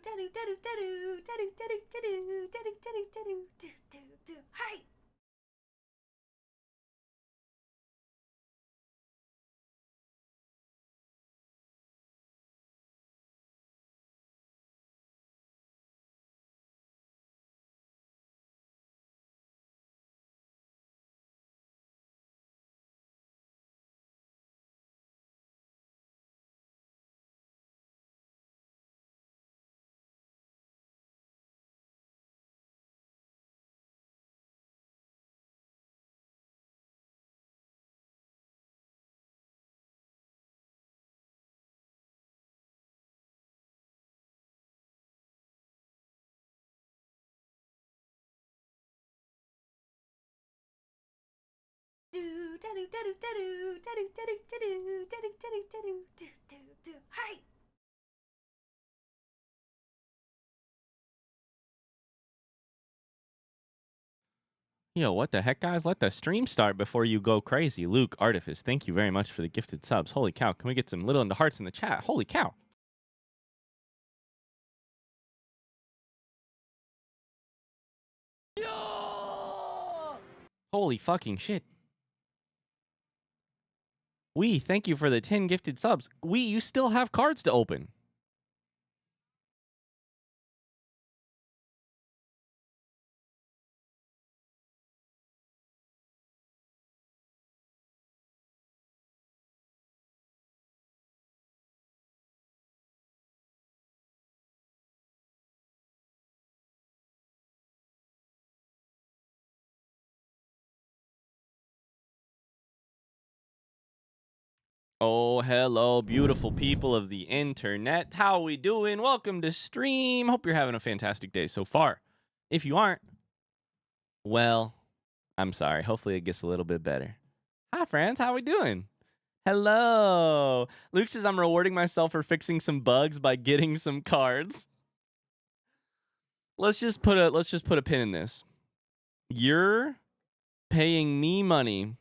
Hi. Hi. Yo, what the heck, guys? Let the stream start before you go crazy. Luke, Artifice, thank you very much for the gifted subs. Holy cow. Can we get some little into hearts in the chat? Holy cow. Yo! Holy fucking shit. Thank you for the 10 gifted subs. You still have cards to open. Oh, hello, beautiful people of the internet. How we doing? Welcome to stream. Hope you're having a fantastic day so far. If you aren't, well, I'm sorry. Hopefully it gets a little bit better. Hi, friends. How we doing? Hello. Luke says I'm rewarding myself for fixing some bugs by getting some cards. Let's just put a pin in this. You're paying me money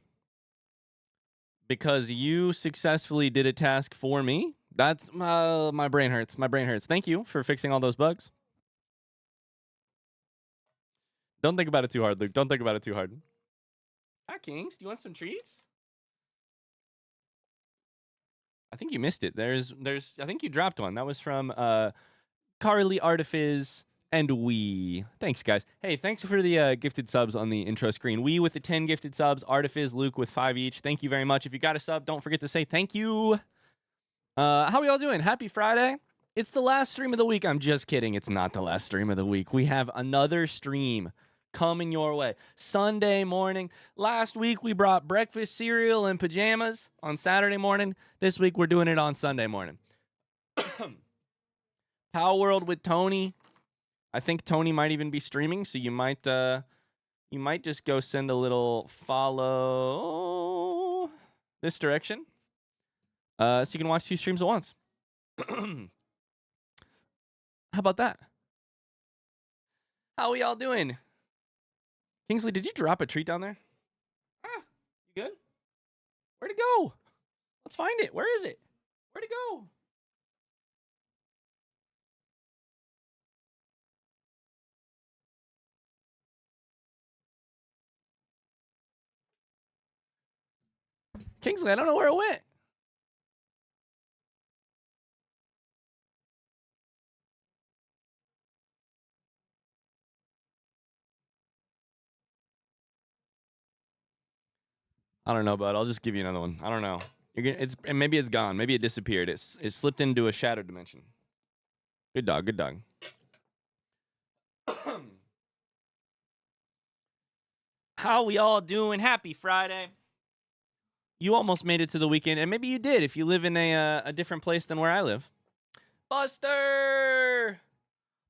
because you successfully did a task for me. That's my brain hurts. My brain hurts. Thank you for fixing all those bugs. Don't think about it too hard, Luke. Don't think about it too hard. Hi, Kings. Do you want some treats? I think you missed it. I think you dropped one. That was from Carly Artifice and Thanks, guys. Hey, thanks for the gifted subs on the intro screen. With the 10 gifted subs, Artifice, Luke with 5 each. Thank you very much. If you got a sub, don't forget to say thank you. How are y'all doing? Happy Friday. It's the last stream of the week. I'm just kidding. It's not the last stream of the week. We have another stream coming your way. Sunday morning. Last week, we brought breakfast cereal and pajamas on Saturday morning. This week, we're doing it on Sunday morning. Power World with Tony. I think Tony might even be streaming, so you might just go send a little follow this direction. So you can watch 2 streams at once. How about that? How are y'all doing? Kingsley, did you drop a treat down there? Ah, you good? Where'd it go? Let's find it. Where is it? Where'd it go? Kingsley, I don't know where it went. I don't know, bud. I'll just give you another one. I don't know. Maybe it's gone. Maybe it disappeared. It slipped into a shadow dimension. Good dog. Good dog. How we all doing? Happy Friday. You almost made it to the weekend, and maybe you did if you live in a different place than where I live. Buster!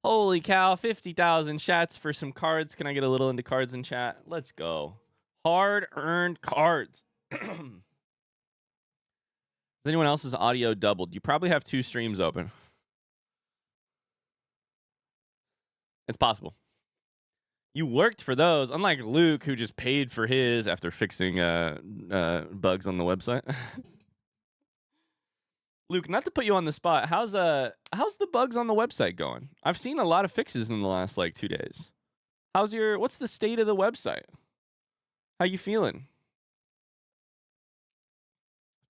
Holy cow, 50,000 chats for some cards. Can I get a little into cards in chat? Let's go. Hard-earned cards. Is anyone else's audio doubled? You probably have 2 streams open. It's possible. You worked for those, unlike Luke, who just paid for his after fixing bugs on the website. Luke, not to put you on the spot, how's the bugs on the website going? I've seen a lot of fixes in the last like 2 days. What's the state of the website? How you feeling?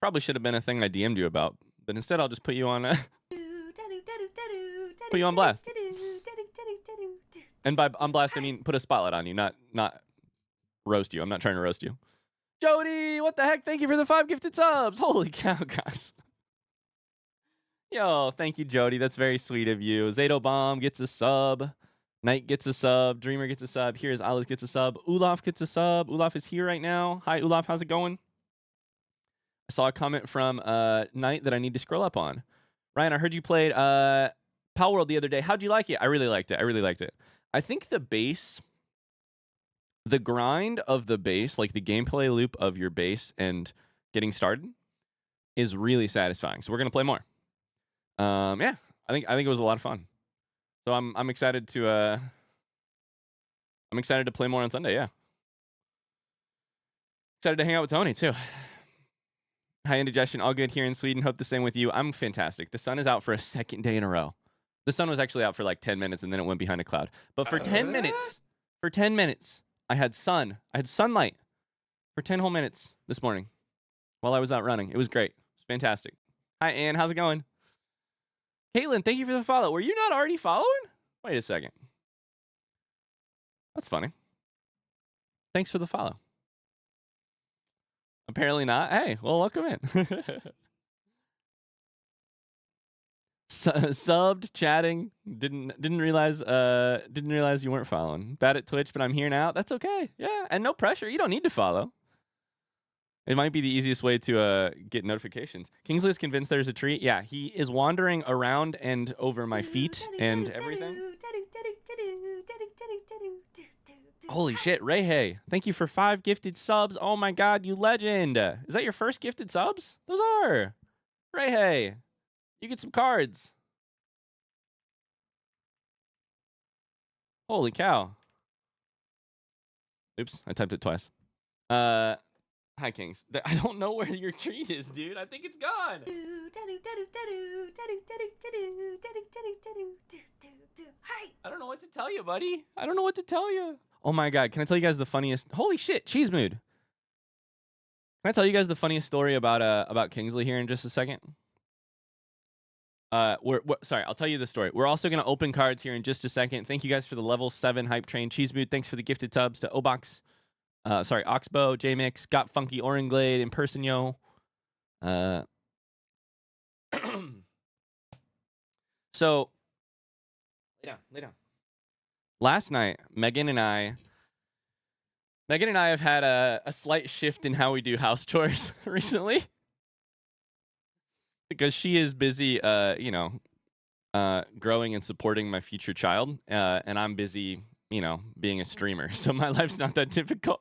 Probably should have been a thing I DM'd you about, but instead I'll just put you on put you on blast. And by on blast I mean put a spotlight on you, not roast you. I'm not trying to roast you. Jody, what the heck? Thank you for the 5 gifted subs. Holy cow, guys. Yo, thank you, Jody. That's very sweet of you. Zato Bomb gets a sub. Knight gets a sub. Dreamer gets a sub. Here's Alice gets a sub. Olaf gets a sub. Olaf is here right now. Hi, Olaf. How's it going? I saw a comment from Knight that I need to scroll up on. Ryan, I heard you played Power World the other day. How'd you like it? I really liked it. I think the base, the grind of the base, like the gameplay loop of your base and getting started, is really satisfying. So we're gonna play more. Yeah, I think it was a lot of fun. So I'm excited to play more on Sunday. Yeah, excited to hang out with Tony too. Hi, Indigestion. All good here in Sweden. Hope the same with you. I'm fantastic. The sun is out for a second day in a row. The sun was actually out for like 10 minutes and then it went behind a cloud. But for 10 minutes, I had sunlight for 10 whole minutes this morning while I was out running. It was great. It was fantastic. Hi, Ann. How's it going? Caitlin, thank you for the follow. Were you not already following? Wait a second. That's funny. Thanks for the follow. Apparently not. Hey, well, welcome in. Subbed, chatting. Didn't realize you weren't following. Bad at Twitch, but I'm here now. That's okay. Yeah, and no pressure. You don't need to follow. It might be the easiest way to get notifications. Kingsley is convinced there's a tree. Yeah, he is wandering around and over my feet and everything. Holy shit, Ray Hey. Thank you for 5 gifted subs. Oh my god, you legend. Is that your first gifted subs? Those are. Ray Hey. You get some cards. Holy cow. Oops, I typed it twice. Hi, Kings. I don't know where your treat is, dude. I think it's gone. Hi. I don't know what to tell you, buddy. I don't know what to tell you. Oh my god, can I tell you guys the funniest? Holy shit, cheese mood. Can I tell you guys the funniest story about Kingsley here in just a second? Sorry, I'll tell you the story. We're also gonna open cards here in just a second. Thank you guys for the level 7 hype train. Cheese mood. Thanks for the gifted tubs to Obox. Oxbow, J-Mix, Got Funky, Oranglade, Impersonio. So, lay down. Last night, Megan and I have had a slight shift in how we do house chores recently. Because she is busy, growing and supporting my future child. And I'm busy, being a streamer. So my life's not that difficult.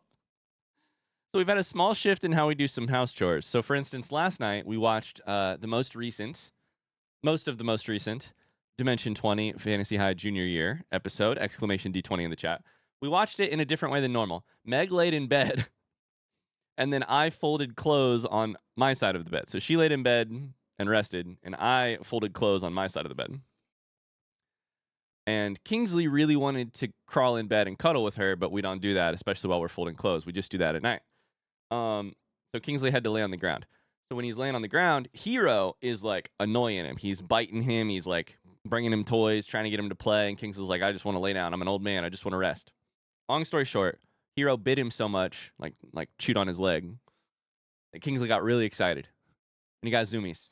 So we've had a small shift in how we do some house chores. So for instance, last night we watched most of the most recent Dimension 20 Fantasy High Junior Year episode, exclamation D20 in the chat. We watched it in a different way than normal. Meg laid in bed, and then I folded clothes on my side of the bed. So she laid in bed and rested, and I folded clothes on my side of the bed. And Kingsley really wanted to crawl in bed and cuddle with her, but we don't do that, especially while we're folding clothes. We just do that at night. So Kingsley had to lay on the ground. So when he's laying on the ground, Hero is like annoying him. He's biting him. He's like bringing him toys, trying to get him to play. And Kingsley's like, I just want to lay down. I'm an old man. I just want to rest. Long story short, Hero bit him so much, like chewed on his leg, that Kingsley got really excited. And he got zoomies.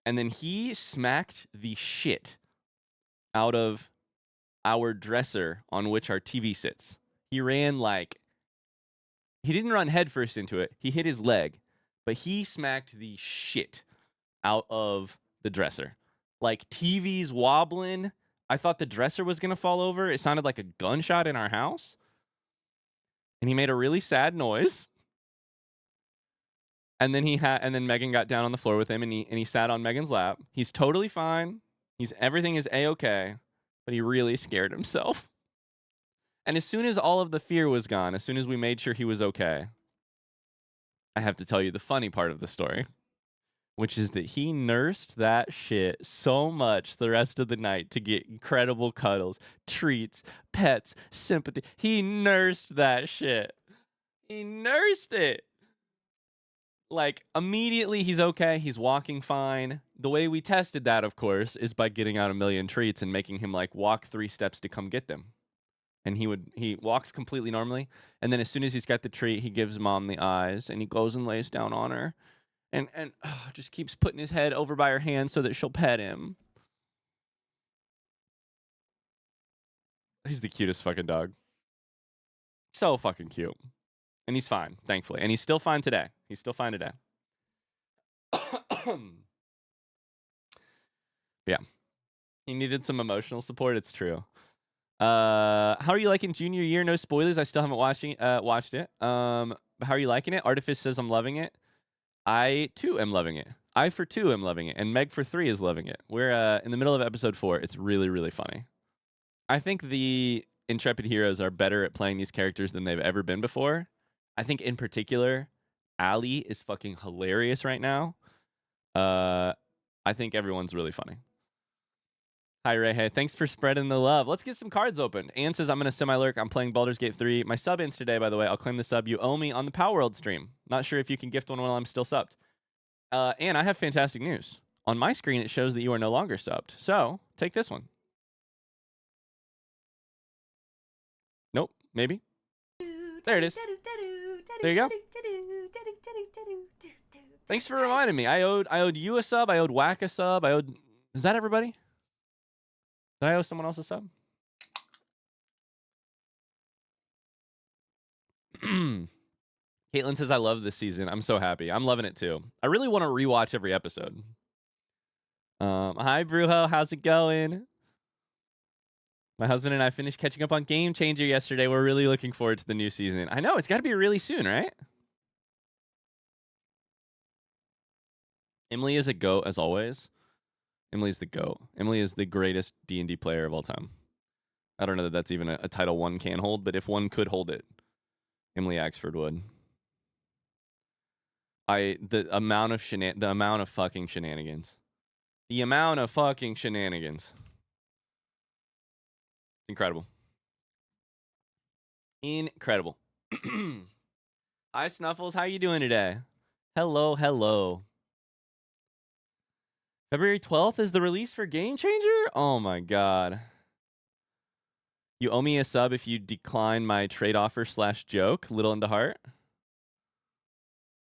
And then he smacked the shit out of our dresser on which our TV sits. He didn't run headfirst into it. He hit his leg, but he smacked the shit out of the dresser. Like, TV's wobbling. I thought the dresser was going to fall over. It sounded like a gunshot in our house. And he made a really sad noise. And then Megan got down on the floor with him, and he sat on Megan's lap. He's totally fine. Everything is A-okay, but he really scared himself. And as soon as all of the fear was gone, as soon as we made sure he was okay, I have to tell you the funny part of the story. which is that he nursed that shit so much the rest of the night to get incredible cuddles, treats, pets, sympathy. He nursed that shit. He nursed it. Like, immediately he's okay. He's walking fine. The way we tested that, of course, is by getting out a million treats and making him, like, walk 3 steps to come get them. And he walks completely normally. And then as soon as he's got the treat, he gives mom the eyes and he goes and lays down on her. And just keeps putting his head over by her hand so that she'll pet him. He's the cutest fucking dog. So fucking cute. And he's fine, thankfully. And he's still fine today. He's still fine today. Yeah. He needed some emotional support. It's true. How are you liking Junior Year? No spoilers. I still haven't watched it. How are you liking it? Artifice says I'm loving it. I, too, am loving it. I, for 2, am loving it. And Meg, for 3, is loving it. We're in the middle of episode 4. It's really, really funny. I think the Intrepid heroes are better at playing these characters than they've ever been before. I think, in particular, Ali is fucking hilarious right now. I think everyone's really funny. Hi, Ray. Hey, thanks for spreading the love. Let's get some cards open. Ann says, I'm going to semi-lurk. I'm playing Baldur's Gate 3. My sub ends today, by the way. I'll claim the sub you owe me on the Power World stream. Not sure if you can gift one while I'm still subbed. Ann, I have fantastic news. On my screen, it shows that you are no longer subbed. So, take this one. Nope, maybe. There it is. There you go. Thanks for reminding me. I owed you a sub. I owed Whack a sub. Is that everybody? Did I owe someone else a sub? Caitlin says, I love this season. I'm so happy. I'm loving it too. I really want to rewatch every episode. Hi, Brujo. How's it going? My husband and I finished catching up on Game Changer yesterday. We're really looking forward to the new season. I know. It's got to be really soon, right? Emily is a GOAT, as always. Emily's the GOAT. Emily is the greatest D&D player of all time. I don't know that that's even a title one can hold, but if one could hold it, Emily Axford would. The amount of fucking shenanigans. The amount of fucking shenanigans. Incredible. Incredible. Hi, Snuffles. How you doing today? Hello, hello. February 12th is the release for Game Changer? Oh my god. You owe me a sub if you decline my trade offer / joke. Little into heart.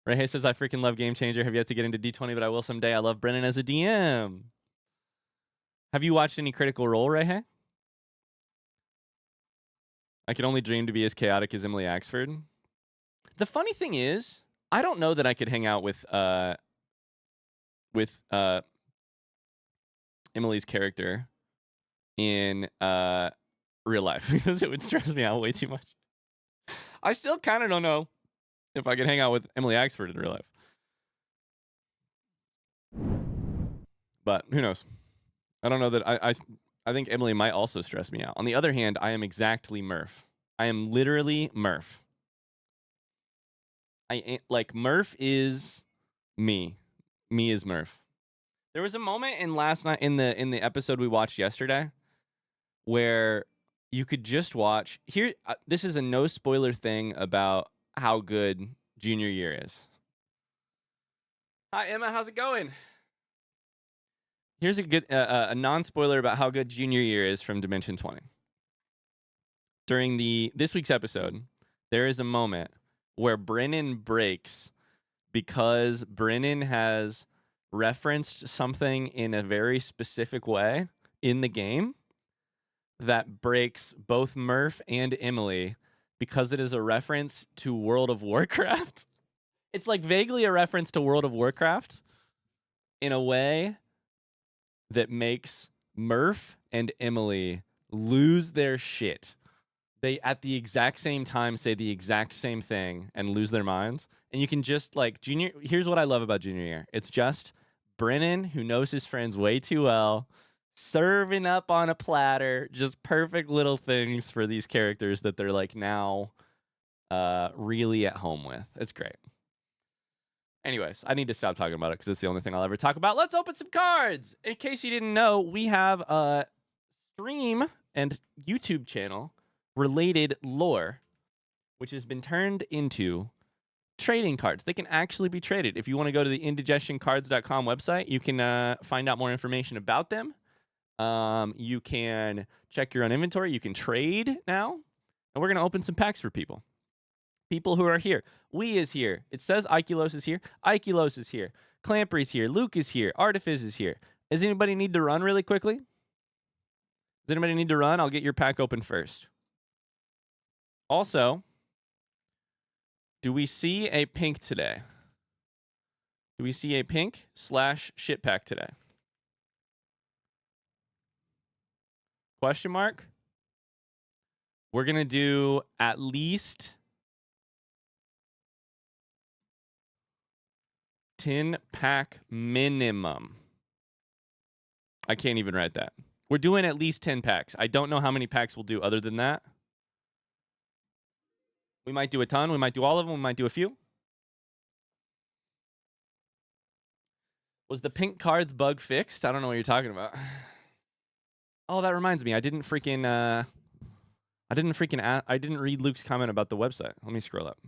Rayhay says, I freaking love Game Changer. Have yet to get into D20, but I will someday. I love Brennan as a DM. Have you watched any Critical Role, Rayhay? I could only dream to be as chaotic as Emily Axford. The funny thing is, I don't know that I could hang out with Emily's character in real life because it would stress me out way too much. I still kind of don't know if I could hang out with Emily Axford in real life. But who knows? I don't know that I think Emily might also stress me out. On the other hand, I am exactly Murph. I am literally Murph. Murph is me. Me is Murph. There was a moment in last night in the episode we watched yesterday where you could just watch here. This is a no spoiler thing about how good Junior Year is. Hi Emma, how's it going? Here's a good a non spoiler about how good Junior Year is from Dimension 20. During this week's episode, there is a moment where Brennan breaks because Brennan has referenced something in a very specific way in the game that breaks both Murph and Emily because it is a reference to World of Warcraft. It's like vaguely a reference to World of Warcraft in a way that makes Murph and Emily lose their shit. They, at the exact same time, say the exact same thing and lose their minds. And you can just, here's what I love about Junior Year. It's just Brennan, who knows his friends way too well, serving up on a platter, just perfect little things for these characters that they're, now really at home with. It's great. Anyways, I need to stop talking about it because it's the only thing I'll ever talk about. Let's open some cards. In case you didn't know, we have a stream and YouTube channel related lore, which has been turned into trading cards. They can actually be traded. If you want to go to the indigestioncards.com website, you can find out more information about them. You can check your own inventory. You can trade now. And we're going to open some packs for people. People who are here. We is here. It says Ikelos is here. Ikelos is here. Clampery's here. Luke is here. Artifice is here. Does anybody need to run really quickly? Does anybody need to run? I'll get your pack open first. Also, do we see a pink today? Do we see a pink / shit pack today? Question mark? We're going to do at least 10 pack minimum. I can't even write that. We're doing at least 10 packs. I don't know how many packs we'll do other than that. We might do a ton. We might do all of them. We might do a few. Was the pink cards bug fixed? I don't know what you're talking about. Oh, that reminds me. I didn't read Luke's comment about the website. Let me scroll up.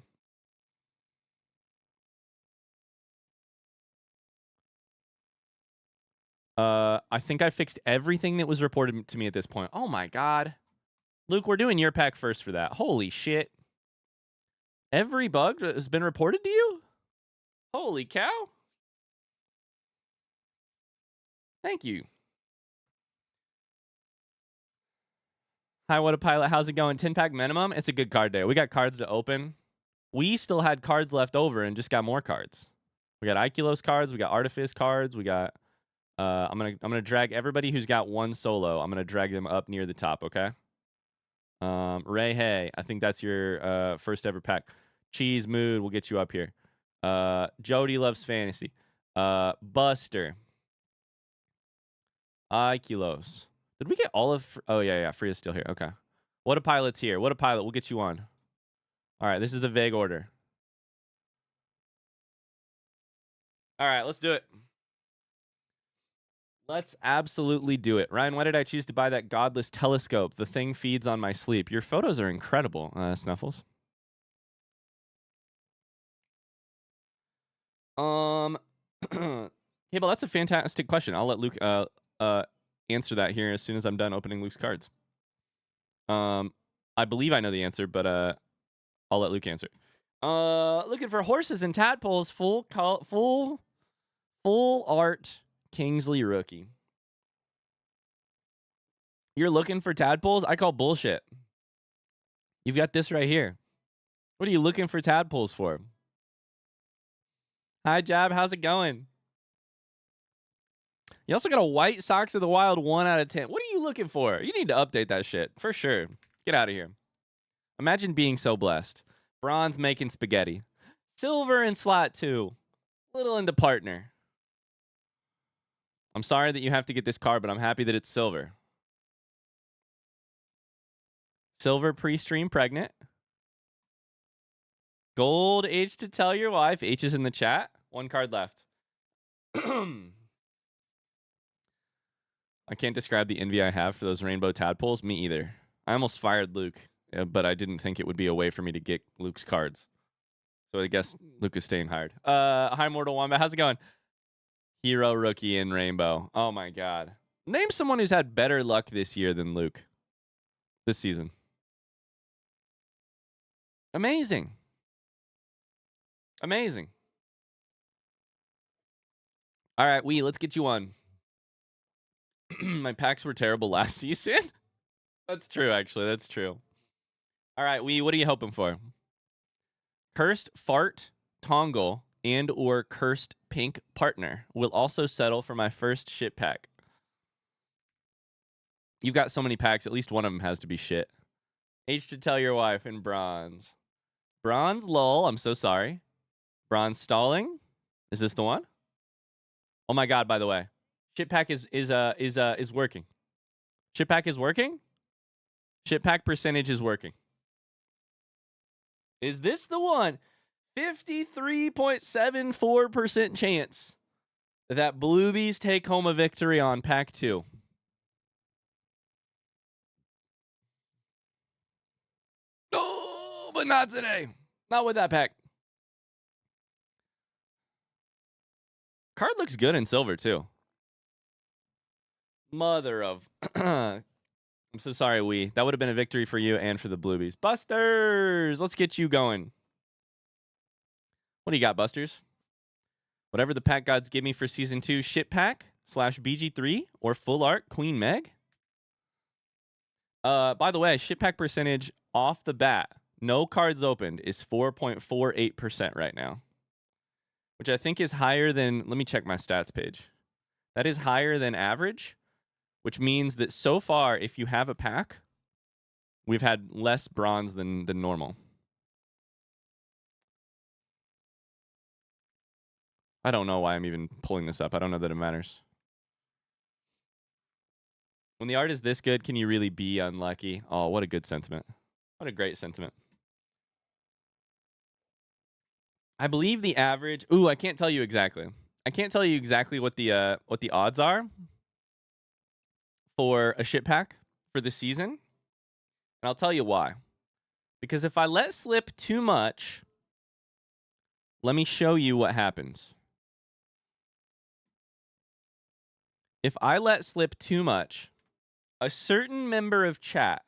I think I fixed everything that was reported to me at this point. Oh my God. Luke, we're doing your pack first for that. Holy shit. Every bug has been reported to you? Holy cow. Thank you. Hi, what a pilot. How's it going? 10 pack minimum? It's a good card day. We got cards to open. We still had cards left over and just got more cards. We got Ikelos cards. We got Artifice cards. We got... I'm gonna drag everybody who's got one solo. I'm gonna drag them up near the top, okay? Ray, hey, I think that's your first ever pack. Cheese Mood, we'll get you up here. Jody loves fantasy. Buster. Ikelos. Did we get all of... Oh, yeah. Freya's still here. Okay. What a pilot's here. What a pilot. We'll get you on. All right, this is the vague order. All right, let's do it. Let's absolutely do it. Ryan, why did I choose to buy that godless telescope? The thing feeds on my sleep. Your photos are incredible, Snuffles. Cable, that's a fantastic question. I'll let Luke answer that here as soon as I'm done opening Luke's cards. I believe I know the answer, but I'll let Luke answer. Looking for horses and tadpoles, full art Kingsley rookie. You're looking for tadpoles? I call bullshit. You've got this right here. What are you looking for tadpoles for? Hi, Jab. How's it going? You also got a White Sox of the Wild 1 out of 10. What are you looking for? You need to update that shit. For sure. Get out of here. Imagine being so blessed. Bronze making spaghetti. Silver in slot 2. Little into partner. I'm sorry that you have to get this card, but I'm happy that it's silver. Silver pre-stream pregnant. Gold H to tell your wife. H is in the chat. 1 card left. I can't describe the envy I have for those rainbow tadpoles. Me either. I almost fired Luke, but I didn't think it would be a way for me to get Luke's cards. So I guess Luke is staying hired. Hi, Mortal Wombat. How's it going? Hero, rookie, and rainbow. Oh, my God. Name someone who's had better luck this year than Luke. This season. Amazing. Amazing. All right, let's get you on. My packs were terrible last season. That's true, actually. That's true. All right, what are you hoping for? Cursed Fart, Tongle, and or Cursed Pink Partner will also settle for my first shit pack. You've got so many packs. At least one of them has to be shit. H to tell your wife in bronze. Bronze lull. I'm so sorry. Bronze stalling. Is this the one? Oh my God! By the way, shit pack is working. Shit pack is working. Shit pack percentage is working. Is this the one? 53.74% chance that Bluebies take home a victory on Pack 2. Oh, but not today. Not with that pack. Card looks good in silver, too. Mother of... I'm so sorry, That would have been a victory for you and for the Bluebies. Busters! Let's get you going. What do you got, Busters? Whatever the pack gods give me for Season 2 shit pack / BG3 or full art Queen Meg. By the way, shit pack percentage off the bat, no cards opened, is 4.48% right now. Which I think is higher than... Let me check my stats page. That is higher than average, which means that so far, if you have a pack, we've had less bronze than normal. I don't know why I'm even pulling this up. I don't know that it matters. When the art is this good, can you really be unlucky? Oh, what a good sentiment. What a great sentiment. I believe the average... Ooh, I can't tell you exactly. I can't tell you exactly what the odds are for a shit pack for the season. And I'll tell you why. Because if I let slip too much, let me show you what happens. If I let slip too much, a certain member of chat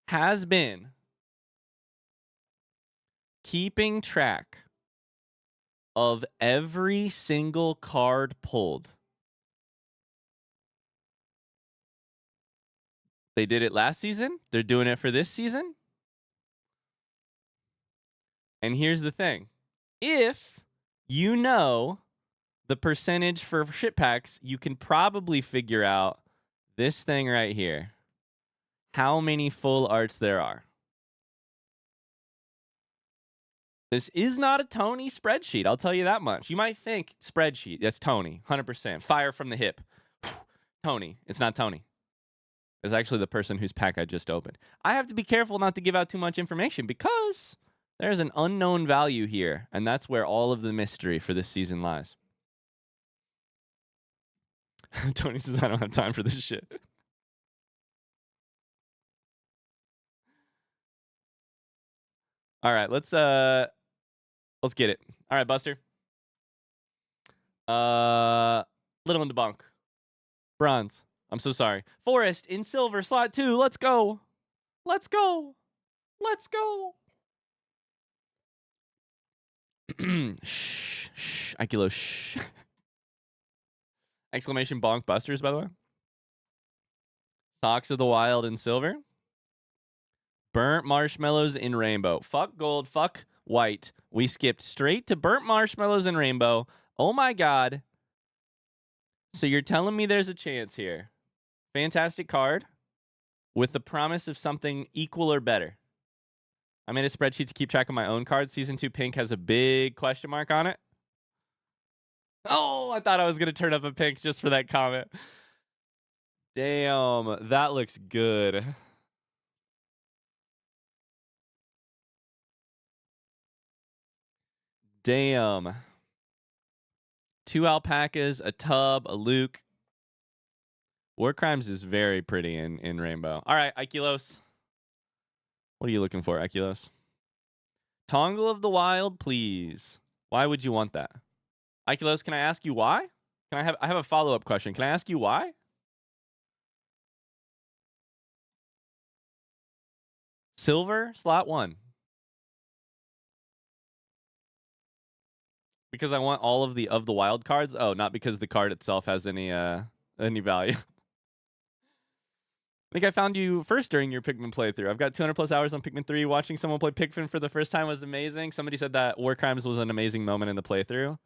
has been keeping track of every single card pulled. They did it last season. They're doing it for this season. And here's the thing. If you know the percentage for shit packs, you can probably figure out this thing right here. How many full arts there are. This is not a Tony spreadsheet. I'll tell you that much. You might think spreadsheet. That's Tony. 100%. Fire from the hip. Tony. It's not Tony. It's actually the person whose pack I just opened. I have to be careful not to give out too much information because there's an unknown value here, and that's where all of the mystery for this season lies. Tony says, I don't have time for this shit. All right, let's get it. All right, Buster. Little in the bunk. Bronze. I'm so sorry. Forest in silver, slot 2. Let's go. Let's go. Let's go. Shh, shh, Akilo, shh. Exclamation bonk Busters, by the way. Socks of the Wild in silver. Burnt marshmallows in rainbow. Fuck gold, fuck white. We skipped straight to burnt marshmallows in rainbow. Oh my God. So you're telling me there's a chance here. Fantastic card with the promise of something equal or better. I made a spreadsheet to keep track of my own cards. Season 2 pink has a big question mark on it. Oh, I thought I was going to turn up a pink just for that comment. Damn, that looks good. Damn. 2 alpacas, a tub, a Luke. War Crimes is very pretty in Rainbow. All right, Ikelos. What are you looking for, Ikelos? Tongle of the Wild, please. Why would you want that? Ikelos, can I ask you why? I have a follow-up question. Can I ask you why? Silver, slot 1. Because I want all of the wild cards? Oh, not because the card itself has any value. I think I found you first during your Pikmin playthrough. I've got 200 plus hours on Pikmin 3. Watching someone play Pikmin for the first time was amazing. Somebody said that War Crimes was an amazing moment in the playthrough.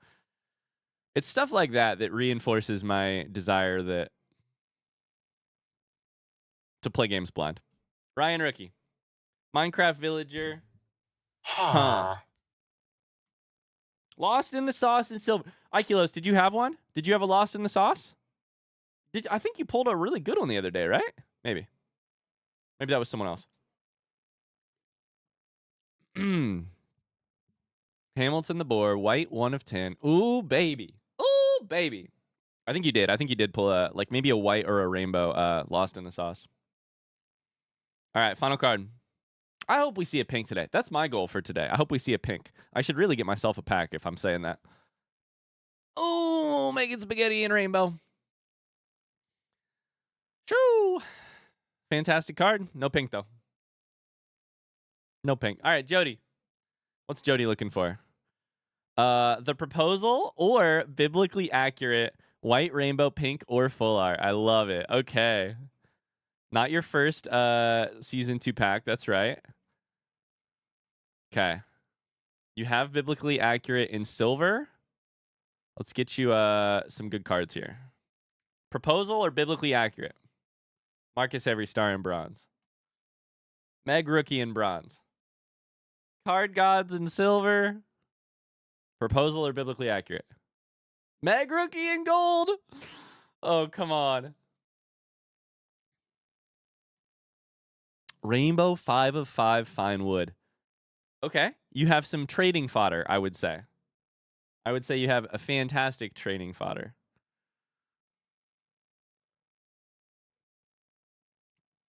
It's stuff like that that reinforces my desire to play games blind. Ryan Rookie. Minecraft Villager. Huh. Lost in the Sauce in silver. Ikelos, did you have one? Did you have a Lost in the Sauce? I think you pulled a really good one the other day, right? Maybe that was someone else. Hamilton the Boar, white 1 of 10. Ooh, baby. Ooh, baby. I think you did. I think you did pull a, like, maybe a white or a rainbow lost in the sauce. All right, final card. I hope we see a pink today. That's my goal for today. I hope we see a pink. I should really get myself a pack if I'm saying that. Oh, making spaghetti and rainbow. True. Fantastic card. No pink, though. No pink. All right, Jody. What's Jody looking for? The proposal or biblically accurate white, rainbow, pink, or full art. I love it. Okay. Not your first season 2 pack. That's right. Okay. You have biblically accurate in silver. Let's get you some good cards here. Proposal or biblically accurate? Marcus Every Star in bronze. Meg Rookie in bronze. Card Gods in silver. Proposal or biblically accurate? Meg Rookie in gold. Oh, come on. Rainbow 5 of 5 fine wood. Okay. You have some trading fodder, I would say. I would say you have a fantastic trading fodder.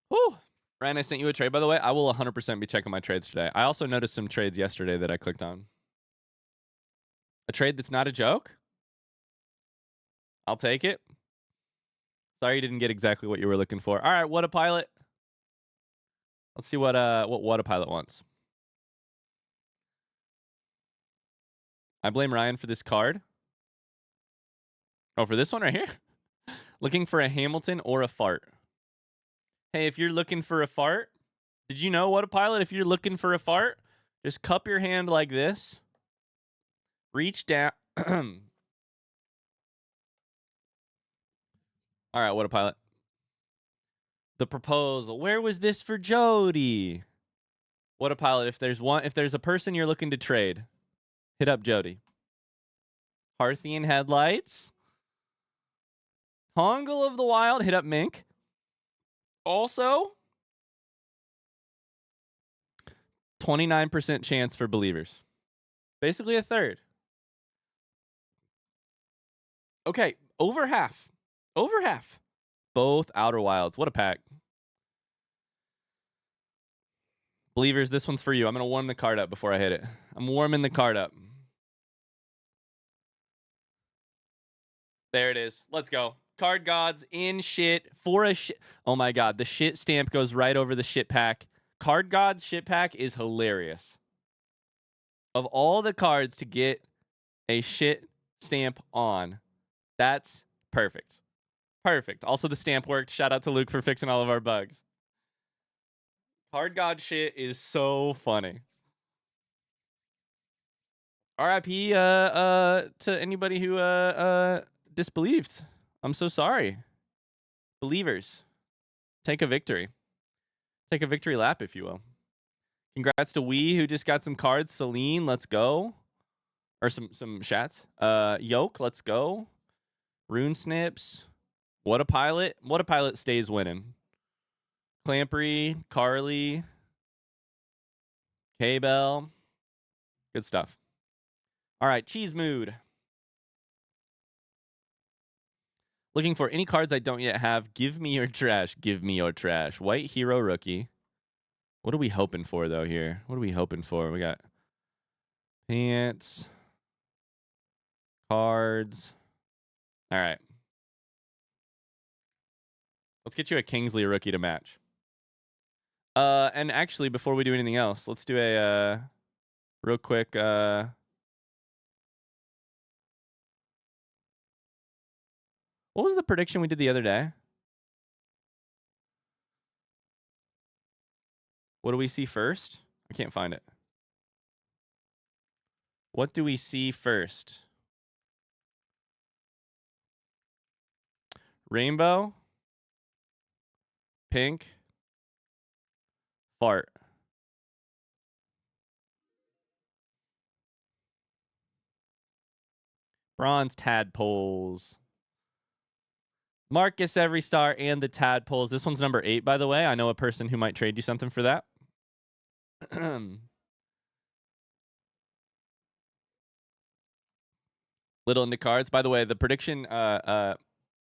Whew. Ryan, I sent you a trade, by the way. I will 100% be checking my trades today. I also noticed some trades yesterday that I clicked on. A trade that's not a joke? I'll take it. Sorry you didn't get exactly what you were looking for. All right, what a pilot. Let's see what a pilot wants. I blame Ryan for this card. Oh, for this one right here? Looking for a Hamilton or a fart. Hey, if you're looking for a fart, did you know what a pilot? If you're looking for a fart, just cup your hand like this. Reach down. All right, what a pilot. The proposal. Where was this for Jody? What a pilot. If there's a person you're looking to trade, hit up Jody. Parthian headlights. Hongle of the Wild, hit up Mink. Also, 29% chance for Believers. Basically a third. Okay, over half. Over half. Both Outer Wilds. What a pack. Believers, this one's for you. I'm going to warm the card up before I hit it. I'm warming the card up. There it is. Let's go. Card Gods in shit for a shit. Oh my God. The shit stamp goes right over the shit pack. Card Gods shit pack is hilarious. Of all the cards to get a shit stamp on, that's perfect. Perfect. Also, the stamp worked. Shout out to Luke for fixing all of our bugs. Card God shit is so funny. RIP to anybody who disbelieved. I'm so sorry. Believers, take a victory. Take a victory lap, if you will. Congrats to Wee, who just got some cards. Celine, let's go. Or some shats. Yoke, let's go. Rune Snips. What a pilot. What a pilot stays winning. Clampery, Carly, K-Bell. Good stuff. All right, Cheese Mood. Looking for any cards I don't yet have. Give me your trash. Give me your trash. White Hero Rookie. What are we hoping for, though, here? What are we hoping for? We got pants, cards. All right. Let's get you a Kingsley Rookie to match. And actually, before we do anything else, let's do a real quick... What was the prediction we did the other day? What do we see first? I can't find it. What do we see first? Rainbow. Pink. Fart. Bronze tadpoles. Marcus Every Star and the tadpoles. This one's number 8, by the way. I know a person who might trade you something for that. Little into cards. By the way, the prediction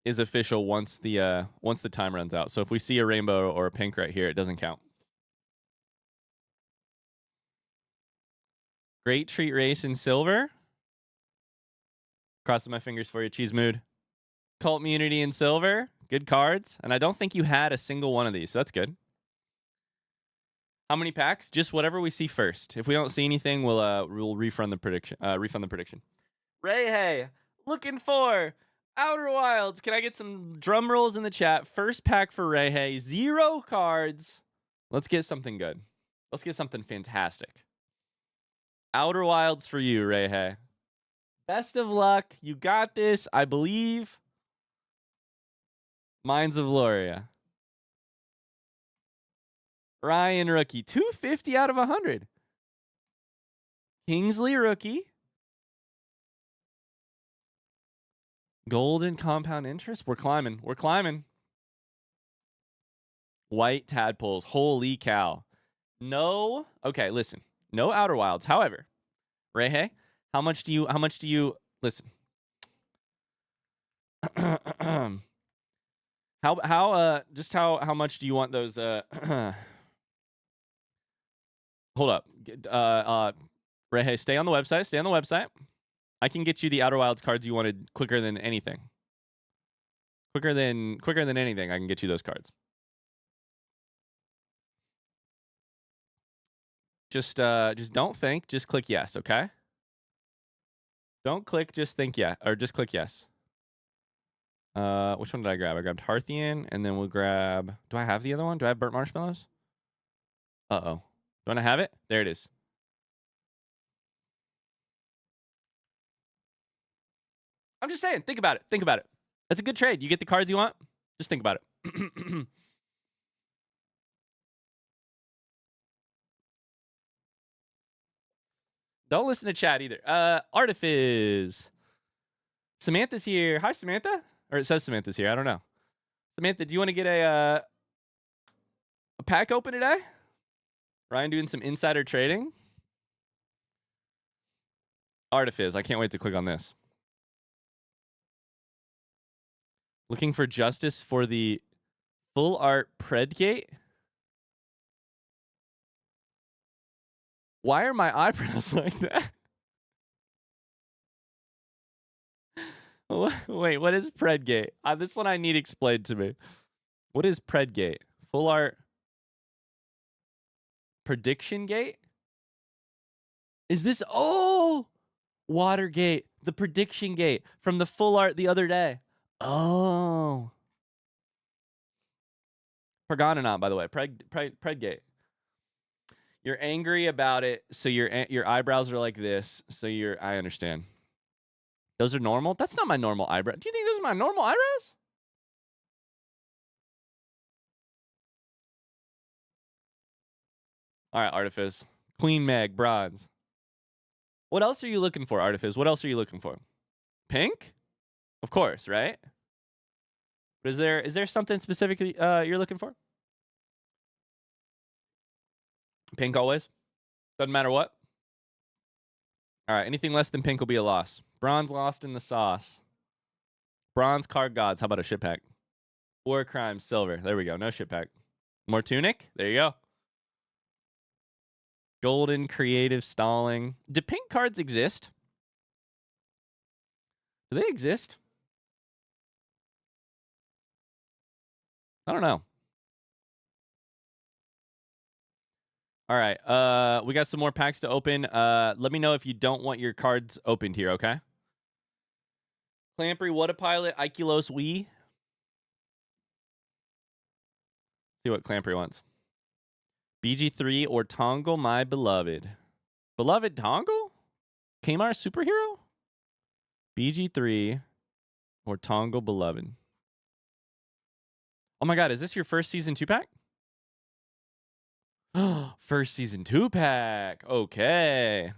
is official once the time runs out. So if we see a rainbow or a pink right here, it doesn't count. Great Treat Race in silver. Crossing my fingers for you, Cheese Mood. Cult Immunity in silver. Good cards. And I don't think you had a single one of these, so that's good. How many packs? Just whatever we see first. If we don't see anything, we'll refund the prediction. Ray, hey, looking for Outer Wilds. Can I get some drum rolls in the chat? First pack for Ray, hey, 0 cards. Let's get something good. Let's get something fantastic. Outer Wilds for you, Ray, hey. Best of luck. You got this, I believe. Mines of Loria. Ryan rookie. 250 out of 100. Kingsley rookie. Golden compound interest. We're climbing. We're climbing. White tadpoles. Holy cow. No. Okay, listen. No Outer Wilds. However, Rehe, how much do you listen? How much do you want those hold up. Rehe, stay on the website. Stay on the website. I can get you the Outer Wilds cards you wanted quicker than anything. Quicker than anything, I can get you those cards. Just don't think, just click yes, okay? Don't click, just think yeah, or just click yes. Which one did I grab? I grabbed Hearthian, and then we'll grab. Do I have the other one? Do I have burnt marshmallows? Uh-oh. Do I have it? There it is. I'm just saying, think about it. Think about it. That's a good trade. You get the cards you want. Just think about it. Don't listen to chat either. Artifice. Samantha's here. Hi, Samantha. Or it says Samantha's here. I don't know. Samantha, do you want to get a pack open today? Ryan doing some insider trading. Artifice. I can't wait to click on this. Looking for justice for the full art Predgate. Why are my eyebrows like that? Wait, what is Predgate? This one I need explained to me. What is Predgate? Full art prediction gate? Is this Watergate, the prediction gate from the full art the other day? Oh. Forgotten on, by the way. Predgate. You're angry about it, so your eyebrows are like this. So I understand. Those are normal? That's not my normal eyebrow. Do you think those are my normal eyebrows? All right, Artifice. Queen Meg, bronze. What else are you looking for, Artifice? What else are you looking for? Pink? Of course, right? But is there something specifically you're looking for? Pink always? Doesn't matter what? All right, anything less than pink will be a loss. Bronze lost in the sauce. Bronze card gods. How about a ship pack? War crime, silver. There we go. No ship pack. More tunic. There you go. Golden creative stalling. Do pink cards exist? Do they exist? I don't know. All right. We got some more packs to open. Let me know if you don't want your cards opened here, okay? Clampery, What a Pilot, Iculos, Wii. See what Clampery wants. BG3 or Tongle, my beloved. Beloved Tongle? Kmart superhero? BG3 or Tongle beloved. Oh my god, is this your first season 2-pack? First season 2-pack. Okay.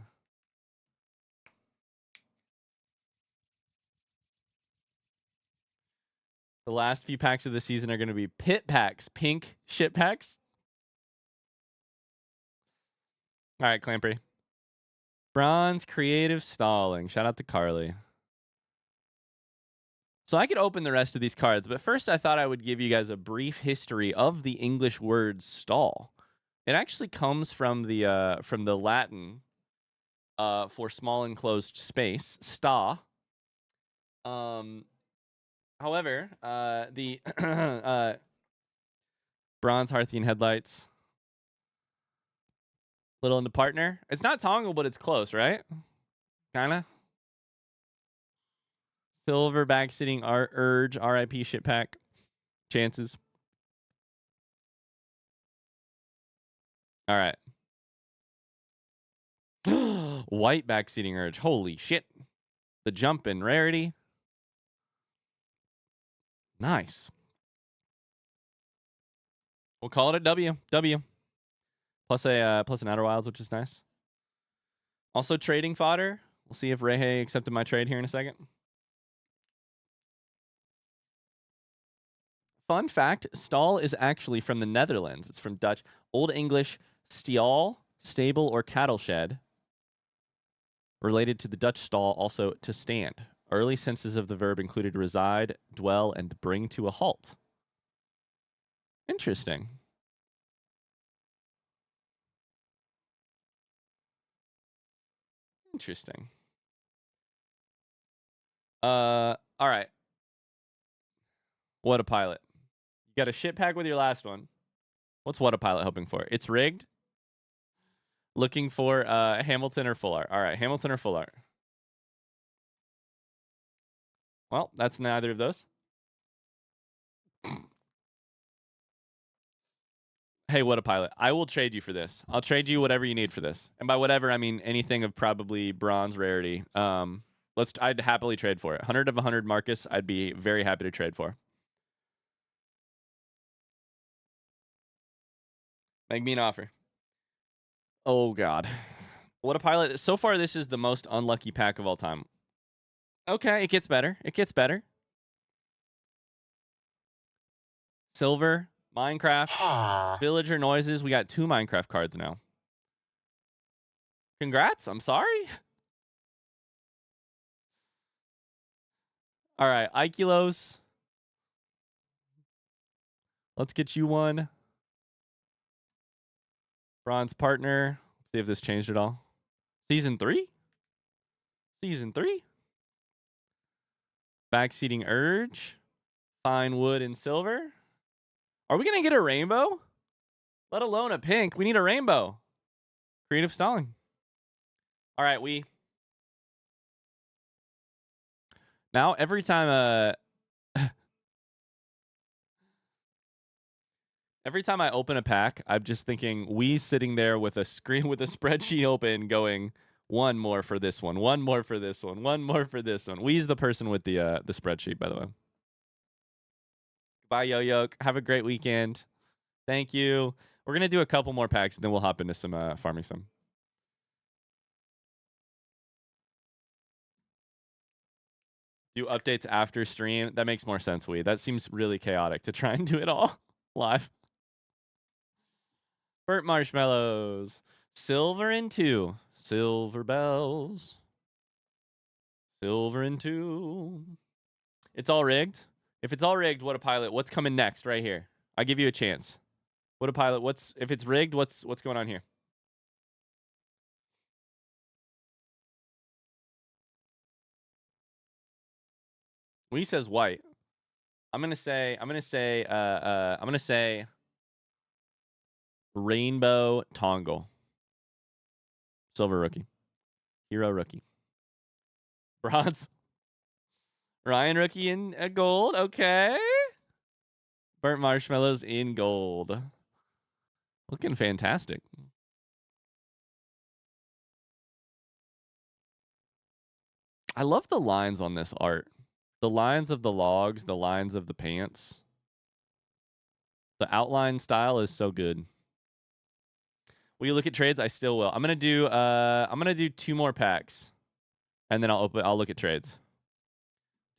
The last few packs of the season are going to be pit packs, pink ship packs. All right, Clampery. Bronze creative stalling. Shout out to Carly. So I could open the rest of these cards, but first I thought I would give you guys a brief history of the English word stall. It actually comes from the Latin for small enclosed space, sta. However, the bronze Harthian headlights, little into partner. It's not Tongle, but it's close, right? Kinda. Silver backsitting urge, RIP shit pack. Chances. All right. White backseating urge. Holy shit. The jump in rarity. Nice. We'll call it a W. W. Plus an Outer Wilds, which is nice. Also trading fodder. We'll see if Rehe accepted my trade here in a second. Fun fact, stal is actually from the Netherlands. It's from Dutch. Old English stial, stable or cattle shed. Related to the Dutch stal, also to stand. Early senses of the verb included reside, dwell, and bring to a halt. Interesting. Interesting. All right. What a pilot. You got a shit pack with your last one. What's What a Pilot hoping for? It's rigged. Looking for Hamilton or full art. All right, Hamilton or full art. Well, that's neither of those. Hey, What a Pilot. I will trade you for this. I'll trade you whatever you need for this. And by whatever, I mean anything of probably bronze rarity. I'd happily trade for it. 100 of 100 Marcus, I'd be very happy to trade for. Make me an offer. Oh, God. What a Pilot. So far, this is the most unlucky pack of all time. Okay, it gets better. It gets better. Silver, Minecraft, Villager Noises. We got 2 Minecraft cards now. Congrats. I'm sorry. All right, Ikelos. Let's get you one. Bronze partner. Let's see if this changed at all. Season 3? Season 3? Backseating Urge. Fine wood and silver. Are we going to get a rainbow? Let alone a pink. We need a rainbow. Creative stalling. All right, now every time every time I open a pack, I'm just thinking we sitting there with a screen with a spreadsheet open going one more for this one, one more for this one, one more for this one. We's the person with the spreadsheet, by the way. Bye, Yo-Yo. Have a great weekend. Thank you. We're going to do a couple more packs, and then we'll hop into some farming some. Do updates after stream. That makes more sense, That seems really chaotic to try and do it all live. Burnt marshmallows. Silver and 2. Silver bells. Silver and 2. It's all rigged. If it's all rigged, What a Pilot. What's coming next right here? I give you a chance. What a Pilot. If it's rigged, what's going on here? When he says white, I'm gonna say rainbow Tongle. Silver rookie. Hero rookie. Bronze. Ryan rookie in gold. Okay. Burnt marshmallows in gold. Looking fantastic. I love the lines on this art. The lines of the logs, the lines of the pants. The outline style is so good. Will you look at trades? I still will. I'm gonna do 2 more packs. And then I'll look at trades.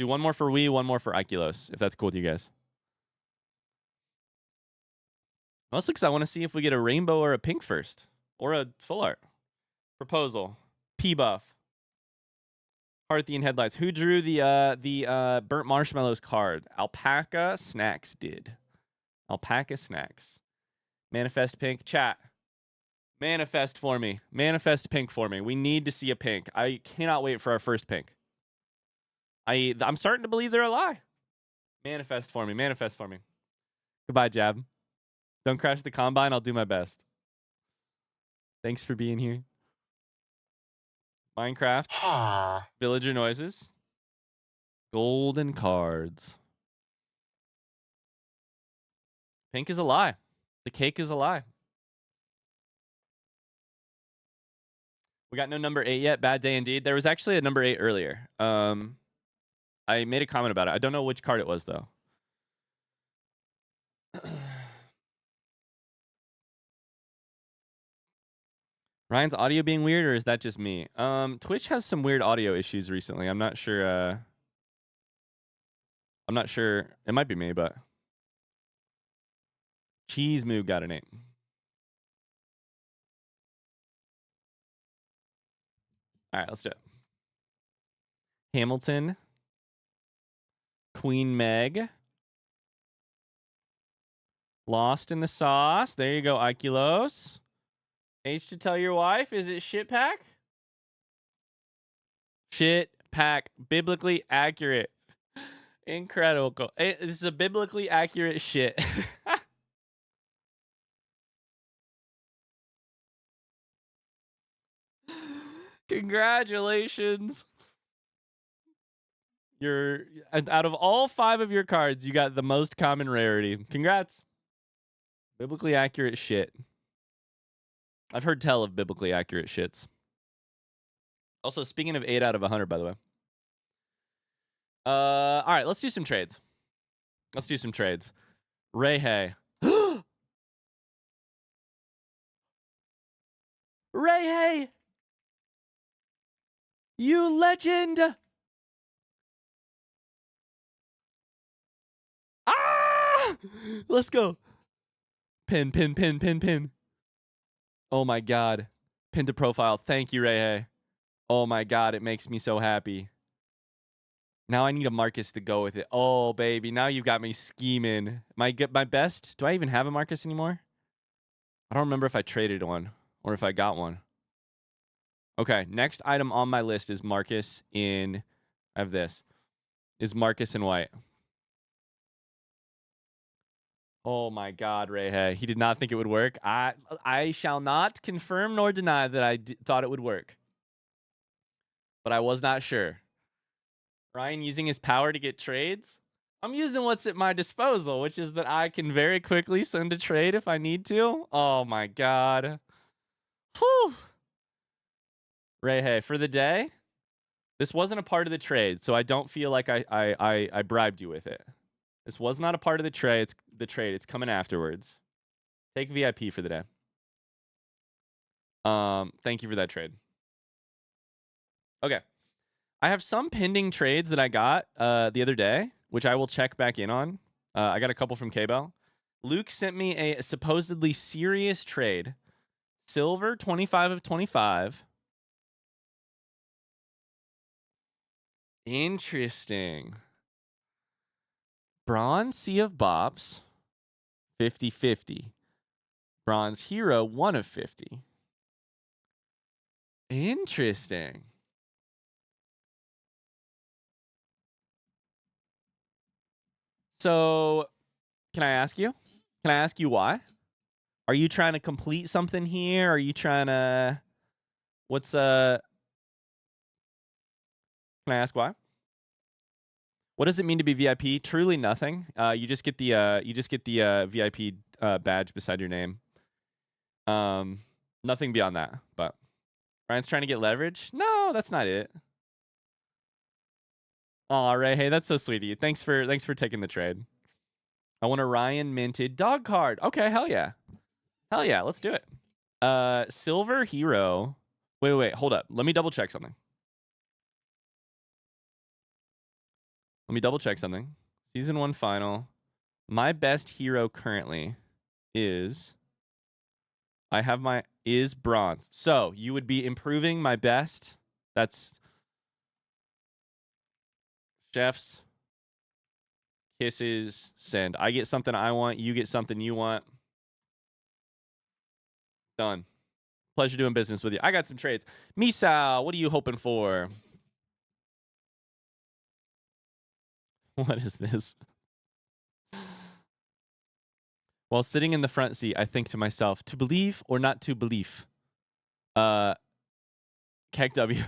Do one more for one more for Ikelos, if that's cool with you guys. Mostly because I want to see if we get a rainbow or a pink first. Or a full art. Proposal. P-Buff. Parthian headlights. Who drew the burnt marshmallows card? Alpaca Snacks did. Alpaca Snacks. Manifest pink. Chat. Manifest for me. Manifest pink for me. We need to see a pink. I cannot wait for our first pink. I'm starting to believe they're a lie. Manifest for me. Manifest for me. Goodbye, Jab. Don't crash the combine. I'll do my best. Thanks for being here. Minecraft. Villager noises. Golden cards. Pink is a lie. The cake is a lie. We got no number 8 yet. Bad day indeed. There was actually a number 8 earlier. I made a comment about it. I don't know which card it was, though. Ryan's audio being weird, or is that just me? Twitch has some weird audio issues recently. I'm not sure. I'm not sure. It might be me, but Cheese Moo got an 8. All right, let's do it. Hamilton. Queen Meg. Lost in the sauce. There you go, Ikelos. H to tell your wife. Is it shit pack? Shit pack. Biblically accurate. Incredible. This is a biblically accurate shit. Congratulations. You're out of all 5 of your cards, you got the most common rarity. Congrats. Biblically accurate shit. I've heard tell of biblically accurate shits. Also, speaking of 8 out of 100, by the way. All right, let's do some trades. Let's do some trades. Ray Hay. Ray Hay! You legend! Ah! Let's go. Pin, pin, pin, pin, pin. Oh my God. Pin to profile. Thank you, Ray Hay. Oh my God, it makes me so happy. Now I need a Marcus to go with it. Oh, baby. Now you got me scheming. My best? Do I even have a Marcus anymore? I don't remember if I traded one or if I got one. Okay, next item on my list is Marcus in... I have this. Is Marcus in white. Oh my God, Ray Hay. He did not think it would work. I shall not confirm nor deny that I thought it would work. But I was not sure. Ryan using his power to get trades? I'm using what's at my disposal, which is that I can very quickly send a trade if I need to. Oh my God. Whew. Ray Hay, for the day, this wasn't a part of the trade, so I don't feel like I bribed you with it. This was not a part of the trade. It's coming afterwards. Take VIP for the day. Thank you for that trade. Okay. I have some pending trades that I got the other day, which I will check back in on. I got a couple from K-Bell. Luke sent me a supposedly serious trade. Silver, 25 of 25. Interesting. Bronze Sea of Bops, 50-50. Bronze Hero, 1 of 50. Interesting. So, can I ask you? Can I ask you why? Are you trying to complete something here? Are you trying to... Can I ask why? What does it mean to be VIP? Truly nothing. You just get the VIP badge beside your name. Nothing beyond that. But Ryan's trying to get leverage. No, that's not it. Aw, Ray, hey, that's so sweet of you. Thanks for taking the trade. I want a Ryan minted dog card. Okay, hell yeah. Hell yeah, let's do it. Silver Hero. Wait, hold up. Let me double check something. Season 1 final. My best hero currently is bronze. So you would be improving my best. That's Chefs. Kisses. Send. I get something I want. You get something you want. Done. Pleasure doing business with you. I got some trades. Misao, what are you hoping for? What is this? While sitting in the front seat, I think to myself, to believe or not to believe? Keg W.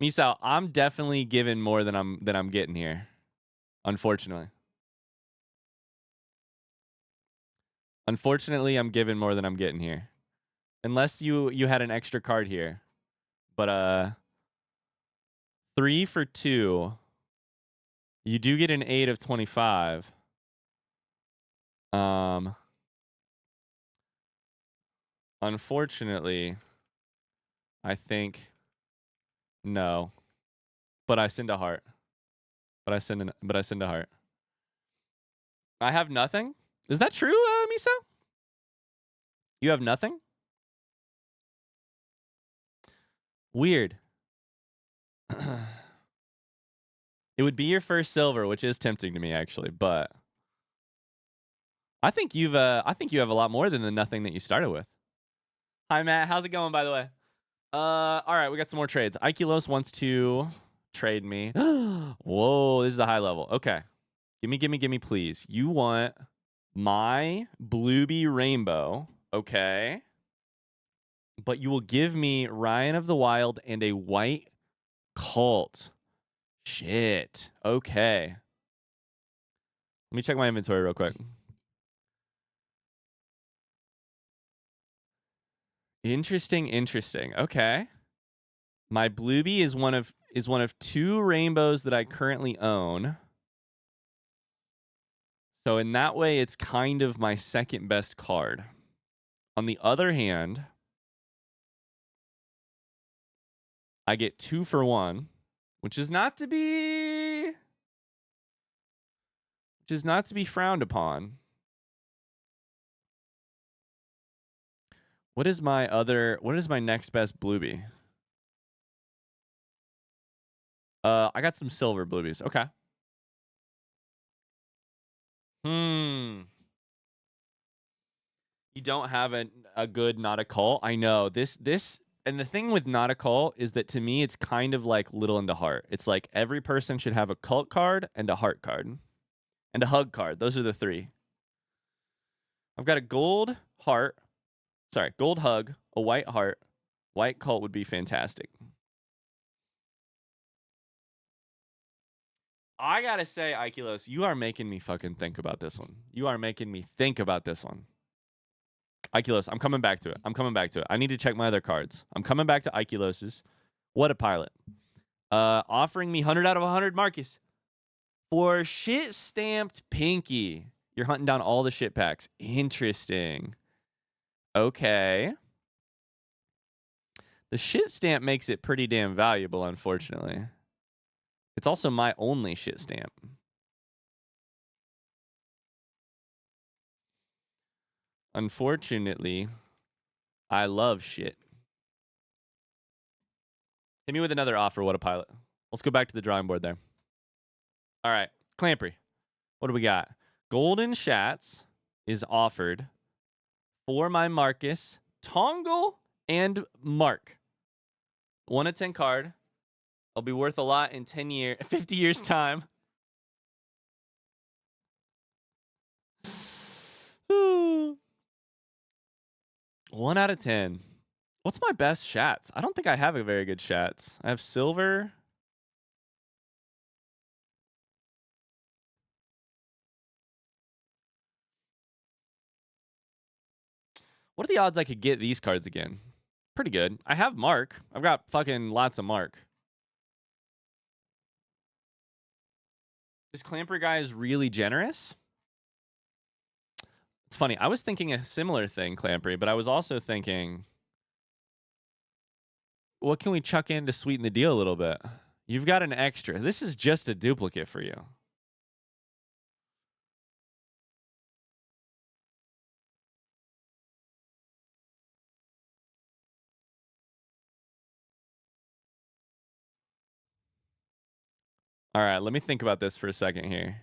Misao, I'm definitely giving more than I'm getting here. Unfortunately. Unfortunately, I'm giving more than I'm getting here. Unless you had an extra card here. But 3 for 2. You do get an 8 of 25. Unfortunately, I think no. But I send a heart. But I send a heart. I have nothing? Is that true, Miso? You have nothing? Weird. It would be your first silver, which is tempting to me actually, but I think you have a lot more than the nothing that you started with. Hi Matt, how's it going by the way? All right, we got some more trades. Ikelos wants to trade me. Whoa, this is a high level. Okay. Gimme, please. You want my Blueby Rainbow, okay? But you will give me Ryan of the Wild and a white Cult. Shit. Okay. Let me check my inventory real quick. Interesting. Okay. My Blueby is one of 2 rainbows that I currently own. So in that way, it's kind of my second best card. On the other hand, I get 2 for 1, which is not to be frowned upon. What is my next best Blueby? I got some silver Bluebies. Okay. You don't have a good not a cult. I know. This and the thing with not a cult is that to me it's kind of like little into heart. It's like every person should have a cult card and a heart card. And a hug card. Those are the 3. I've got a gold heart. Sorry, gold hug, a white heart. White cult would be fantastic. I gotta say, Ikelos, you are making me fucking think about this one. You are making me think about this one. Ikelos, I'm coming back to it. I need to check my other cards. I'm coming back to Ikelos's. What a pilot. Offering me 100 out of 100, Marcus. For shit stamped Pinky. You're hunting down all the shit packs. Interesting. Okay. The shit stamp makes it pretty damn valuable, unfortunately. It's also my only shit stamp. Unfortunately, I love shit. Hit me with another offer. What a pilot. Let's go back to the drawing board there. All right. Clampery. What do we got? Golden Shats is offered for my Marcus, Tongle, and Mark. 1 of 10 card. I'll be worth a lot in 50 years time. 1 out of 10. What's my best Shats? I don't think I have a very good Shats. I have silver. What are the odds I could get these cards again? Pretty good. I have Mark. I've got fucking lots of Mark. This Clamper guy is really generous. It's funny. I was thinking a similar thing, Clampery, but I was also thinking, what can we chuck in to sweeten the deal a little bit? You've got an extra. This is just a duplicate for you. All right, let me think about this for a second here.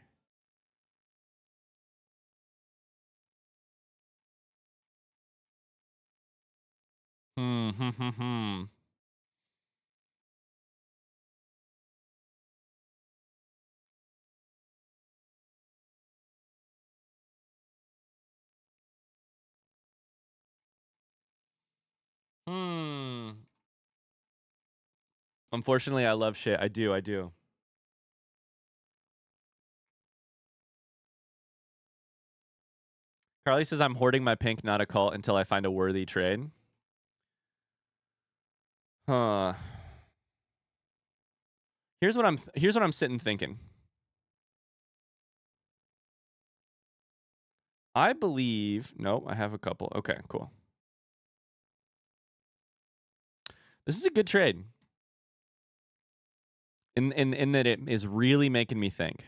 Hmm. Unfortunately, I love shit. I do. Carly says I'm hoarding my pink, not a cult, until I find a worthy trade. Huh. Here's what I'm sitting thinking. I believe. Nope, I have a couple. Okay, cool. This is a good trade. In that it is really making me think.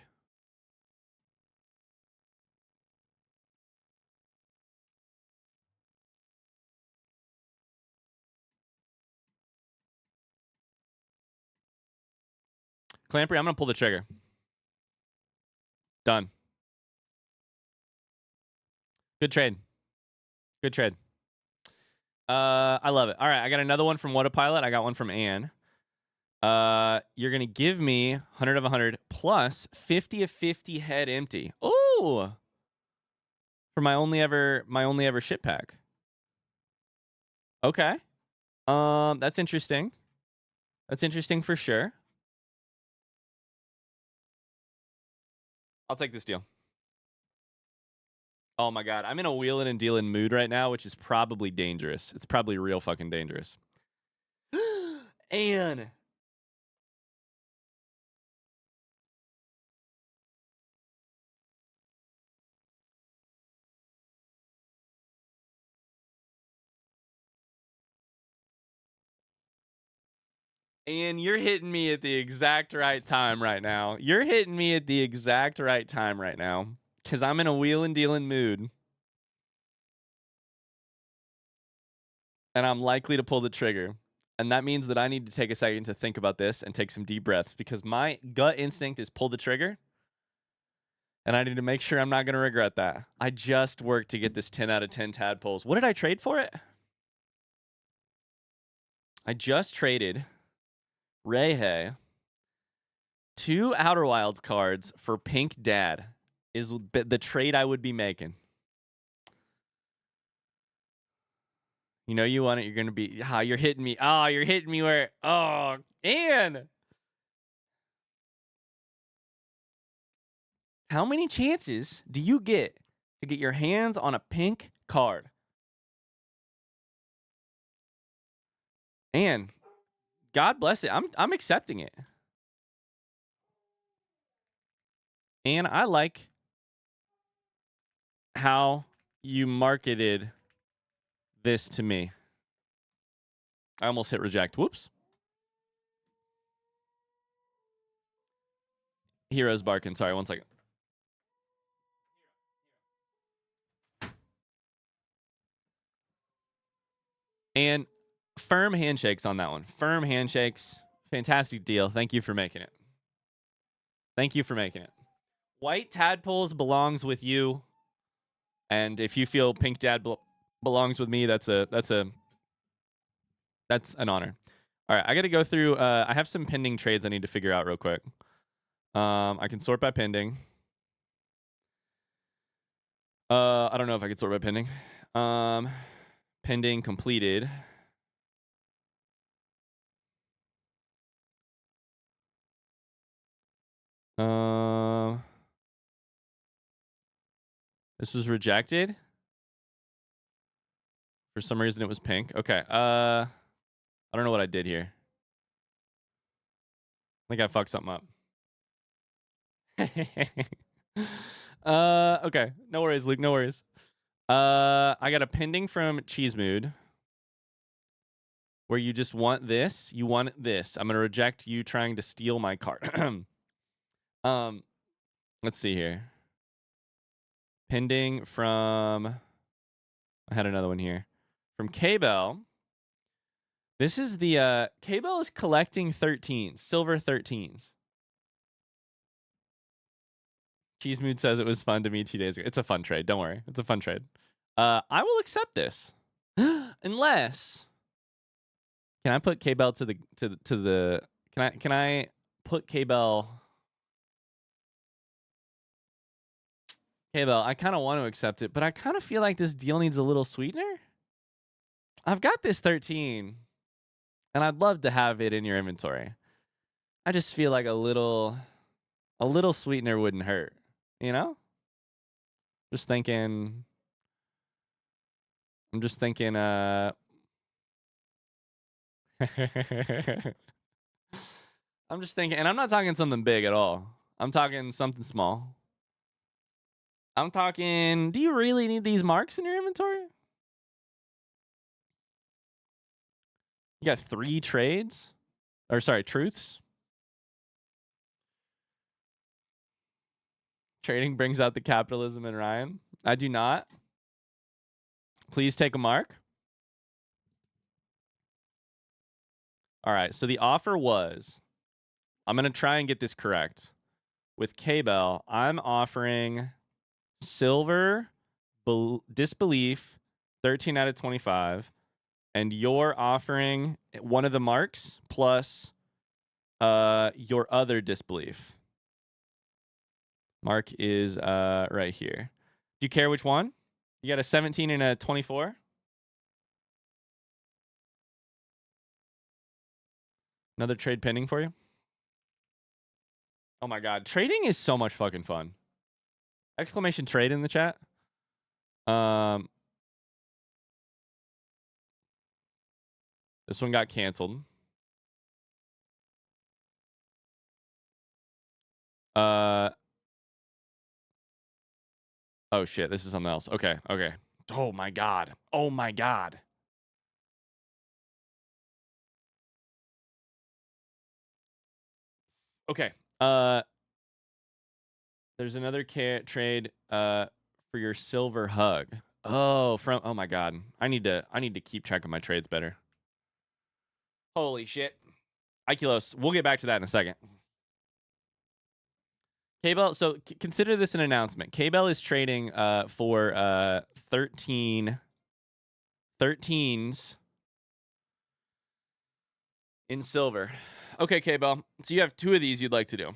Clampery, I'm gonna pull the trigger. Done. Good trade. Good trade. I love it. All right, I got another one from What a Pilot. I got one from Anne. You're gonna give me 100 of 100 plus 50 of 50 head empty. Oh, for my only ever shit pack. Okay. That's interesting. That's interesting for sure. I'll take this deal. Oh my god, I'm in a wheeling and dealing mood right now, which is probably dangerous. It's probably real fucking dangerous. Anne. And you're hitting me at the exact right time right now. You're hitting me at the exact right time right now. Because I'm in a wheel and dealing mood. And I'm likely to pull the trigger. And that means that I need to take a second to think about this and take some deep breaths. Because my gut instinct is pull the trigger. And I need to make sure I'm not going to regret that. I just worked to get this 10 out of 10 tadpoles. What did I trade for it? I just traded Rayhay 2 Outer Wilds cards for Pink Dad is the trade I would be making. You know you want it, you're going to be... you're hitting me. Oh, you're hitting me where... Oh, Anne! How many chances do you get to get your hands on a pink card? Anne, God bless it. I'm accepting it. And I like how you marketed this to me. I almost hit reject. Whoops. Heroes barking. Sorry, one second. And firm handshakes on that one. Firm handshakes. Fantastic deal. Thank you for making it. Thank you for making it. White tadpoles belongs with you. And if you feel Pink Dad belongs with me, that's an honor. All right, I got to go through. I have some pending trades I need to figure out real quick. I can sort by pending. I don't know if I can sort by pending. Pending completed. This was rejected. For some reason, it was pink. Okay. I don't know what I did here. I think I fucked something up. Okay. No worries, Luke. No worries. I got a pending from Cheese Mood where you just want this. You want this. I'm gonna reject you trying to steal my card. Let's see here. Pending from. I had another one here from K-Bell. This is the K-Bell is collecting 13s, silver 13s. Cheese Mood says it was fun to me 2 days ago. It's a fun trade. Don't worry. It's a fun trade. I will accept this. Unless, can I put K-Bell to the can I put K-Bell? K-Bell, I kind of want to accept it, but I kind of feel like this deal needs a little sweetener. I've got this 13, and I'd love to have it in your inventory. I just feel like a little sweetener wouldn't hurt, you know? Just thinking. I'm just thinking. I'm just thinking, and I'm not talking something big at all. I'm talking something small. I'm talking, do you really need these marks in your inventory? You got 3 trades? Or sorry, truths? Trading brings out the capitalism in Ryan. I do not. Please take a mark. All right, so the offer was, I'm going to try and get this correct. With K-Bell, I'm offering silver, disbelief, 13 out of 25. And you're offering one of the marks plus your other disbelief. Mark is right here. Do you care which one? You got a 17 and a 24? Another trade pending for you? Oh my god. Trading is so much fucking fun. Exclamation trade in the chat. This one got canceled. Oh shit, this is something else. Okay, okay. Oh my god. Oh my god. Okay. There's another trade for your silver hug. Oh, oh my god. I need to keep track of my trades better. Holy shit. Ikelos, we'll get back to that in a second. K-Bell, so consider this an announcement. K-Bell is trading for 13 13s in silver. Okay, K-Bell. So you have 2 of these you'd like to do.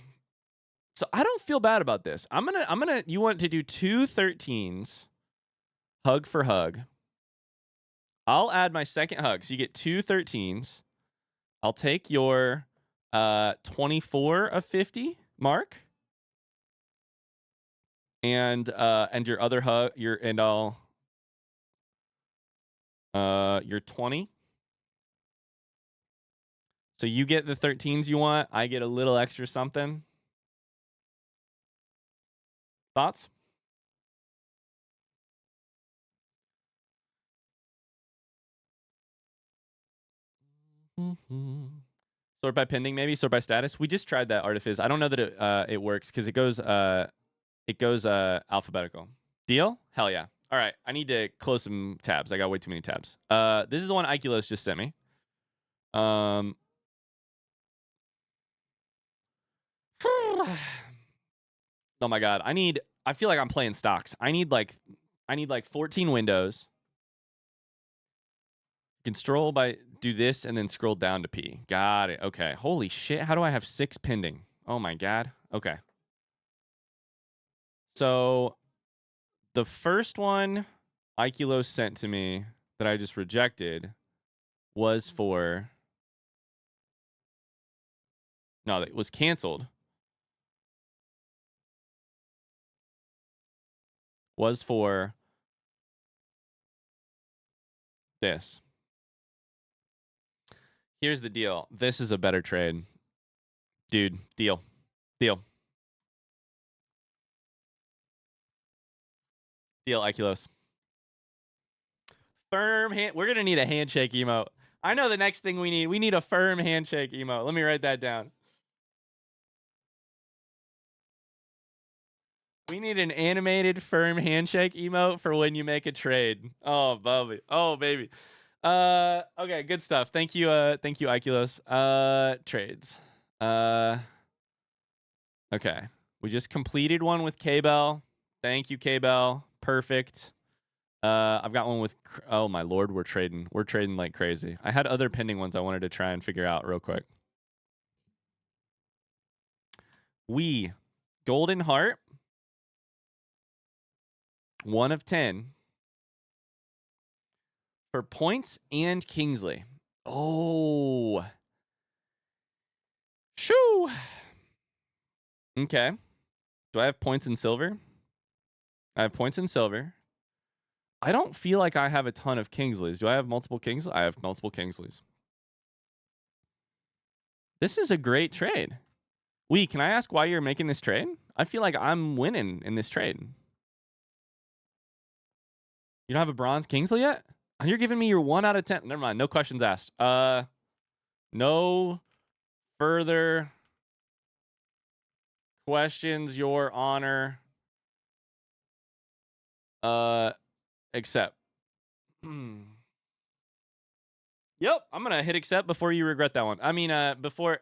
So I don't feel bad about this. I'm gonna you want to do 2 13s hug for hug. I'll add my second hug. So you get 2 13s. I'll take your 24 of 50 mark. And your other hug, your 20. So you get the 13s you want. I get a little extra something. Thoughts? Sort by pending, maybe sort by status. We just tried that artifice. I don't know that it works because it goes alphabetical. Deal? Hell yeah. All right, I need to close some tabs. I got way too many tabs. This is the one Ikelos just sent me. Oh my god, I feel like I'm playing stocks. I need like 14 windows. You can do this and then scroll down to P. Got it. Okay. Holy shit. How do I have 6 pending? Oh my god. Okay. So the first one Ikelos sent to me that I just rejected was for, no, it was canceled. Was for this. Here's the deal. This is a better trade. Dude, deal. Deal. Deal, Ikelos. Firm hand. We're going to need a handshake emote. I know the next thing we need. We need a firm handshake emote. Let me write that down. We need an animated firm handshake emote for when you make a trade. Oh, Bubby. Oh, baby. Okay, good stuff. Thank you, Ikelos. Trades. Okay. We just completed one with K-Bell. Thank you, K-Bell. Perfect. I've got one with, oh my lord, we're trading like crazy. I had other pending ones I wanted to try and figure out real quick. We, Golden Heart, 1 of 10 for points and Kingsley. Oh, shoo. Okay. Do I have points in silver? I have points in silver. I don't feel like I have a ton of Kingsleys. Do I have multiple Kingsleys? I have multiple Kingsleys. This is a great trade. Can I ask why you're making this trade? I feel like I'm winning in this trade. You don't have a bronze Kingsley yet? You're giving me your 1 out of 10. Never mind. No questions asked. No further questions, Your Honor. Accept. Yep, I'm gonna hit accept before you regret that one. I mean, before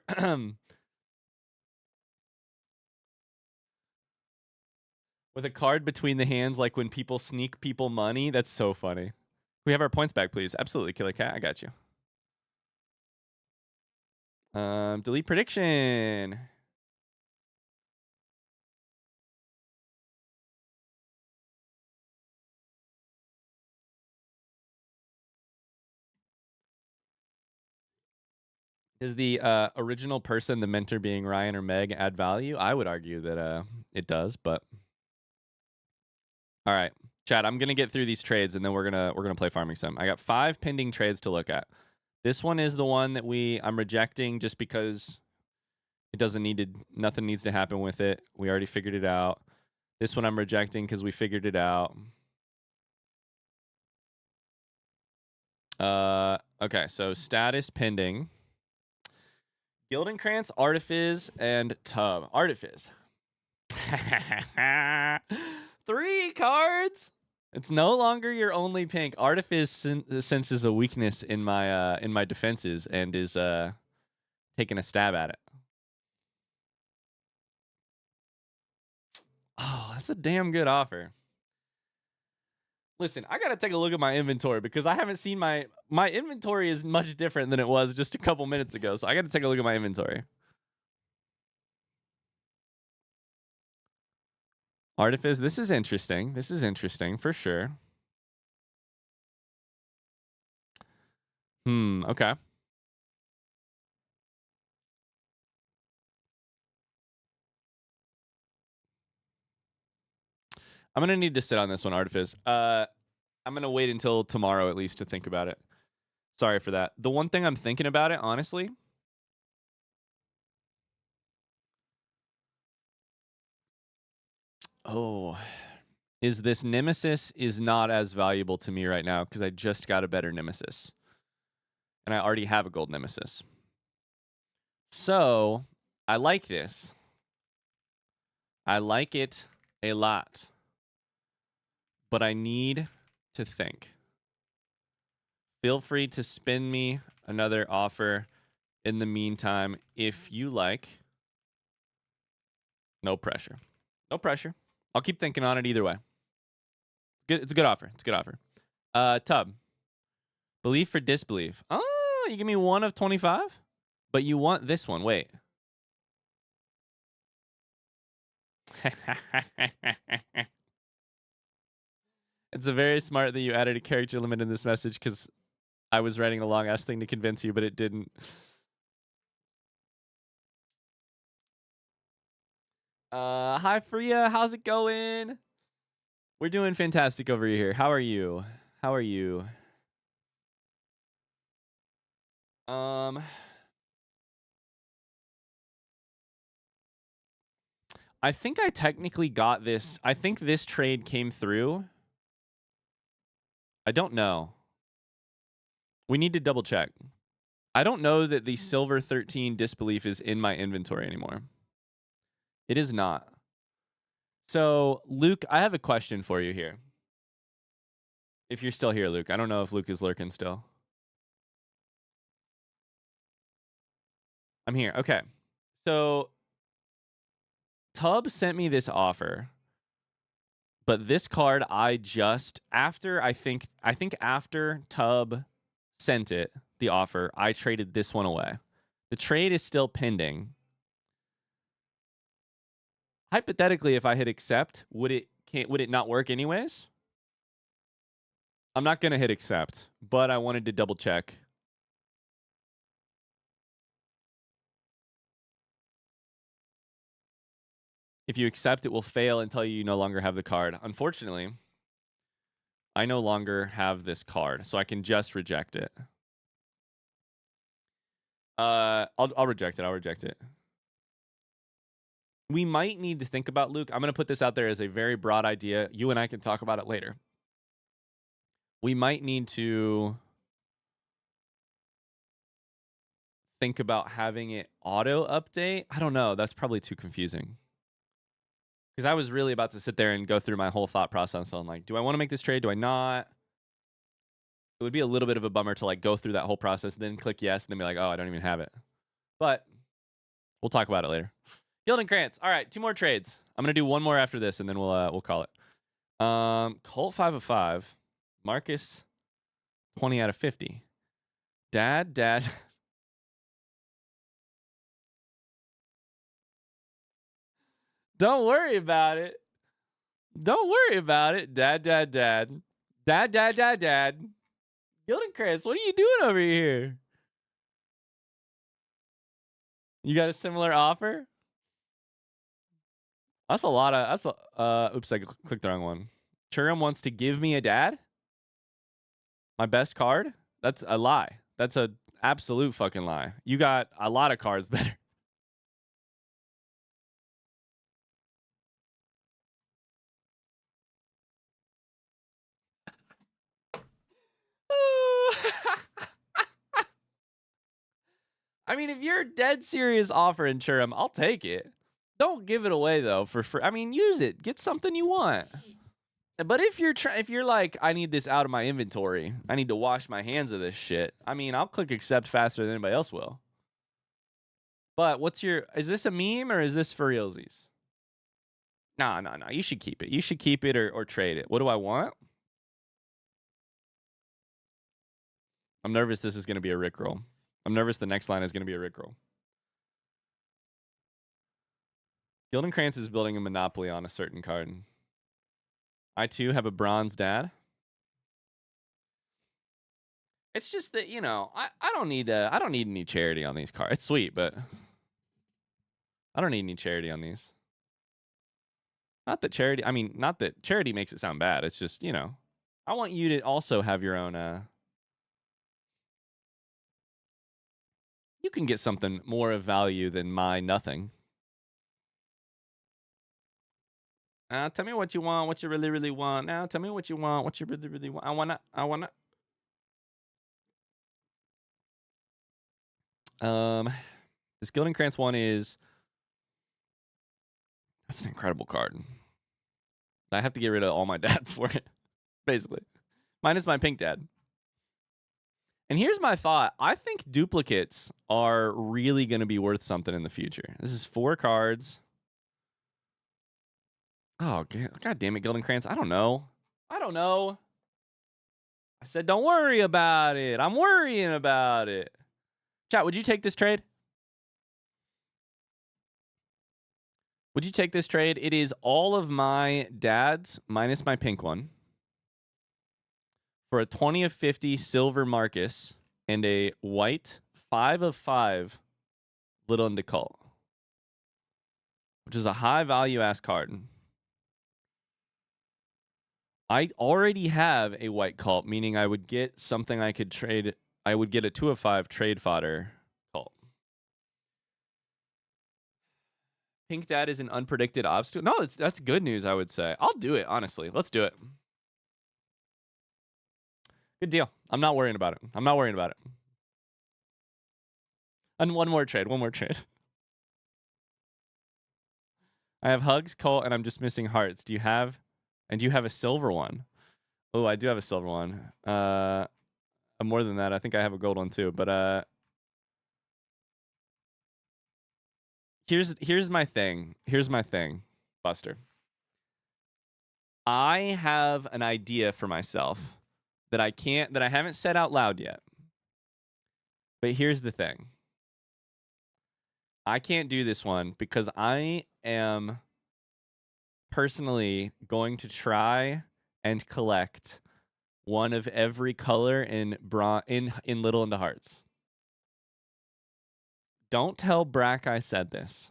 with a card between the hands, like when people sneak people money. That's so funny. We have our points back, please. Absolutely, Killer Cat. I got you. Delete prediction. Does the original person, the mentor being Ryan or Meg, add value? I would argue that it does, but all right, Chad. I'm gonna get through these trades and then we're gonna play Farming Sim. I got 5 pending trades to look at. This one is the one that I'm rejecting just because it doesn't nothing needs to happen with it. We already figured it out. This one I'm rejecting because we figured it out. Okay, so status pending. Gildenkrantz, Artifice, and Tub. Artifice. 3 cards. It's no longer your only pink. Artifice senses a weakness in my defenses and is taking a stab at it. Oh, that's a damn good offer. Listen, I gotta take a look at my inventory because I haven't seen my inventory is much different than it was just a couple minutes ago. So I gotta take a look at my inventory. Artifice, this is interesting. This is interesting for sure. Okay. I'm gonna need to sit on this one, Artifice. I'm gonna wait until tomorrow at least to think about it. Sorry for that. The one thing I'm thinking about it, honestly. Oh, is this Nemesis is not as valuable to me right now because I just got a better Nemesis. And I already have a gold Nemesis. So, I like this. I like it a lot. But I need to think. Feel free to spin me another offer in the meantime if you like. No pressure. No pressure. I'll keep thinking on it either way. Good. It's a good offer. It's a good offer. Tub. Belief for disbelief. Oh, you give me 1 of 25? But you want this one. Wait. It's a very smart that you added a character limit in this message because I was writing a long ass thing to convince you, but it didn't. Hi Freya, how's it going? We're doing fantastic over here. How are you? How are you? I think I technically got this. I think this trade came through. I don't know. We need to double check. I don't know that the silver 13 disbelief is in my inventory anymore. It is not. So, Luke, I have a question for you here. If you're still here, Luke. I don't know if Luke is lurking still. I'm here. Okay. So, Tub sent me this offer, but this card I think after Tub sent it, the offer, I traded this one away. The trade is still pending. Hypothetically, if I hit accept, would it not work anyways? I'm not gonna hit accept, but I wanted to double check. If you accept, it will fail and tell you no longer have the card. Unfortunately, I no longer have this card, so I can just reject it. I'll reject it. I'll reject it. We might need to think about, Luke. I'm going to put this out there as a very broad idea. You and I can talk about it later. We might need to think about having it auto update. I don't know. That's probably too confusing. Because I was really about to sit there and go through my whole thought process on like, do I want to make this trade? Do I not? It would be a little bit of a bummer to like go through that whole process, then click yes, and then be like, oh, I don't even have it. But we'll talk about it later. Gildan Krantz. All right, 2 more trades. I'm gonna do 1 more after this, and then we'll call it. Colt 5 of 5. Marcus 20 out of 50. Dad. Don't worry about it. Don't worry about it. Dad. Gildan Krantz, what are you doing over here? You got a similar offer? That's a lot of. Oops, I clicked the wrong one. Churum wants to give me a dad? My best card? That's a lie. That's a absolute fucking lie. You got a lot of cards better. I mean, if you're a dead serious offer in Churum, I'll take it. Don't give it away though for free. I mean, use it. Get something you want. But if you're like, I need this out of my inventory, I need to wash my hands of this shit. I mean, I'll click accept faster than anybody else will. But is this a meme or is this for realsies? No. You should keep it. You should keep it or trade it. What do I want? I'm nervous this is going to be a Rickroll. I'm nervous the next line is going to be a Rickroll. Gildan Krantz is building a monopoly on a certain card. I too have a bronze dad. It's just that, you know, I don't need any charity on these cards. It's sweet, but I don't need any charity on these. Not that charity makes it sound bad. It's just, you know, I want you to also have your own you can get something more of value than my nothing. Tell me what you want, what you really, really want. Now tell me what you want, what you really, really want. I wanna. This Gildan Krantz one is... That's an incredible card. I have to get rid of all my dads for it, basically. Minus my pink dad. And here's my thought. I think duplicates are really going to be worth something in the future. This is 4 cards. Oh, God damn it, Gildan Krantz. I don't know. I said don't worry about it. I'm worrying about it. Chat, would you take this trade? Would you take this trade? It is all of my dads minus my pink one for a 20 of 50 silver Marcus and a white 5 of 5 Little into Cult, which is a high value ass card. I already have a white Cult, meaning I would get something I could trade. I would get a 2 of 5 trade fodder Cult. Pink Dad is an unpredicted obstacle. No, that's good news, I would say. I'll do it, honestly. Let's do it. Good deal. I'm not worrying about it. And one more trade. I have hugs, Colt, and I'm just missing hearts. Do you have a silver one? Oh, I do have a silver one. More than that, I think I have a gold one too. But here's my thing. Here's my thing, Buster. I have an idea for myself that I haven't said out loud yet. But here's the thing. I can't do this one because I am personally going to try and collect one of every color in Little into Hearts. Don't tell Brack I said this.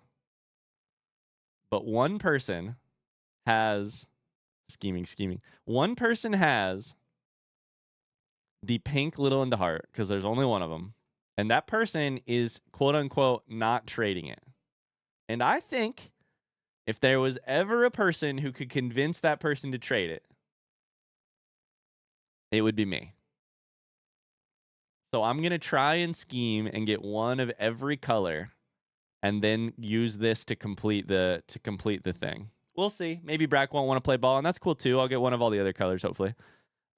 But one person has scheming. One person has the pink Little into Heart because there's only one of them. And that person is quote unquote not trading it. And I think if there was ever a person who could convince that person to trade it, it would be me. So I'm going to try and scheme and get one of every color and then use this to complete the thing. We'll see. Maybe Brack won't want to play ball, and that's cool too. I'll get one of all the other colors hopefully.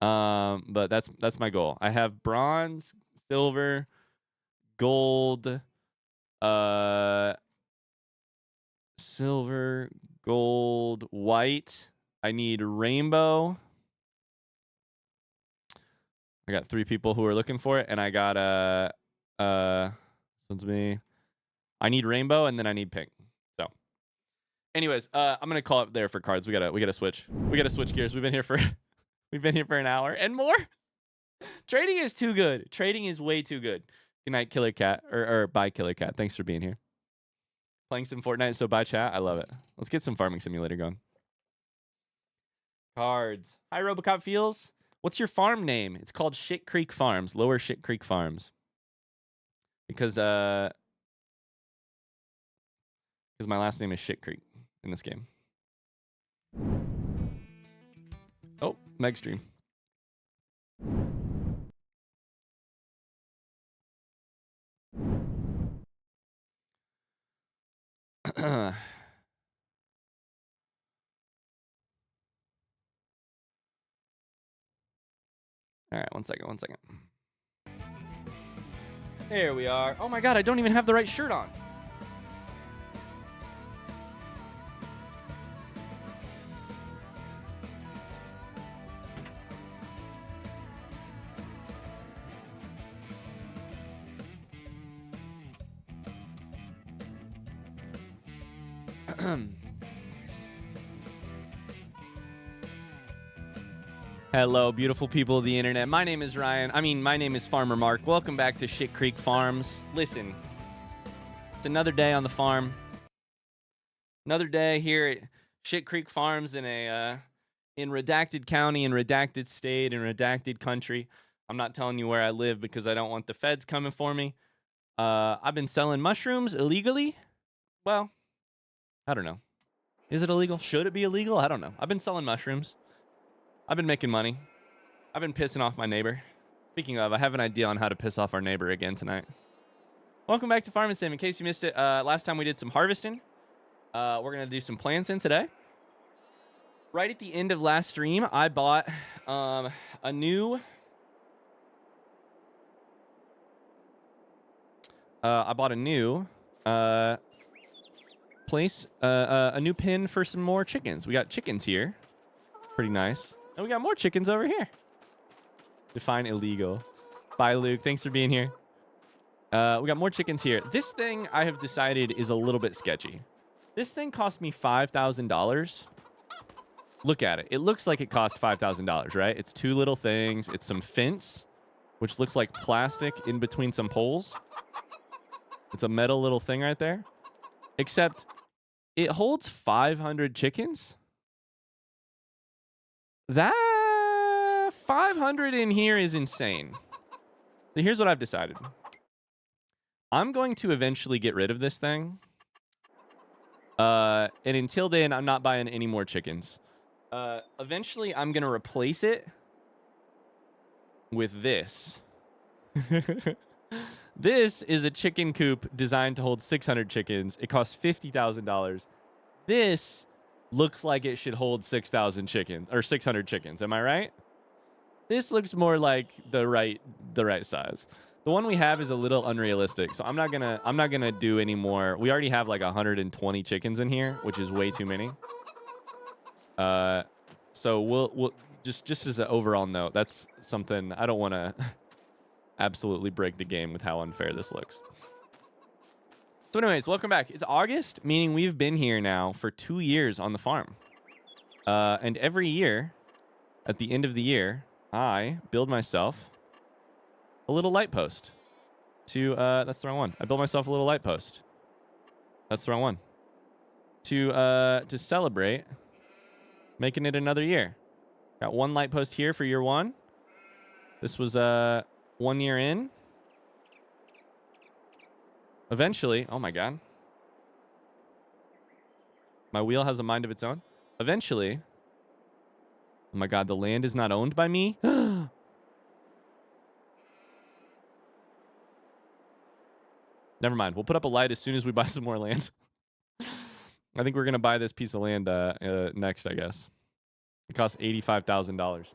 But that's my goal. I have bronze, silver, gold, silver, gold, white. I need rainbow. I got 3 people who are looking for it, and I got this one's me. I need rainbow, and then I need pink. So, anyways, I'm gonna call it there for cards. We gotta switch. We gotta switch gears. We've been here for an hour and more. Trading is too good. Trading is way too good. Good night, Killer Cat, or bye, Killer Cat. Thanks for being here. Playing some Fortnite, so bye, chat. I love it. Let's get some Farming Simulator going. Cards. Hi, Robocop Feels. What's your farm name? It's called Shit Creek Farms. Lower Shit Creek Farms. Because my last name is Shit Creek in this game. Oh, Meg stream. All right, one second. There we are. Oh my god, I don't even have the right shirt on. Hello, beautiful people of the internet. My name is Ryan. My name is Farmer Mark. Welcome back to Shit Creek Farms. Listen, it's another day on the farm. Another day here at Shit Creek Farms in redacted county, in redacted state, in redacted country. I'm not telling you where I live because I don't want the feds coming for me. I've been selling mushrooms illegally. Well, I don't know. Is it illegal? Should it be illegal? I don't know. I've been selling mushrooms. I've been making money. I've been pissing off my neighbor. Speaking of, I have an idea on how to piss off our neighbor again tonight. Welcome back to Farming Sim. In case you missed it, last time we did some harvesting. We're going to do some planting today. Right at the end of last stream, I bought a new... place, a new pen for some more chickens. We got chickens here. Pretty nice. And we got more chickens over here. Define illegal. Bye, Luke. Thanks for being here. We got more chickens here. This thing I have decided is a little bit sketchy. This thing cost me $5,000. Look at it. It looks like it cost $5,000, right? It's 2 little things. It's some fence, which looks like plastic in between some poles. It's a metal little thing right there. Except it holds 500 chickens. That 500 in here is insane. So here's what I've decided. I'm going to eventually get rid of this thing. And until then, I'm not buying any more chickens. Eventually, I'm going to replace it with this. This is a chicken coop designed to hold 600 chickens. It costs $50,000. This looks like it should hold 6,000 chickens or 600 chickens. Am I right? This looks more like the right size. The one we have is a little unrealistic, so I'm not gonna do any more. We already have like 120 chickens in here, which is way too many. So we'll just as an overall note, that's something I don't want to absolutely break the game with how unfair this looks. So anyways, welcome back. It's August, meaning we've been here now for 2 years on the farm. And every year, at the end of the year, I build myself a little light post to, that's the wrong one. I built myself a little light post. That's the wrong one. To celebrate making it another year. Got one light post here for year 1. This was 1 year in. Eventually, oh my God. My wheel has a mind of its own. Eventually, oh my God, the land is not owned by me. Never mind. We'll put up a light as soon as we buy some more land. I think we're going to buy this piece of land next, I guess. It costs $85,000.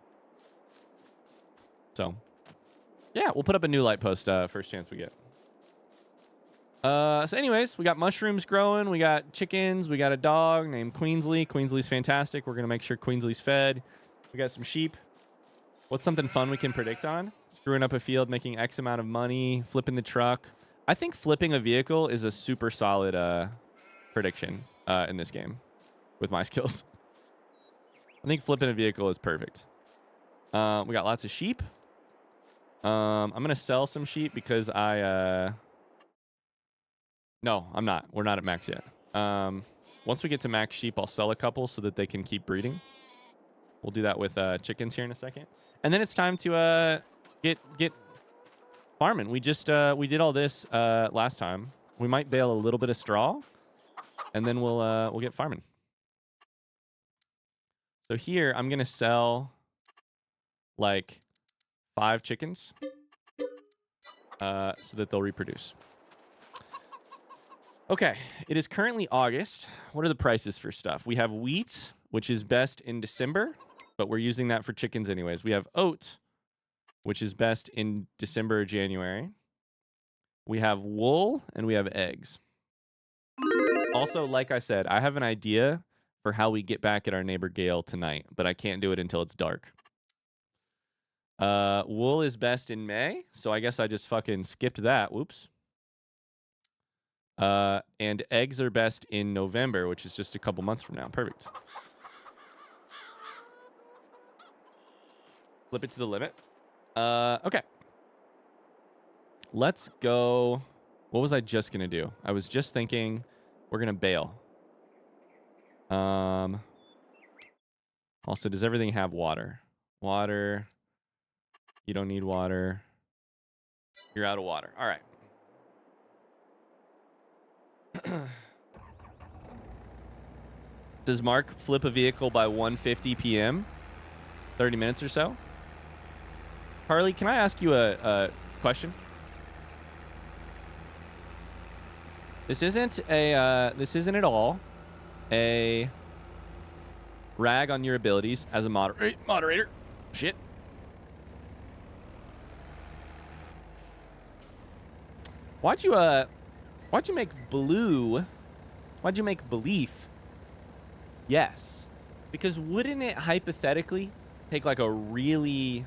So, yeah, we'll put up a new light post first chance we get. So anyways, we got mushrooms growing. We got chickens. We got a dog named Queensley. Queensley's fantastic. We're going to make sure Queensley's fed. We got some sheep. What's something fun we can predict on? Screwing up a field, making X amount of money, flipping the truck. I think flipping a vehicle is a super solid prediction in this game with my skills. I think flipping a vehicle is perfect. We got lots of sheep. I'm going to sell some sheep because I... No, I'm not. We're not at max yet. Once we get to max sheep, I'll sell a couple so that they can keep breeding. We'll do that with chickens here in a second. And then it's time to get farming. We just we did all this last time. We might bale a little bit of straw, and then we'll get farming. So here I'm gonna sell like 5 chickens so that they'll reproduce. Okay, it is currently August. What are the prices for stuff? We have wheat, which is best in December, but we're using that for chickens anyways. We have oat, which is best in December or January. We have wool, and we have eggs. Also, like I said, I have an idea for how we get back at our neighbor Gale tonight, but I can't do it until it's dark. Wool is best in May, so I guess I just fucking skipped that. Whoops. And eggs are best in November, which is just a couple months from now. Perfect. Flip it to the limit. Okay. Let's go. What was I just going to do? I was just thinking we're going to bale. Also, does everything have water? Water. You don't need water. You're out of water. All right. Does Mark flip a vehicle by 1:50 p.m.? 30 minutes or so? Carly, can I ask you a question? This isn't at all a rag on your abilities as a moderator. Shit. Why'd you make blue? Why'd you make belief? Yes. Because wouldn't it hypothetically take like a really...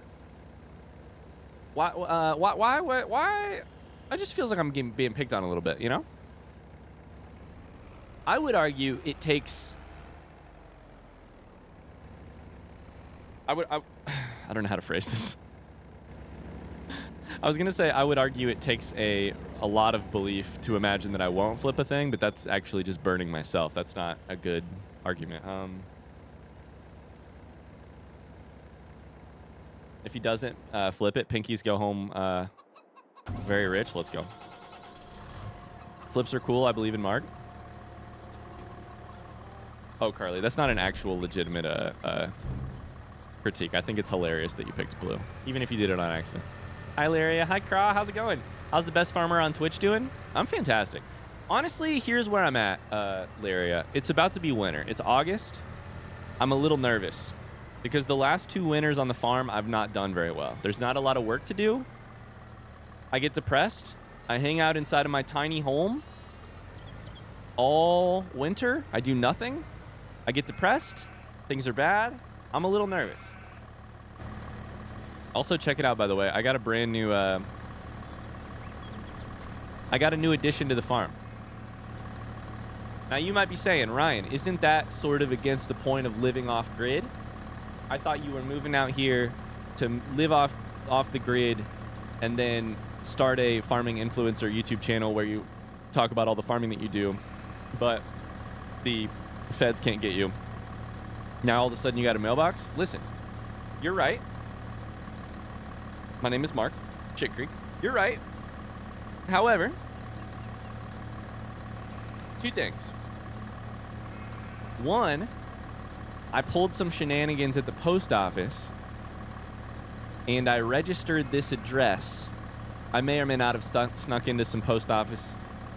Why? It just feels like I'm being picked on a little bit, you know? I would argue it takes... I don't know how to phrase this. I was going to say I would argue it takes a lot of belief to imagine that I won't flip a thing, but that's actually just burning myself. That's not a good argument. If he doesn't flip it, Pinkies go home very rich. Let's go. Flips are cool. I believe in Mark. Oh, Carly, that's not an actual legitimate critique. I think it's hilarious that you picked blue, even if you did it on accident. Hi, Laria. Hi, Craw. How's it going? How's the best farmer on Twitch doing? I'm fantastic. Honestly, here's where I'm at, Laria. It's about to be winter. It's August. I'm a little nervous because the last 2 winters on the farm, I've not done very well. There's not a lot of work to do. I get depressed. I hang out inside of my tiny home all winter. I do nothing. I get depressed. Things are bad. I'm a little nervous. Also, check it out, by the way. I got a brand new... I got a new addition to the farm. Now, you might be saying, Ryan, isn't that sort of against the point of living off-grid? I thought you were moving out here to live off the grid and then start a farming influencer YouTube channel where you talk about all the farming that you do, but the feds can't get you. Now, all of a sudden, you got a mailbox? Listen, you're right. My name is Mark, Chick Creek. You're right. However, two things. One, I pulled some shenanigans at the post office, and I registered this address. I may or may not have snuck into some post office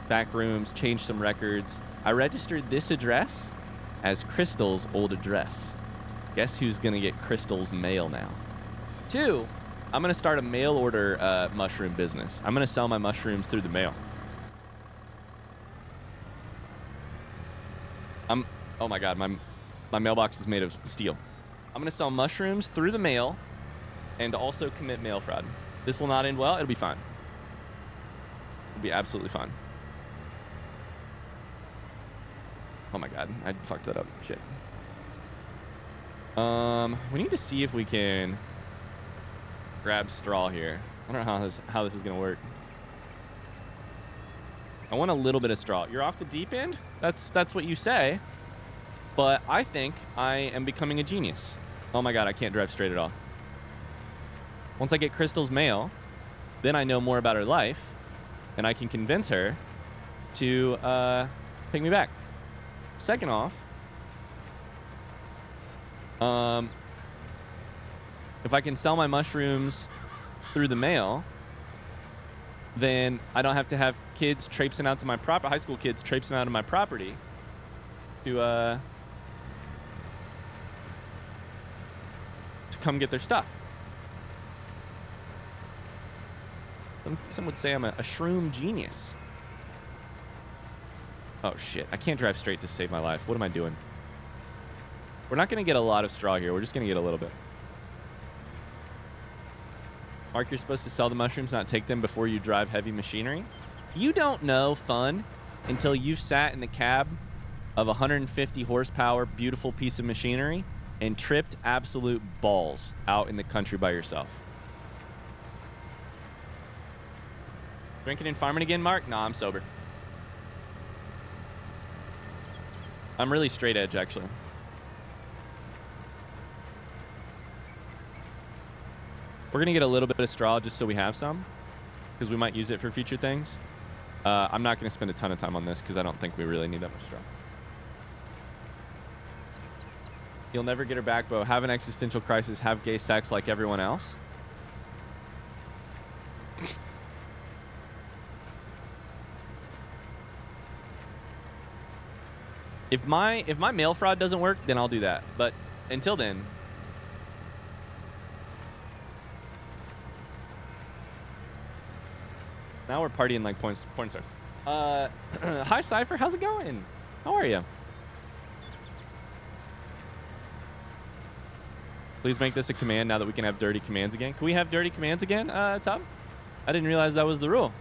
back rooms, changed some records. I registered this address as Crystal's old address. Guess who's going to get Crystal's mail now? Two, I'm going to start a mail order mushroom business. I'm going to sell my mushrooms through the mail. Oh my God, my mailbox is made of steel. I'm going to sell mushrooms through the mail and also commit mail fraud. This will not end well. It'll be fine. It'll be absolutely fine. Oh my God, I fucked that up. Shit. We need to see if we can grab straw here. I don't know how this is gonna work. I want a little bit of straw. You're off the deep end? That's what you say. But I think I am becoming a genius. Oh my God, I can't drive straight at all. Once I get Crystal's mail, then I know more about her life, and I can convince her to pick me back. Second off, if I can sell my mushrooms through the mail, then I don't have to have kids traipsing out to my property, high school kids traipsing out of my property to come get their stuff. Some would say I'm a shroom genius. Oh shit, I can't drive straight to save my life. What am I doing? We're not going to get a lot of straw here. We're just going to get a little bit. Mark, you're supposed to sell the mushrooms, not take them before you drive heavy machinery. You don't know fun until you've sat in the cab of a 150 horsepower, beautiful piece of machinery and tripped absolute balls out in the country by yourself. Drinking and farming again, Mark? Nah, I'm sober. I'm really straight edge, actually. We're going to get a little bit of straw just so we have some, because we might use it for future things. I'm not going to spend a ton of time on this because I don't think we really need that much straw. You'll never get her back, Bo. Have an existential crisis. Have gay sex like everyone else. If my mail fraud doesn't work, then I'll do that. But until then... Now we're partying like porn stars. Hi, Cypher. How's it going? How are you? Please make this a command now that we can have dirty commands again. Can we have dirty commands again, Tom? I didn't realize that was the rule.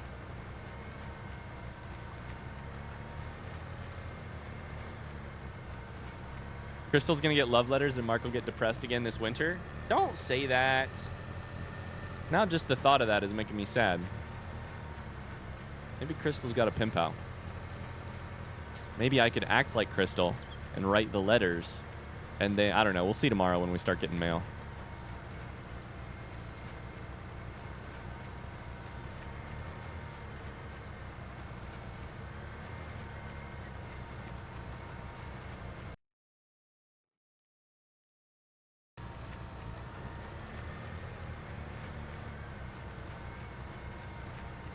Crystal's going to get love letters and Mark will get depressed again this winter. Don't say that. Now just the thought of that is making me sad. Maybe Crystal's got a pen pal. Maybe I could act like Crystal and write the letters. And then, I don't know. We'll see tomorrow when we start getting mail.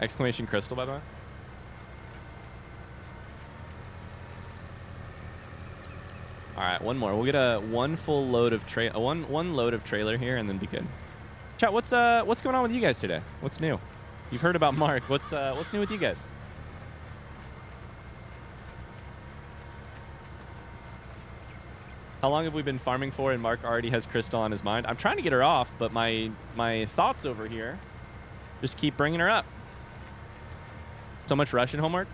Exclamation Crystal, by the way. All right, one more. We'll get one full load of one load of trailer here, and then be good. Chat, what's going on with you guys today? What's new? You've heard about Mark. What's new with you guys? How long have we been farming for and Mark already has Crystal on his mind? I'm trying to get her off, but my thoughts over here just keep bringing her up. So much Russian homework.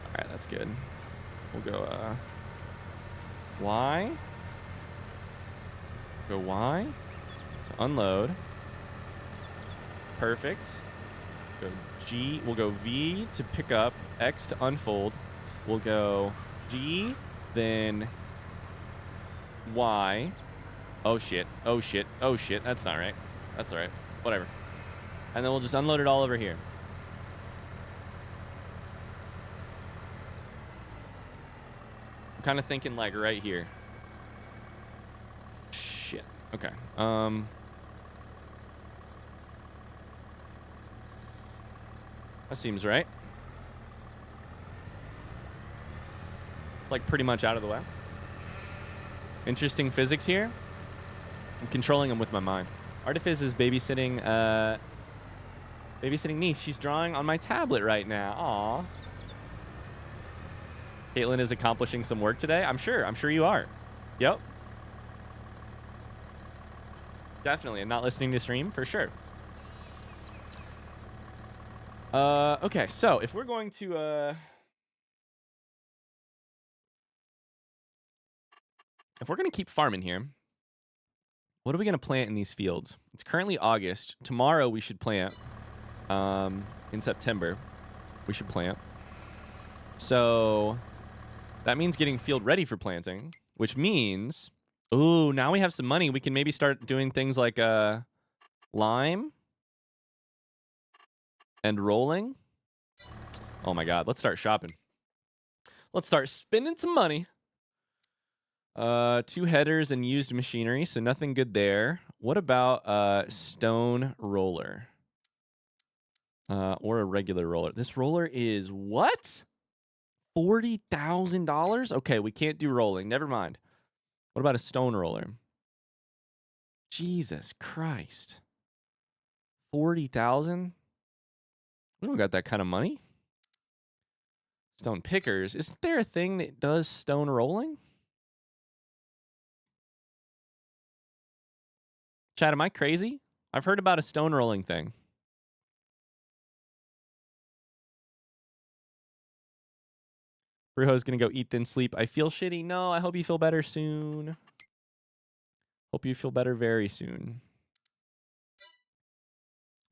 All right, that's good. We'll go Y. Go Y. Unload. Perfect. Go G. We'll go V to pick up. X to unfold. We'll go G, then Y. Oh, shit. Oh, shit. Oh, shit. That's not right. That's all right. Whatever. And then we'll just unload it all over here. I'm kind of thinking like right here. Shit. Okay. That seems right. Like pretty much out of the way. Interesting physics here. I'm controlling them with my mind. Artifice is babysitting niece. She's drawing on my tablet right now. Aw. Caitlin is accomplishing some work today. I'm sure you are. Yep. Definitely. And not listening to stream for sure. Okay, so if we're going to if we're going to keep farming here, what are we going to plant in these fields? It's currently August. Tomorrow we should plant. In September, we should plant. So that means getting field ready for planting, which means, ooh, now we have some money. We can maybe start doing things like lime and rolling. Oh my God, let's start shopping. Let's start spending some money. 2 headers and used machinery, so nothing good there. What about stone roller? Or a regular roller. This roller is what? $40,000? Okay, we can't do rolling. Never mind. What about a stone roller? Jesus Christ. 40,000? We don't got that kind of money. Stone pickers. Isn't there a thing that does stone rolling? Chad, am I crazy? I've heard about a stone rolling thing. Brujo's gonna go eat then sleep. I feel shitty. No, I hope you feel better soon. Hope you feel better very soon.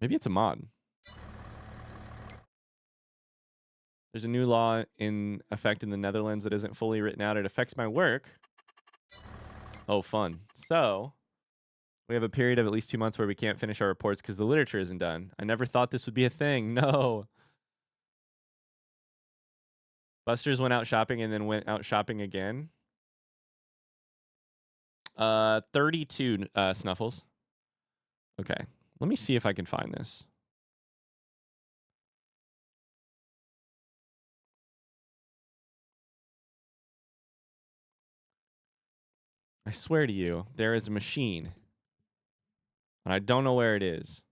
Maybe it's a mod. There's a new law in effect in the Netherlands that isn't fully written out. It affects my work. Oh, fun. So we have a period of at least 2 months where we can't finish our reports because the literature isn't done. I never thought this would be a thing. No. Buster's went out shopping and then went out shopping again. 32 Snuffles. Okay. Let me see if I can find this. I swear to you, there is a machine. And I don't know where it is.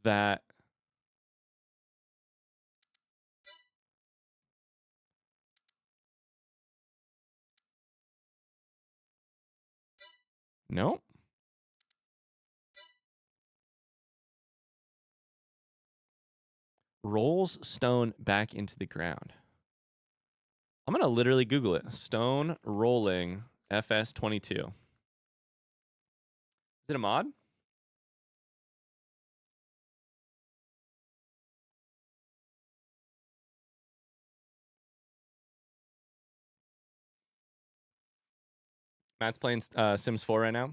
That nope. Rolls stone back into the ground. I'm going to literally Google it. Stone rolling FS22. Is it a mod? Matt's playing Sims 4 right now.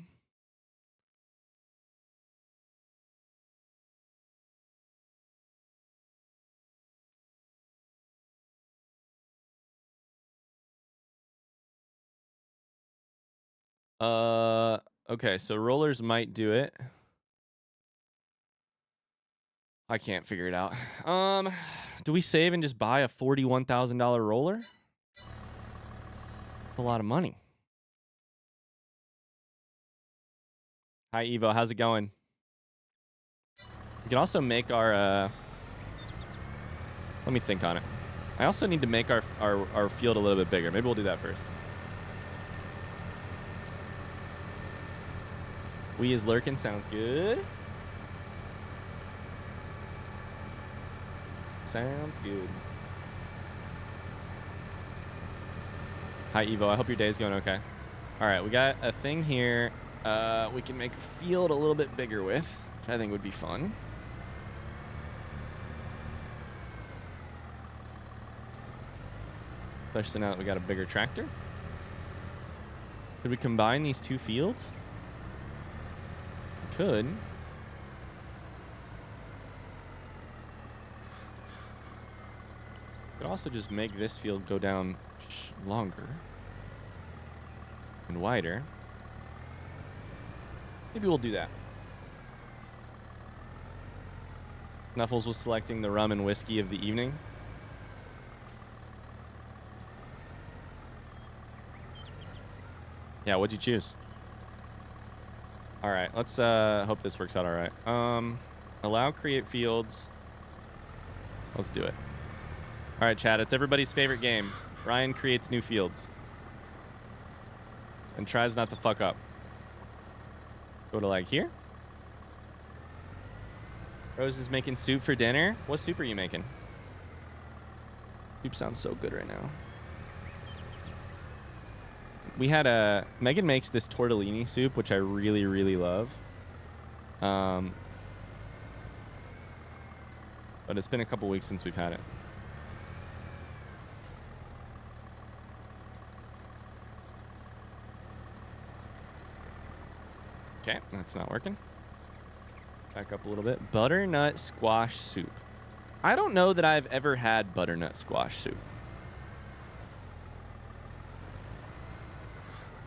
Okay, so rollers might do it. I can't figure it out. Do we save and just buy a $41,000 roller? A lot of money. Hi, Evo. How's it going? We can also make our... Let me think on it. I also need to make our field a little bit bigger. Maybe we'll do that first. We is lurking. Sounds good. Sounds good. Hi, Evo. I hope your day's going okay. All right, we got a thing here we can make a field a little bit bigger with, which I think would be fun. Especially now that we got a bigger tractor. Could we combine these two fields? We could. Could also just make this field go down longer and wider. Maybe we'll do that. Snuffles was selecting the rum and whiskey of the evening. Yeah, what'd you choose? All right, let's hope this works out all right. Allow create fields. Let's do it. All right, chat, it's everybody's favorite game. Ryan creates new fields and tries not to fuck up. Go to like here. Rose is making soup for dinner. What soup are you making? Soup sounds so good right now. We had Megan makes this tortellini soup, which I really, really love. But it's been a couple weeks since we've had it. Okay, that's not working. Back up a little bit. Butternut squash soup. I don't know that I've ever had butternut squash soup.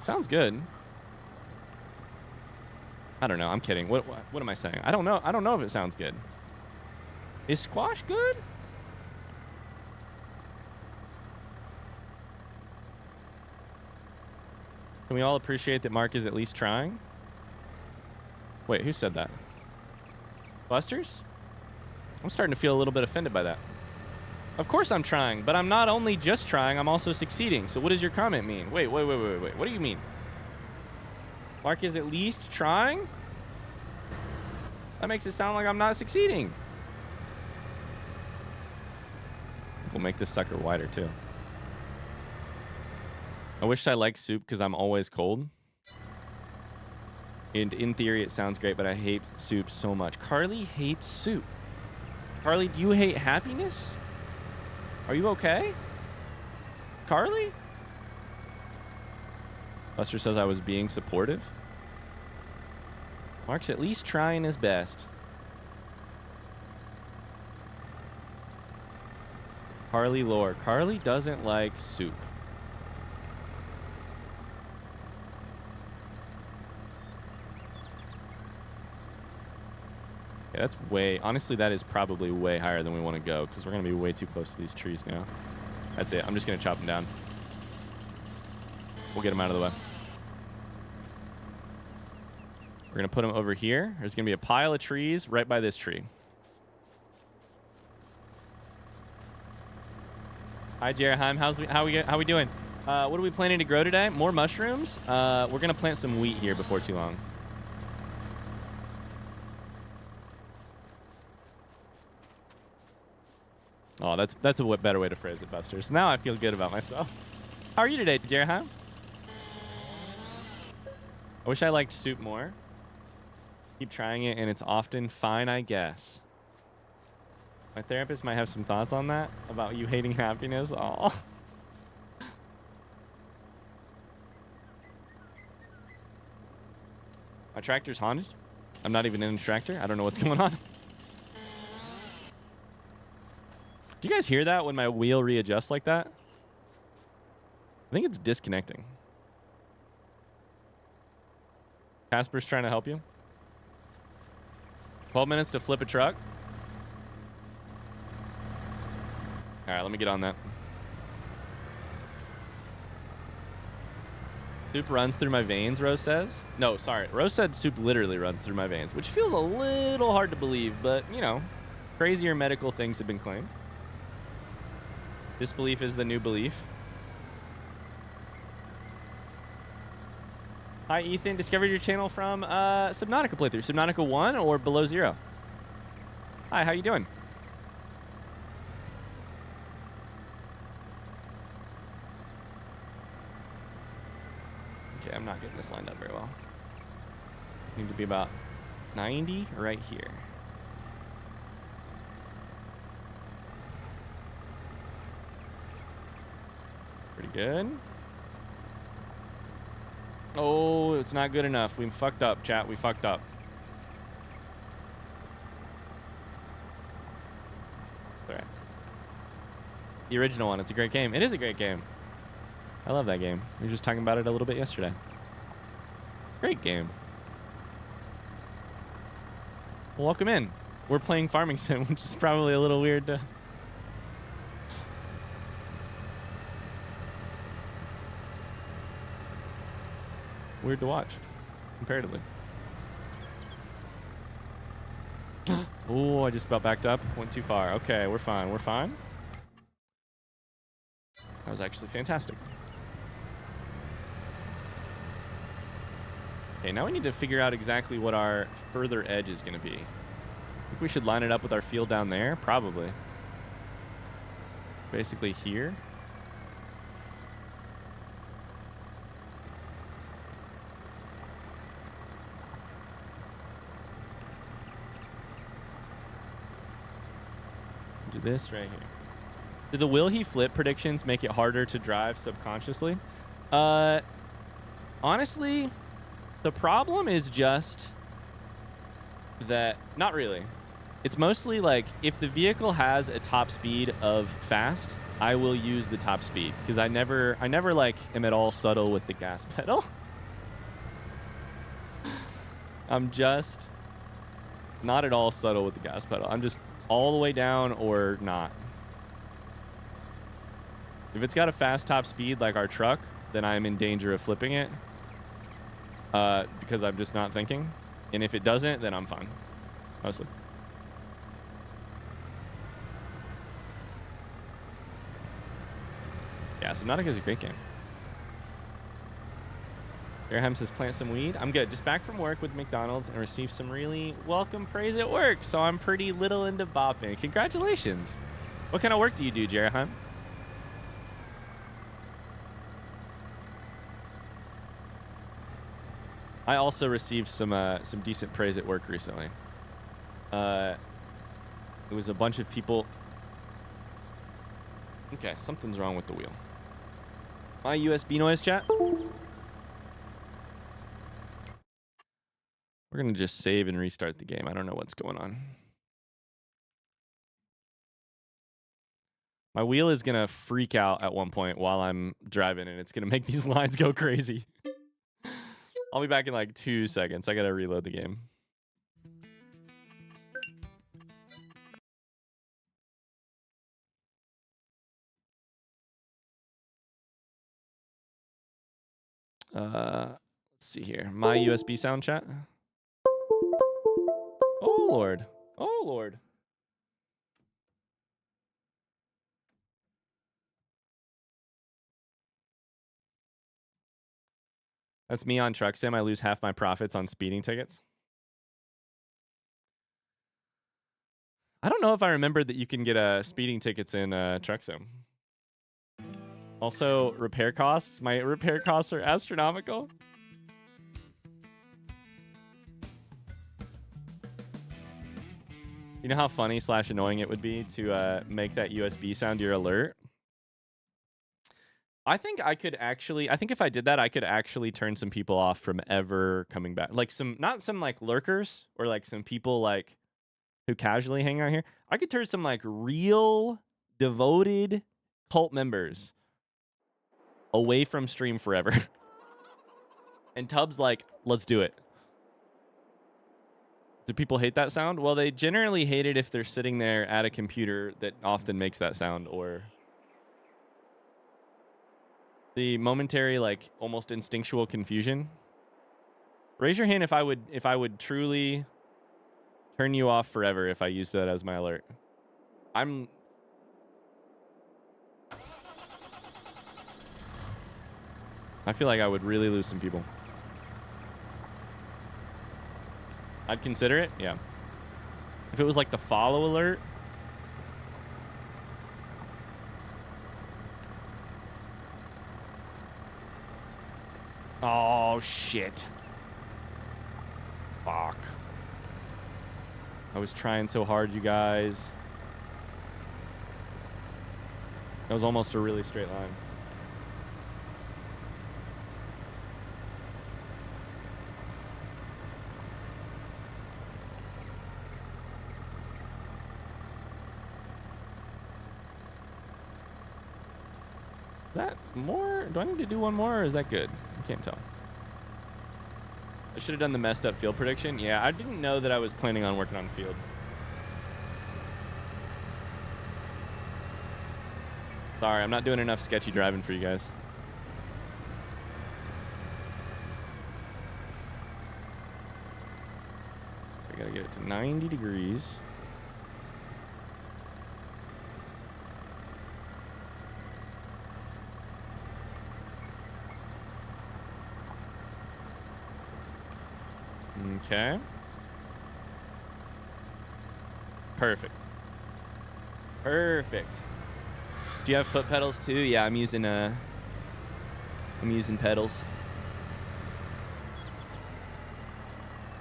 Sounds good. I don't know. I'm kidding. What am I saying? I don't know. I don't know if it sounds good. Is squash good? Can we all appreciate that Mark is at least trying? Wait, who said that? Busters? I'm starting to feel a little bit offended by that. Of course I'm trying, but I'm not only just trying, I'm also succeeding. So what does your comment mean? Wait. What do you mean? Mark is at least trying? That makes it sound like I'm not succeeding. We'll make this sucker wider too. I wish I liked soup because I'm always cold. And in theory, it sounds great, but I hate soup so much. Carly hates soup. Carly, do you hate happiness? Are you okay? Carly? Buster says I was being supportive. Mark's at least trying his best. Carly lore. Carly doesn't like soup. Okay, that's way... Honestly, that is probably way higher than we want to go because we're going to be way too close to these trees now. That's it. I'm just going to chop them down. We'll get them out of the way. We're going to put them over here. There's going to be a pile of trees right by this tree. Hi, Jerheim. How we doing? What are we planning to grow today? More mushrooms? We're going to plant some wheat here before too long. Oh, that's a better way to phrase it, Busters. Now I feel good about myself. How are you today, Jerheim? I wish I liked soup more. Keep trying it, and it's often fine, I guess. My therapist might have some thoughts on that, about you hating happiness. Oh. My tractor's haunted. I'm not even in a tractor. I don't know what's going on. Do you guys hear that when my wheel readjusts like that? I think it's disconnecting. Casper's trying to help you. 12 minutes to flip a truck. All right, let me get on that. Soup runs through my veins, Rose says. No, sorry. Rose said soup literally runs through my veins, which feels a little hard to believe, but, you know, crazier medical things have been claimed. Disbelief is the new belief. Hi, Ethan. Discovered your channel from Subnautica playthrough. Subnautica 1 or Below Zero? Hi, how you doing? Okay, I'm not getting this lined up very well. Need to be about 90 right here. Pretty good. Oh, it's not good enough. We fucked up, chat. We fucked up. All right. The original one. It's a great game. It is a great game. I love that game. We were just talking about it a little bit yesterday. Great game. Well, welcome in. We're playing Farming Sim, which is probably a little weird to... weird to watch, comparatively. Oh, I just about backed up. Went too far. Okay, we're fine. We're fine. That was actually fantastic. Okay, now we need to figure out exactly what our further edge is going to be. I think we should line it up with our field down there. Probably. Basically here. Do this right here. Did the will he flip predictions make it harder to drive subconsciously? Honestly, the problem is just that, not really. It's mostly like if the vehicle has a top speed of fast, I will use the top speed because I never like am at all subtle with the gas pedal. I'm just not at all subtle with the gas pedal. I'm just all the way down or not. If it's got a fast top speed like our truck, then I'm in danger of flipping it because I'm just not thinking. And if it doesn't, then I'm fine, mostly. Yeah, Subnautica is a great game. Airham says, plant some weed. I'm good. Just back from work with McDonald's and received some really welcome praise at work. So I'm pretty little into bopping. Congratulations. What kind of work do you do, Jeraham? I also received some decent praise at work recently. It was a bunch of people. Okay, something's wrong with the wheel. My USB noise, chat. We're going to just save and restart the game. I don't know what's going on. My wheel is going to freak out at one point while I'm driving, and it's going to make these lines go crazy. I'll be back in like 2 seconds. I got to reload the game. Let's see here. My USB sound, chat. Oh, Lord. Oh, Lord. That's me on Truck Sim. I lose half my profits on speeding tickets. I don't know if I remembered that you can get speeding tickets in Truck Sim. Also, repair costs. My repair costs are astronomical. You know how funny / annoying it would be to make that USB sound your alert? I think if I did that, I could actually turn some people off from ever coming back. Like not some like lurkers or like some people like who casually hang out here. I could turn some like real devoted cult members away from stream forever. And Tubbs like, let's do it. Do people hate that sound? Well, they generally hate it if they're sitting there at a computer that often makes that sound, or The momentary, like, almost instinctual confusion. Raise your hand if I would truly turn you off forever if I used that as my alert. I feel like I would really lose some people. I'd consider it, yeah. If it was like the follow alert. Oh, shit. Fuck. I was trying so hard, you guys. That was almost a really straight line. Is that more? Do I need to do one more, or is that good? I can't tell. I should have done the messed up field prediction. Yeah, I didn't know that I was planning on working on field. Sorry, I'm not doing enough sketchy driving for you guys. I gotta get it to 90 degrees. Okay. Perfect. Perfect. Do you have foot pedals too? Yeah, I'm using pedals.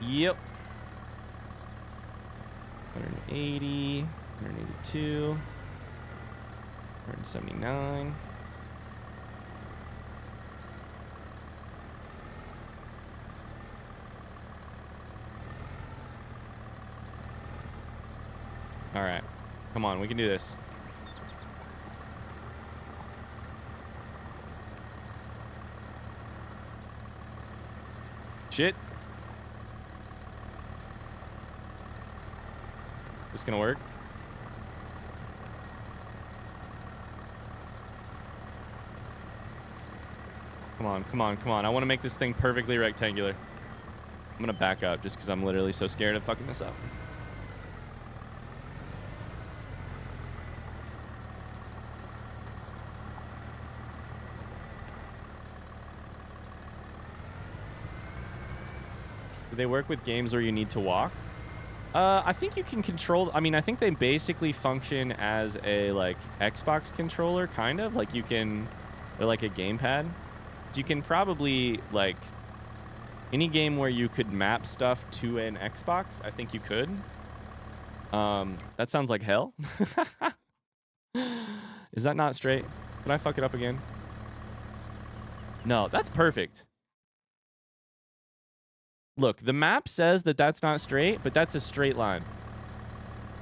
Yep. 180, 182, 179. All right. Come on, we can do this. Shit. This gonna work? Come on, come on, come on. I want to make this thing perfectly rectangular. I'm gonna back up just because I'm literally so scared of fucking this up. Do they work with games where you need to walk? I think you can control. I mean, I think they basically function as a like Xbox controller, kind of like you can. They're like a gamepad. So you can probably like any game where you could map stuff to an Xbox. I think you could. That sounds like hell. Is that not straight? Did I fuck it up again? No, that's perfect. Look, the map says that that's not straight, but that's a straight line.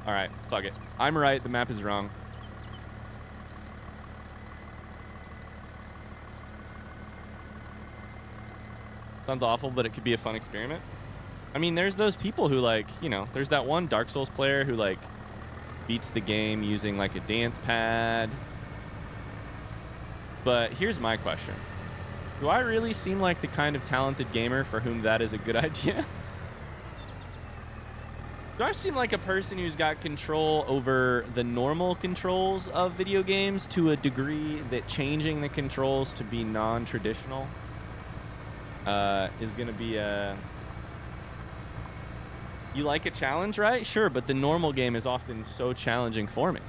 All right, fuck it. I'm right. The map is wrong. Sounds awful, but it could be a fun experiment. I mean, there's those people who like, you know, there's that one Dark Souls player who like beats the game using like a dance pad. But here's my question. Do I really seem like the kind of talented gamer for whom that is a good idea? Do I seem like a person who's got control over the normal controls of video games to a degree that changing the controls to be non-traditional is going to be a... You like a challenge, right? Sure, but the normal game is often so challenging for me.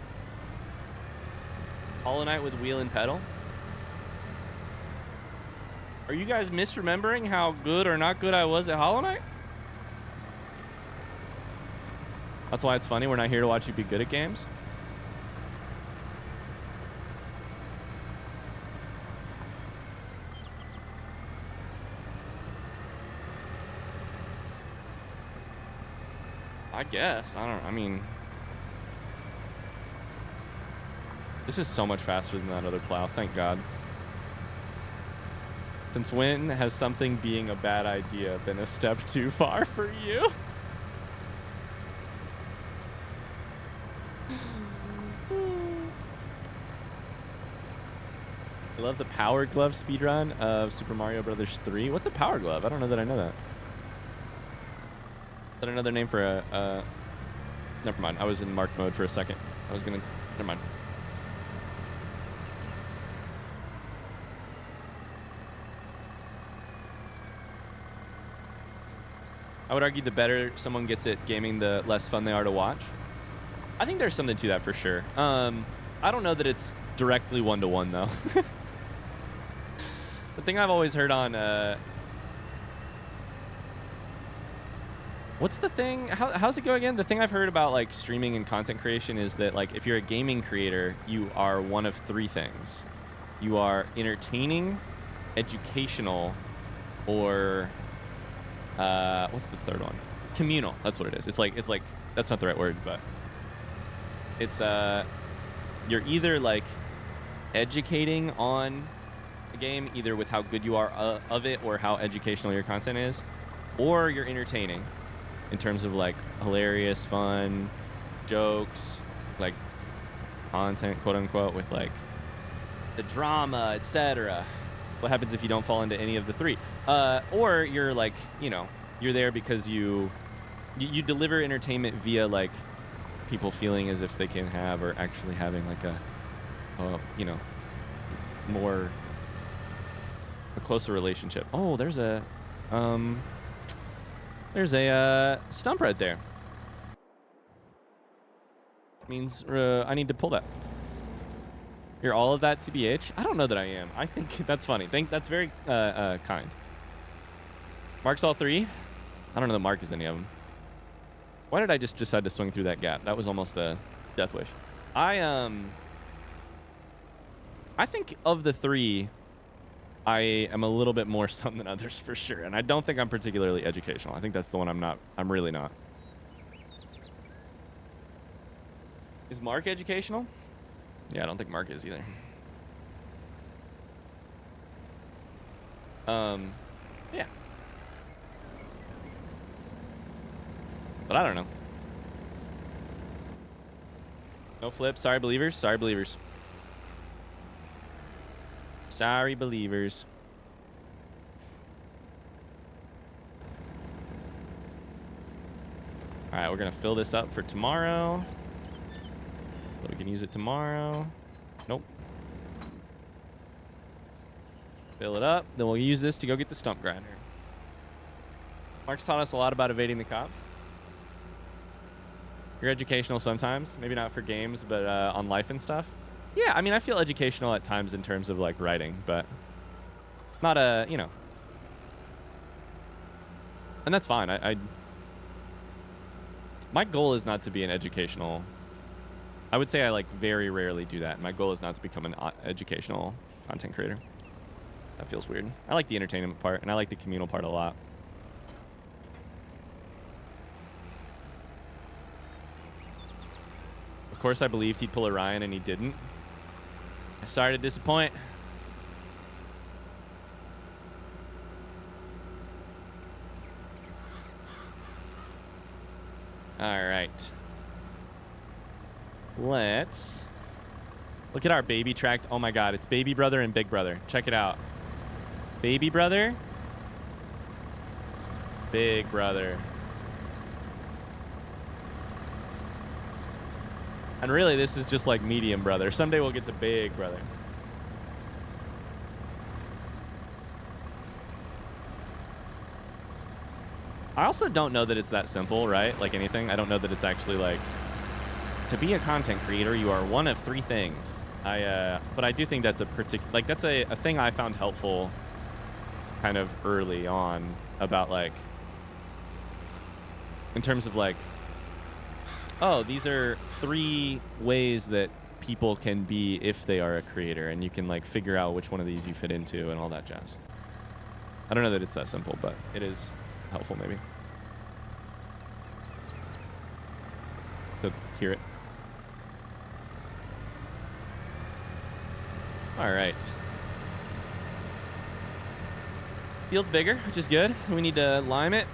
Hollow Knight with wheel and pedal? Are you guys misremembering how good or not good I was at Hollow Knight? That's why it's funny. We're not here to watch you be good at games. I guess. I mean... This is so much faster than that other plow. Thank God. Since when has something being a bad idea been a step too far for you? love the Power Glove speedrun of Super Mario Brothers 3. What's a Power Glove? I don't know that I know that. Is that another name for a... Never mind. I was in Mark mode for a second. I was going to... Never mind. I would argue the better someone gets at gaming, the less fun they are to watch. I think there's something to that for sure. I don't know that it's directly one-to-one, though. The thing I've always heard on... what's the thing? How's it go again? The thing I've heard about like streaming and content creation is that like if you're a gaming creator, you are one of three things. You are entertaining, educational, or... what's the third one? Communal. That's what it is. It's like that's not the right word, but it's you're either like educating on a game, either with how good you are of it or how educational your content is, or you're entertaining in terms of like hilarious, fun jokes, like content, quote unquote, with like the drama, etc. What happens if you don't fall into any of the three? Or you're like, you know, you're there because you deliver entertainment via like people feeling as if they can have or actually having like a you know, a closer relationship. Oh, there's a stump right there. Means I need to pull that. You're all of that, TBH? I don't know that I am. I think that's funny. That's very kind. Mark's all three? I don't know that Mark is any of them. Why did I just decide to swing through that gap? That was almost a death wish. I think of the three, I am a little bit more some than others for sure. And I don't think I'm particularly educational. I think that's the one I'm really not. Is Mark educational? Yeah, I don't think Mark is either. Yeah. But I don't know. No flip. Sorry, believers. Sorry, believers. Sorry, believers. All right, we're going to fill this up for tomorrow. So we can use it tomorrow. Nope. Fill it up. Then we'll use this to go get the stump grinder. Mark's taught us a lot about evading the cops. You're educational sometimes. Maybe not for games, but on life and stuff. Yeah, I mean, I feel educational at times in terms of, like, writing, but not a, you know. And that's fine. My goal is not to be an educational... I would say I, like, very rarely do that. My goal is not to become an educational content creator. That feels weird. I like the entertainment part, and I like the communal part a lot. Of course, I believed he'd pull a Ryan, and he didn't. I'm sorry to disappoint. All right. Let's look at our baby tracked. Oh my God, it's baby brother and big brother. Check it out. Baby brother, big brother. And really, this is just like medium brother. Someday we'll get to big brother. I also don't know that it's that simple, right? Like anything. I don't know that it's actually like, to be a content creator, you are one of three things. But I do think that's a particular, like that's a thing I found helpful kind of early on about like, in terms of like, oh, these are three ways that people can be if they are a creator, and you can like figure out which one of these you fit into and all that jazz. I don't know that it's that simple, but it is helpful maybe to hear it. All right. Field's bigger, which is good. We need to lime it.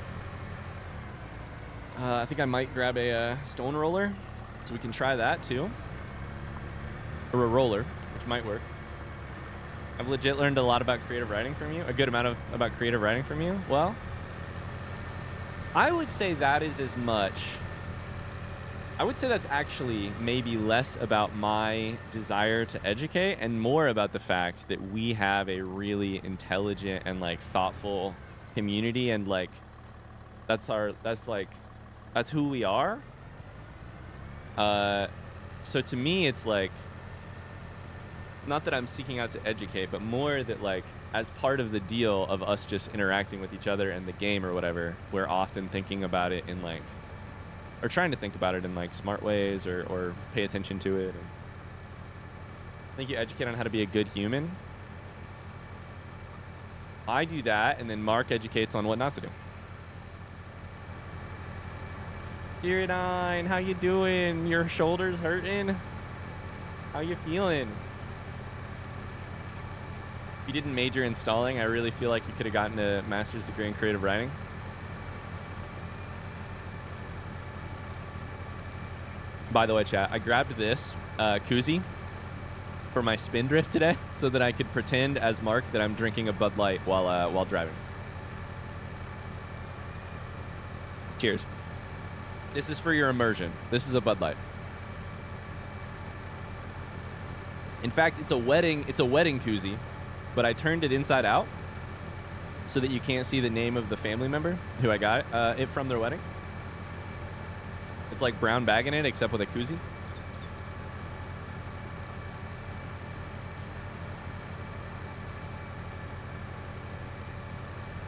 I think I might grab a stone roller, so we can try that too. Or a roller, which might work. I've legit learned a lot about creative writing from you. A good amount about creative writing from you. Well, I would say that is as much. I would say that's actually maybe less about my desire to educate and more about the fact that we have a really intelligent and like thoughtful community, and like that's who we are. So to me, it's like, not that I'm seeking out to educate, but more that like as part of the deal of us just interacting with each other and the game or whatever, we're often thinking about it in like, or trying to think about it in like smart ways, or pay attention to it. And I think you educate on how to be a good human. I do that, and then Mark educates on what not to do. Spirit9, how you doing? Your shoulders hurting? How you feeling? If you didn't major in stalling, I really feel like you could have gotten a master's degree in creative writing. By the way, chat, I grabbed this koozie for my spindrift today so that I could pretend as Mark that I'm drinking a Bud Light while driving. Cheers. This is for your immersion. This is a Bud Light. In fact, it's a wedding koozie, but I turned it inside out so that you can't see the name of the family member who I got it from their wedding. It's like brown bag in it, except with a koozie.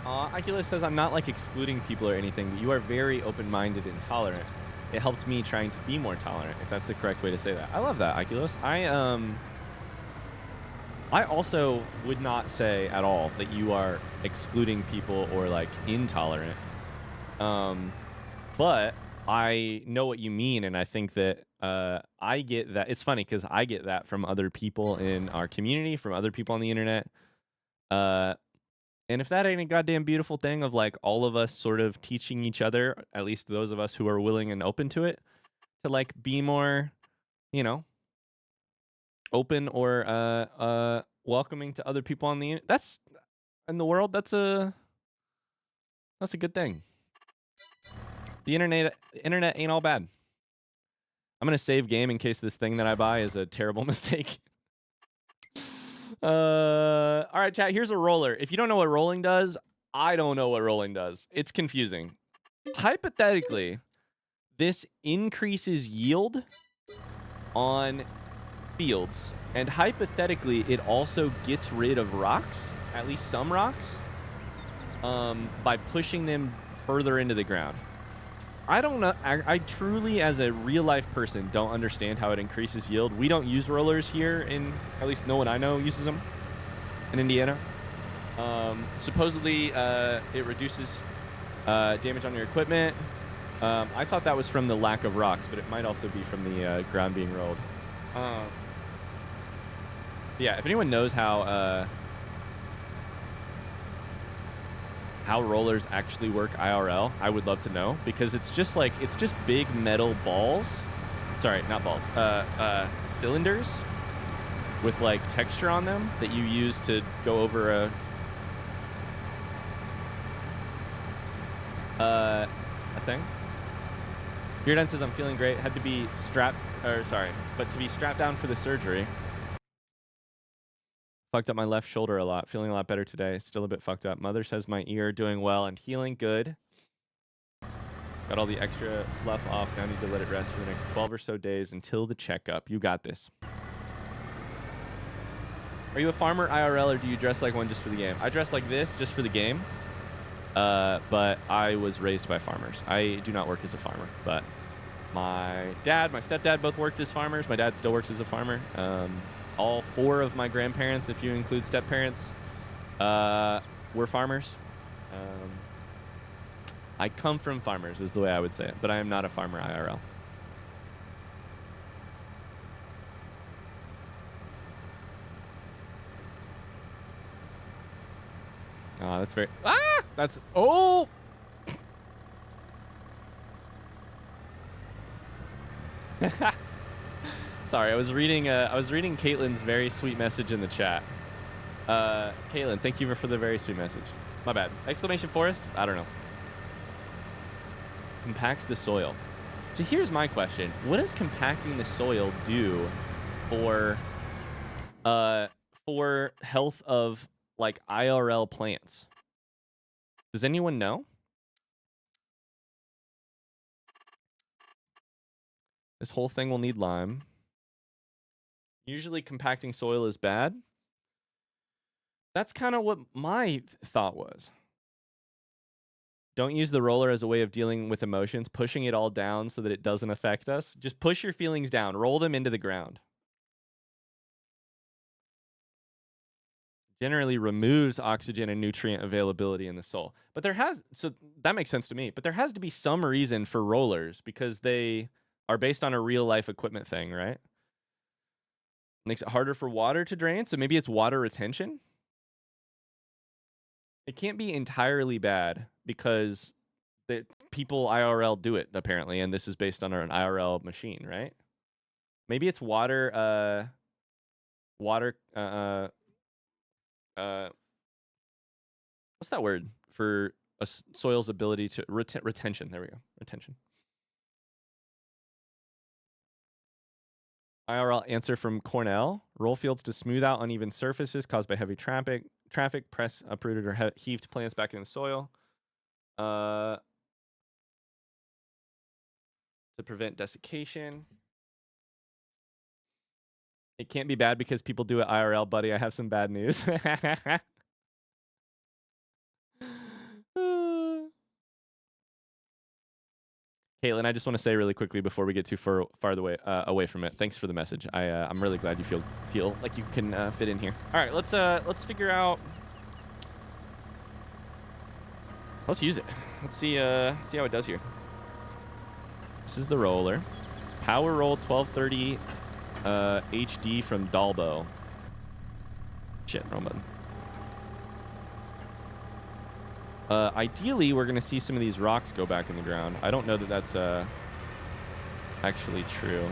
Oculus says, I'm not like excluding people or anything, but you are very open-minded and tolerant. It helps me trying to be more tolerant, if that's the correct way to say that. I love that, Oculus. I also would not say at all that you are excluding people or like intolerant. But I know what you mean, and I think that I get that. It's funny because I get that from other people in our community, from other people on the internet. And if that ain't a goddamn beautiful thing of like all of us sort of teaching each other, at least those of us who are willing and open to it, to like be more, you know, open or welcoming to other people on the that's in the world. That's a good thing. The internet ain't all bad. I'm gonna save game in case this thing that I buy is a terrible mistake. All right, chat. Here's a roller. If you don't know what rolling does, I don't know what rolling does. It's confusing. Hypothetically, this increases yield on fields, and hypothetically, it also gets rid of rocks, at least some rocks, by pushing them further into the ground. I don't know. I truly, as a real-life person, don't understand how it increases yield. We don't use rollers here at least no one I know uses them in Indiana. Supposedly, it reduces damage on your equipment. I thought that was from the lack of rocks, but it might also be from the ground being rolled. Yeah, if anyone knows how rollers actually work IRL, I would love to know, because it's just big metal balls. Sorry, not balls. Cylinders with like texture on them that you use to go over a thing. Bearden says, I'm feeling great. Had to be to be strapped down for the surgery. Fucked up my left shoulder a lot. Feeling a lot better today. Still a bit fucked up. Mother says my ear doing well and healing good. Got all the extra fluff off. Now need to let it rest for the next 12 or so days until the checkup. You got this. Are you a farmer IRL or do you dress like one just for the game? I dress like this just for the game. But I was raised by farmers. I do not work as a farmer, but my dad, my stepdad both worked as farmers. My dad still works as a farmer. All four of my grandparents, if you include step-parents, were farmers. I come from farmers is the way I would say it, but I am not a farmer IRL. Oh, that's very... That's... Oh! Sorry, I was reading Caitlin's very sweet message in the chat. Caitlin, thank you for the very sweet message. My bad. Exclamation forest? I don't know. Compacts the soil. So here's my question. What does compacting the soil do for health of like IRL plants? Does anyone know? This whole thing will need lime. Usually compacting soil is bad. That's kind of what my thought was. Don't use the roller as a way of dealing with emotions, pushing it all down so that it doesn't affect us. Just push your feelings down. Roll them into the ground. Generally removes oxygen and nutrient availability in the soil. But so that makes sense to me. But there has to be some reason for rollers because they are based on a real life equipment thing, right? Makes it harder for water to drain. So maybe it's water retention. It can't be entirely bad because people IRL do it apparently, and this is based on an IRL machine, right? Maybe it's water. What's that word for a soil's ability to retention? There we go, retention. IRL answer from Cornell: roll fields to smooth out uneven surfaces caused by heavy traffic. Press uprooted or heaved plants back in the soil. To prevent desiccation. It can't be bad because people do it IRL, buddy. I have some bad news. Caitlin, I just want to say really quickly before we get too far away from it. Thanks for the message. I'm really glad you feel like you can fit in here. All right, let's figure out. Let's use it. Let's see how it does here. This is the roller. Power roll 1230 HD from Dalbo. Shit, wrong button. Ideally, we're going to see some of these rocks go back in the ground. I don't know that that's actually true.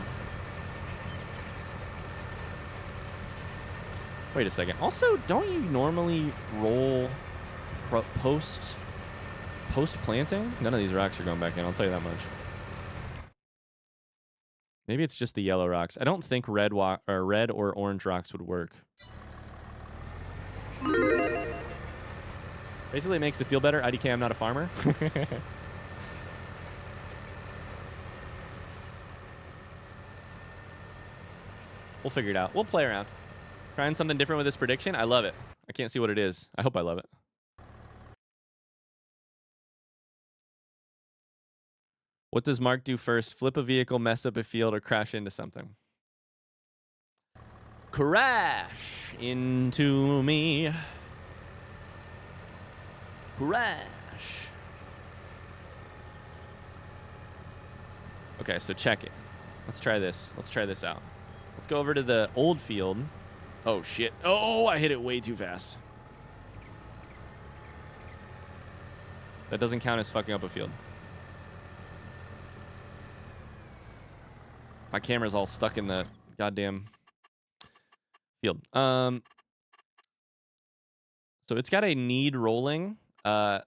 Wait a second. Also, don't you normally roll post-planting? None of these rocks are going back in, I'll tell you that much. Maybe it's just the yellow rocks. I don't think red or orange rocks would work. Basically, it makes it feel better. IDK, I'm not a farmer. We'll figure it out. We'll play around. Trying something different with this prediction. I love it. I can't see what it is. I hope I love it. What does Mark do first? Flip a vehicle, mess up a field, or crash into something? Crash into me. Crash. Okay, so check it. Let's try this. Let's try this out. Let's go over to the old field. Oh, shit. Oh, I hit it way too fast. That doesn't count as fucking up a field. My camera's all stuck in the goddamn field. So it's got a need rolling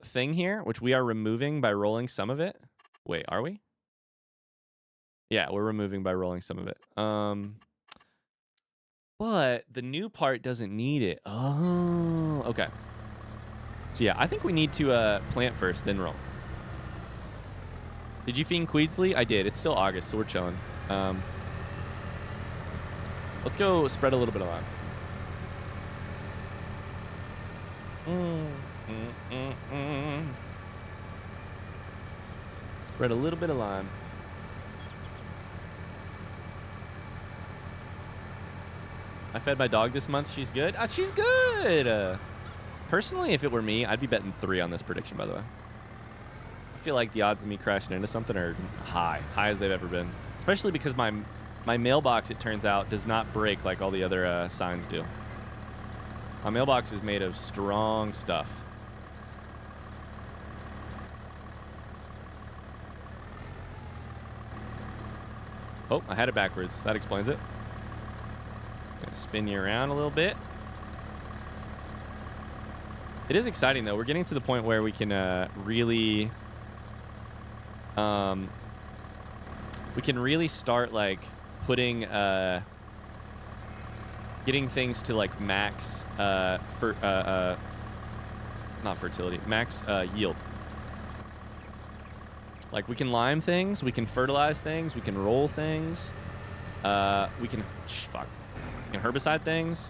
thing here, which we are removing by rolling some of it. Wait, are we? Yeah, we're removing by rolling some of it. But the new part doesn't need it. Oh, okay. So yeah, I think we need to plant first, then roll. Did you fiend Queedsley? I did. It's still August, so we're chilling. Let's go spread a little bit of lime. Spread a little bit of lime. I fed my dog this month. She's good. She's good. Personally, if it were me, I'd be betting 3 on this prediction, by the way. I feel like the odds of me crashing into something are high as they've ever been. Especially because my mailbox, it turns out, does not break like all the other signs do. My mailbox is made of strong stuff. Oh, I had it backwards. That explains it. Gonna spin you around a little bit. It is exciting though. We're getting to the point where we can really start like putting getting things to like max not fertility, max yield. Like we can lime things, we can fertilize things, we can roll things, we can herbicide things.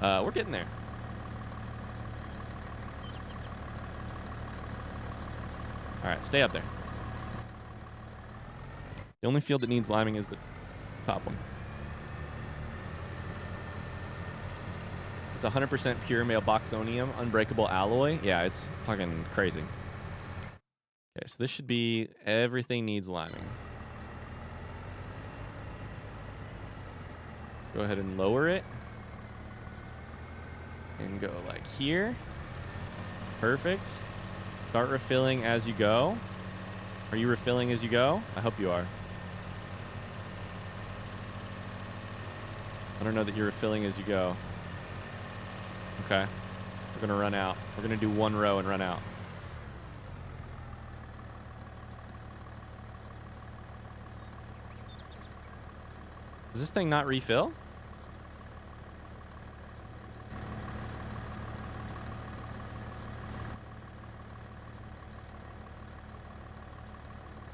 We're getting there. All right, stay up there. The only field that needs liming is the top one. It's 100% pure mailboxonium, unbreakable alloy. Yeah, it's fucking crazy. Okay, so this should be everything needs liming. Go ahead and lower it. And go like here. Perfect. Start refilling as you go. Are you refilling as you go? I hope you are. I don't know that you're refilling as you go. Okay. We're going to run out. We're going to do one row and run out. Does this thing not refill?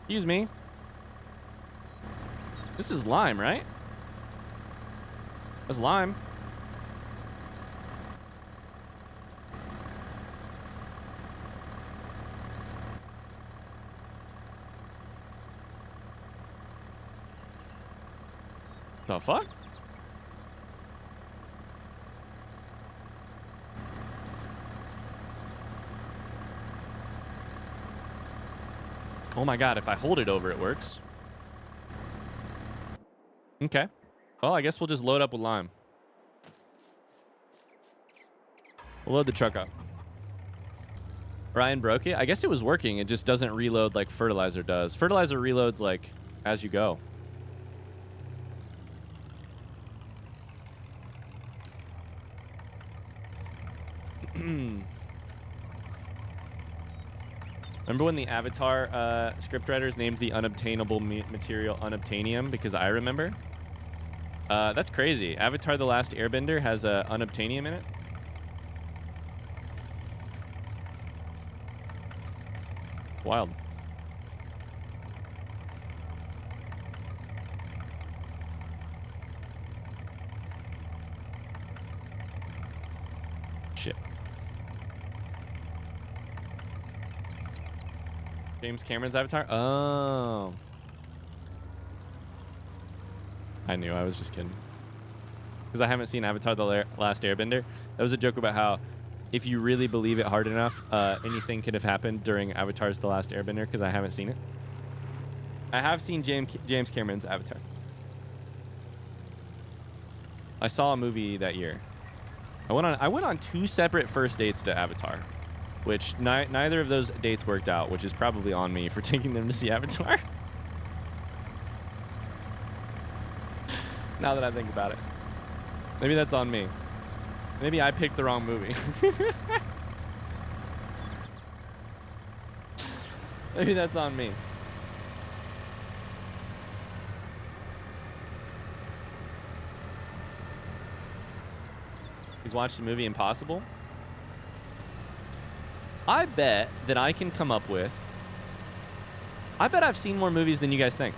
Excuse me. This is lime, right? That's lime. The fuck? Oh my god, if I hold it over, it works. Okay. Well, I guess we'll just load up with lime. We'll load the truck up. Ryan broke it. I guess it was working. It just doesn't reload like fertilizer does. Fertilizer reloads like as you go. Remember when the Avatar scriptwriters named the unobtainable material unobtainium? Because I remember. That's crazy. Avatar: The Last Airbender has unobtainium in it. Wild. Shit. James Cameron's Avatar? Oh. I knew. I was just kidding. Because I haven't seen Avatar: The Last Airbender. That was a joke about how if you really believe it hard enough, anything could have happened during Avatar's The Last Airbender, because I haven't seen it. I have seen James Cameron's Avatar. I saw a movie that year. I went on 2 separate first dates to Avatar, which neither of those dates worked out, which is probably on me for taking them to see Avatar. Now that I think about it. Maybe that's on me. Maybe I picked the wrong movie. Maybe that's on me. He's watched the movie Impossible. I bet that I can come up with... I bet I've seen more movies than you guys think.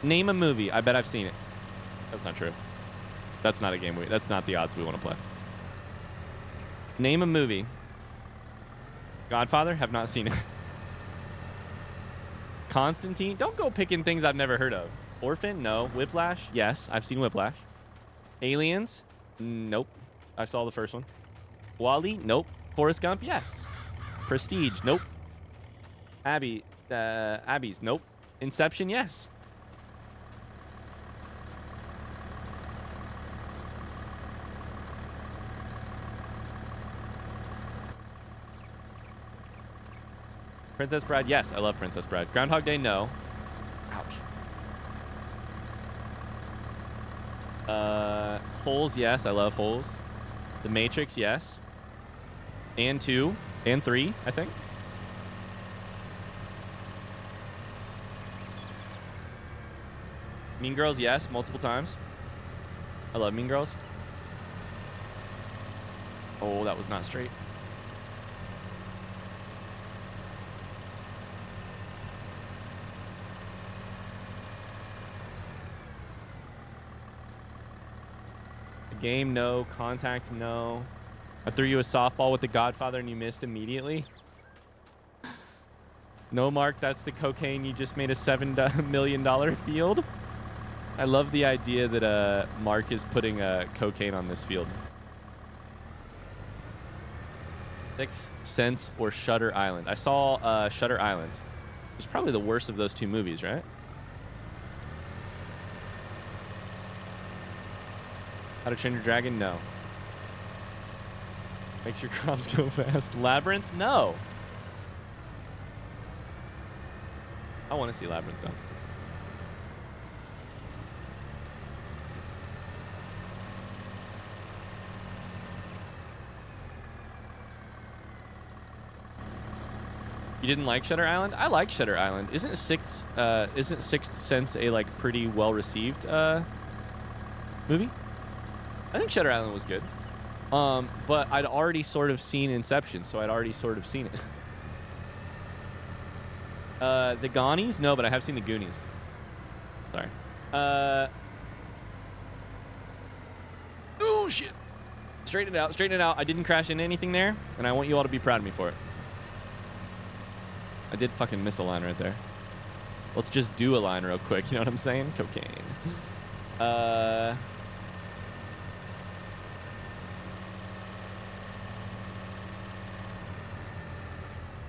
Name a movie. I bet I've seen it. That's not true. That's not a game. That's not the odds we want to play. Name a movie. Godfather? Have not seen it. Constantine? Don't go picking things I've never heard of. Orphan? No. Whiplash? Yes. I've seen Whiplash. Aliens? Nope. I saw the first one. Wall-E? Nope. Forrest Gump? Yes. Prestige? Nope. Abby's? Nope. Inception? Yes. Princess Bride? Yes, I love Princess Bride. Groundhog Day? No. Ouch. Holes? Yes, I love Holes. The Matrix? Yes. and 2 and 3, I think. Mean Girls, yes, multiple times. I love Mean Girls. Oh, that was not straight. Game, no. Contact, no. I threw you a softball with the Godfather and you missed immediately. No, Mark, that's the cocaine. You just made a $7 million field. I love the idea that Mark is putting cocaine on this field. Sixth Sense or Shutter Island. I saw Shutter Island. It's probably the worst of those two movies, right? How to Train Your Dragon? No. Makes your crops go fast. Labyrinth? No. I want to see Labyrinth, though. You didn't like Shutter Island? I like Shutter Island. Isn't Sixth Sense a like pretty well received movie? I think Shutter Island was good. But I'd already sort of seen Inception, so I'd already sort of seen it. The Goonies? No, but I have seen the Goonies. Sorry. Oh shit. Straighten it out, straighten it out. I didn't crash into anything there, and I want you all to be proud of me for it. I did fucking miss a line right there. Let's just do a line real quick, you know what I'm saying? Cocaine.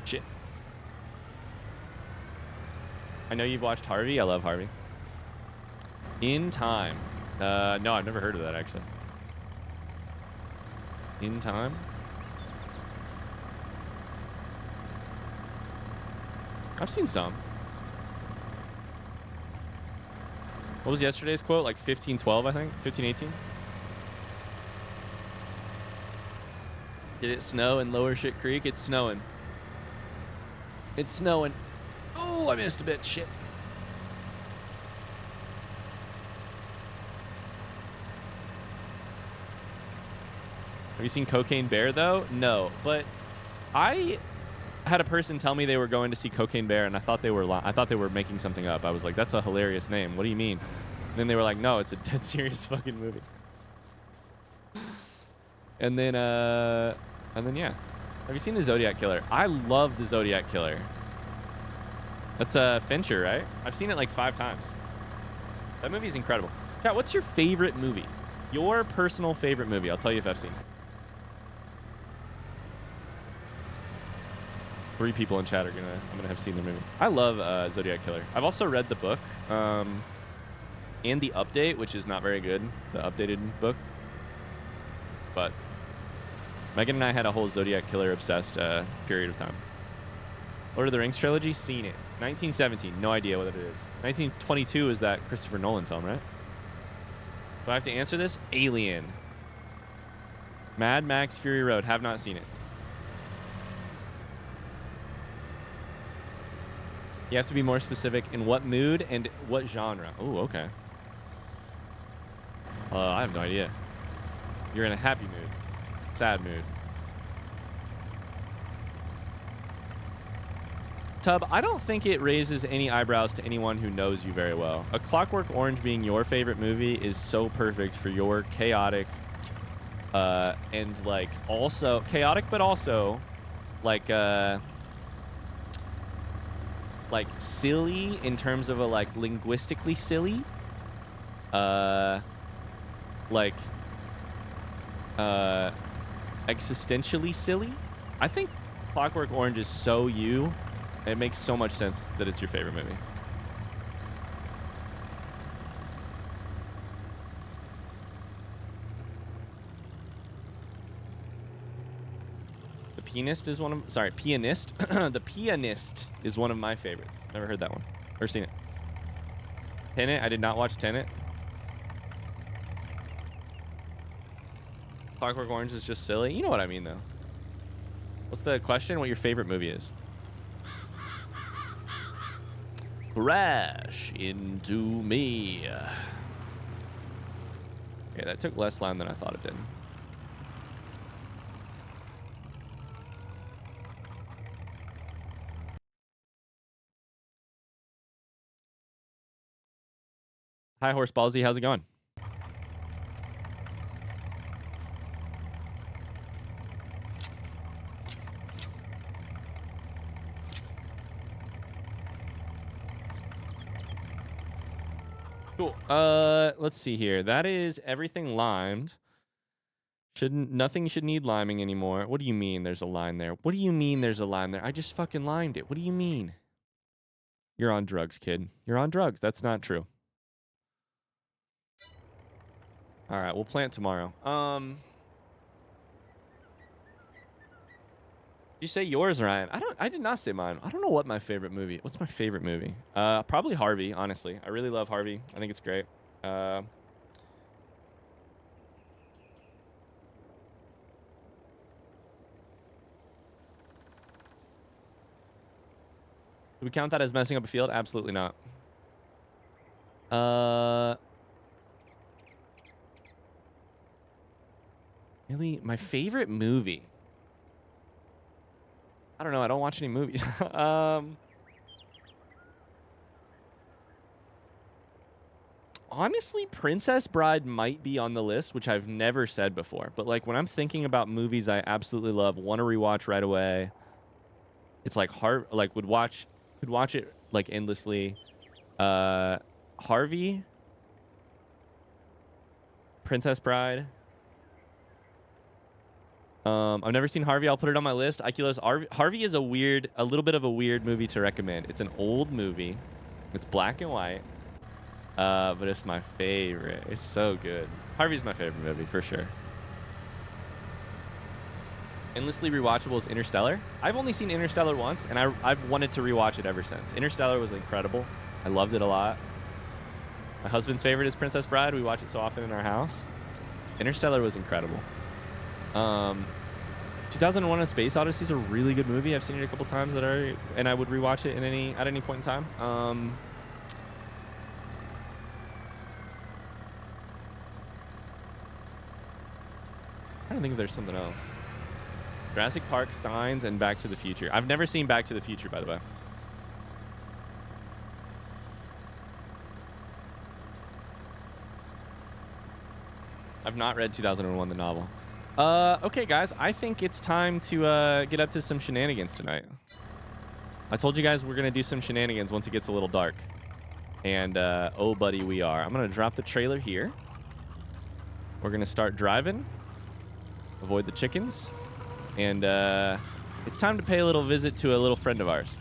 Shit. I know you've watched Harvey. I love Harvey. In Time. No, I've never heard of that, actually. In Time? I've seen some. What was yesterday's quote? Like 1512, I think? 1518? Did it snow in Lower Shit Creek? It's snowing. It's snowing. Oh, I missed a bit. Shit. Have you seen Cocaine Bear, though? No, but I had a person tell me they were going to see Cocaine Bear, and I thought they were making something up. I was like, that's a hilarious name. What do you mean? And then they were like, no, it's a dead serious fucking movie. And then yeah. Have you seen The Zodiac Killer? I love The Zodiac Killer. That's Fincher, right? I've seen it like 5 times. That movie's incredible. Chat, what's your favorite movie? Your personal favorite movie? I'll tell you if I've seen it. 3 people in chat I'm gonna have seen the movie. I love Zodiac Killer. I've also read the book and the update, which is not very good, the updated book. But Megan and I had a whole Zodiac Killer obsessed period of time. Lord of the Rings trilogy, seen it. 1917, no idea what it is. 1922 is that Christopher Nolan film, right? Do I have to answer this? Alien. Mad Max Fury Road, have not seen it. You have to be more specific in what mood and what genre. Oh, okay. I have no idea. You're in a happy mood. Sad mood. Tub, I don't think it raises any eyebrows to anyone who knows you very well. A Clockwork Orange being your favorite movie is so perfect for your chaotic, and like also chaotic, but also like silly in terms of a like linguistically silly, existentially silly. I think Clockwork Orange is so you. It makes so much sense that it's your favorite movie. The Pianist is one of... Sorry, Pianist. The Pianist is one of my favorites. Never heard that one. Or seen it. Tenet? I did not watch Tenet. Clockwork Orange is just silly. You know what I mean, though. What's the question? What your favorite movie is? Crash into me. Yeah, that took less time than I thought it did. Hi, Horse Ballsy. How's it going? Cool. Let's see here. That is everything limed. Nothing should need liming anymore. What do you mean there's a line there? What do you mean there's a line there? I just fucking limed it. What do you mean? You're on drugs, kid. You're on drugs. That's not true. All right, we'll plant tomorrow. Did you say yours, Ryan? I did not say mine. I don't know what my favorite movie. What's my favorite movie? Probably Harvey, honestly. I really love Harvey. I think it's great. Do we count that as messing up a field? Absolutely not. Really, my favorite movie. I don't know. I don't watch any movies. Honestly, Princess Bride might be on the list, which I've never said before. But like when I'm thinking about movies I absolutely love, want to rewatch right away, it's like could watch it like endlessly. Harvey, Princess Bride. I've never seen Harvey. I'll put it on my list. Ikelos, Harvey is a little bit of a weird movie to recommend. It's an old movie. It's black and white. But it's my favorite. It's so good. Harvey's my favorite movie for sure. Endlessly rewatchable is Interstellar. I've only seen Interstellar once, and I've wanted to rewatch it ever since. Interstellar was incredible. I loved it a lot. My husband's favorite is Princess Bride. We watch it so often in our house. Interstellar was incredible. 2001: A Space Odyssey is a really good movie. I've seen it a couple times and I would rewatch it at any point in time. I don't think if there's something else. Jurassic Park, Signs, and Back to the Future. I've never seen Back to the Future, by the way. I've not read 2001, the novel. Okay, guys. I think it's time to get up to some shenanigans tonight. I told you guys we're going to do some shenanigans once it gets a little dark. And, oh, buddy, we are. I'm going to drop the trailer here. We're going to start driving. Avoid the chickens. And it's time to pay a little visit to a little friend of ours.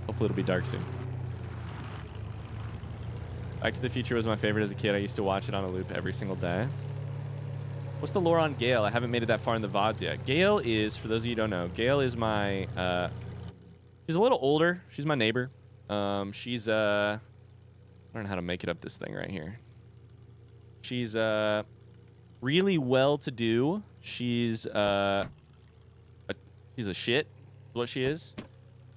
Hopefully it'll be dark soon. Back to the Future was my favorite as a kid. I used to watch it on a loop every single day. What's the lore on Gail? I haven't made it that far in the VODs yet. Gail is, for those of you who don't know, Gail is my, she's a little older. She's my neighbor. She's, I don't know how to make it up this thing right here. She's, really well-to-do. She's a shit, is what she is.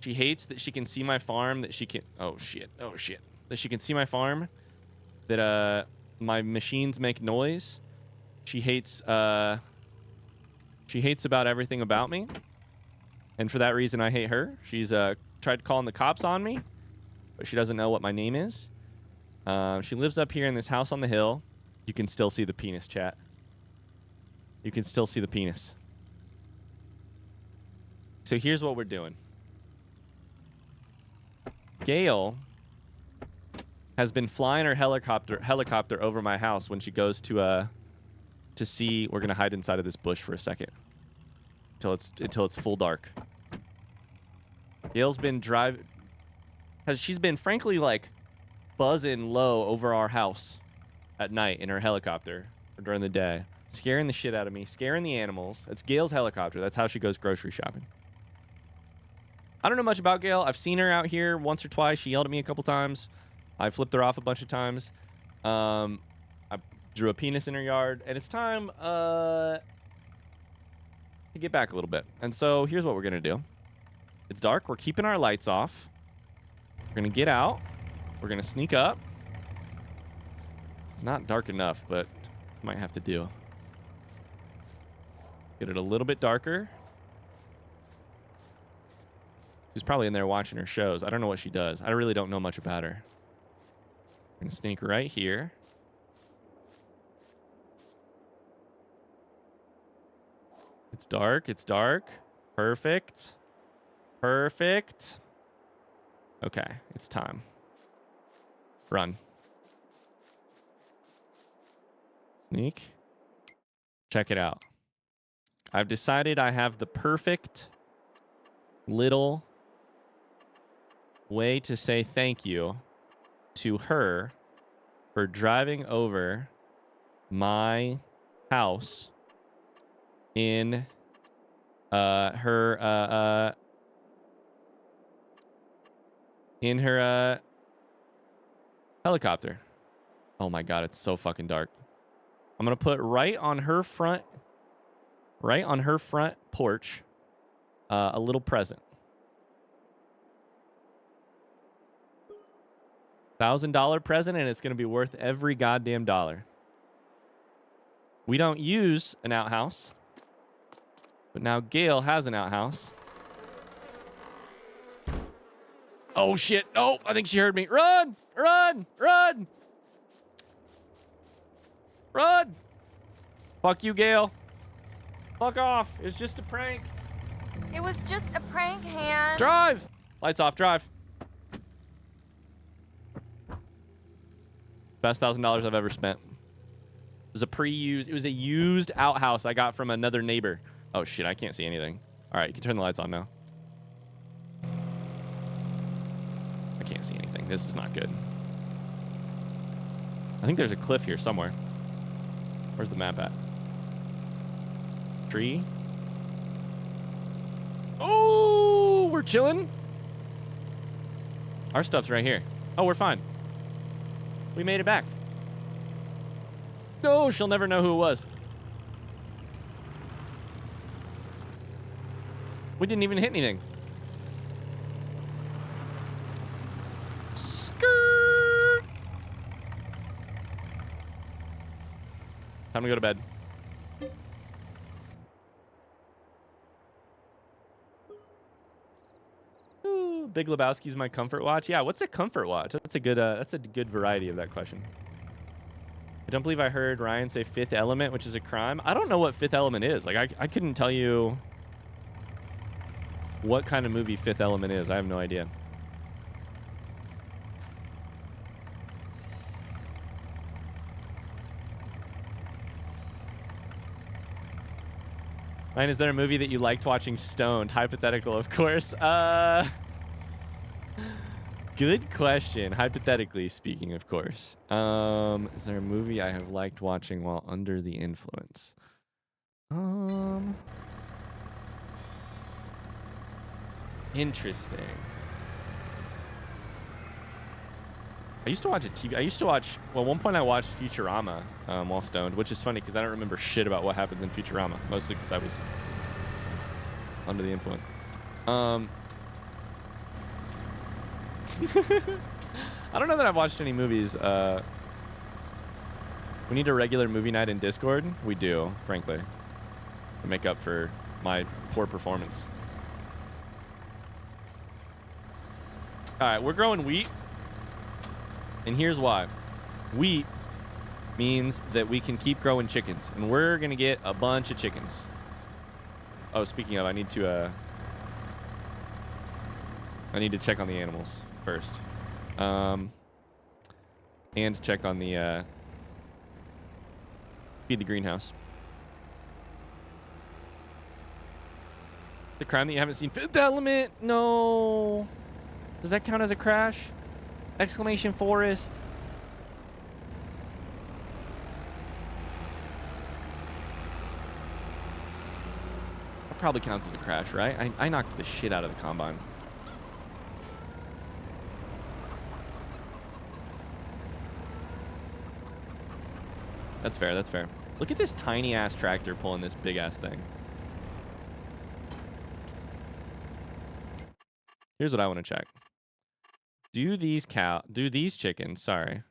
She hates that she can see my farm, that she can, oh shit, that she can see my farm, that, my machines make noise. She hates about everything about me. And for that reason, I hate her. She's, tried calling the cops on me, but she doesn't know what my name is. She lives up here in this house on the hill. You can still see the penis, chat. You can still see the penis. So here's what we're doing. Gail has been flying her helicopter over my house when she goes to see. We're gonna hide inside of this bush for a second until it's full dark. Gail's been she's been frankly like buzzing low over our house at night in her helicopter or during the day, scaring the shit out of me, scaring the animals. That's Gail's helicopter. That's how she goes grocery shopping. I don't know much about Gail. I've seen her out here once or twice. She yelled at me a couple times. I flipped her off a bunch of times. I Drew a penis in her yard, and it's time to get back a little bit. And so here's what we're gonna do. It's dark. We're keeping our lights off. We're gonna get out. We're gonna sneak up. Not dark enough, but might have to do. Get it a little bit darker. She's probably in there watching her shows. I don't know what she does. I really don't know much about her. I'm gonna sneak right here. It's dark. It's dark. Perfect. Perfect. Okay, it's time. Run. Sneak. Check it out. I've decided I have the perfect little way to say thank you to her for driving over my house in her helicopter. Oh my god, it's so fucking dark. I'm gonna put right on her front porch a little present. $1,000 present, and it's gonna be worth every goddamn dollar. We don't use an outhouse, but now Gail has an outhouse. Oh shit! Oh, I think she heard me. Run! Run! Run! Run! Fuck you, Gail. Fuck off. It's just a prank. It was just a prank, Han. Drive! Lights off. Drive. Best $1,000 I've ever spent. It was a used outhouse I got from another neighbor. Oh shit, I can't see anything. All right, you can turn the lights on now. I can't see anything. This is not good. I think there's a cliff here somewhere. Where's the map at? Tree. Oh, we're chilling. Our stuff's right here. Oh, we're fine. We made it back. No, she'll never know who it was. We didn't even hit anything. Skirt. Time to go to bed. Ooh, Big Lebowski's my comfort watch. Yeah, what's a comfort watch? That's a good variety of that question. I don't believe I heard Ryan say Fifth Element, which is a crime. I don't know what Fifth Element is. Like, I couldn't tell you what kind of movie Fifth Element is. I have no idea. Ryan, is there a movie that you liked watching stoned? Hypothetical, of course. Good question. Hypothetically speaking, of course. Is there a movie I have liked watching while under the influence? Interesting. I used to watch well, at one point I watched Futurama while stoned, which is funny because I don't remember shit about what happens in Futurama, mostly because I was under the influence. I don't know that I've watched any movies. We need a regular movie night in Discord. We do, frankly, to make up for my poor performance. All right, we're growing wheat. And here's why. Wheat means that we can keep growing chickens. And we're going to get a bunch of chickens. Oh, speaking of, I need to check on the animals first. And check on the feed the greenhouse. The crime that you haven't seen. Fifth Element. No. Does that count as a crash? Exclamation Forest. That probably counts as a crash, right? I knocked the shit out of the combine. That's fair. That's fair. Look at this tiny ass tractor pulling this big ass thing. Here's what I want to check. Do these chickens, sorry,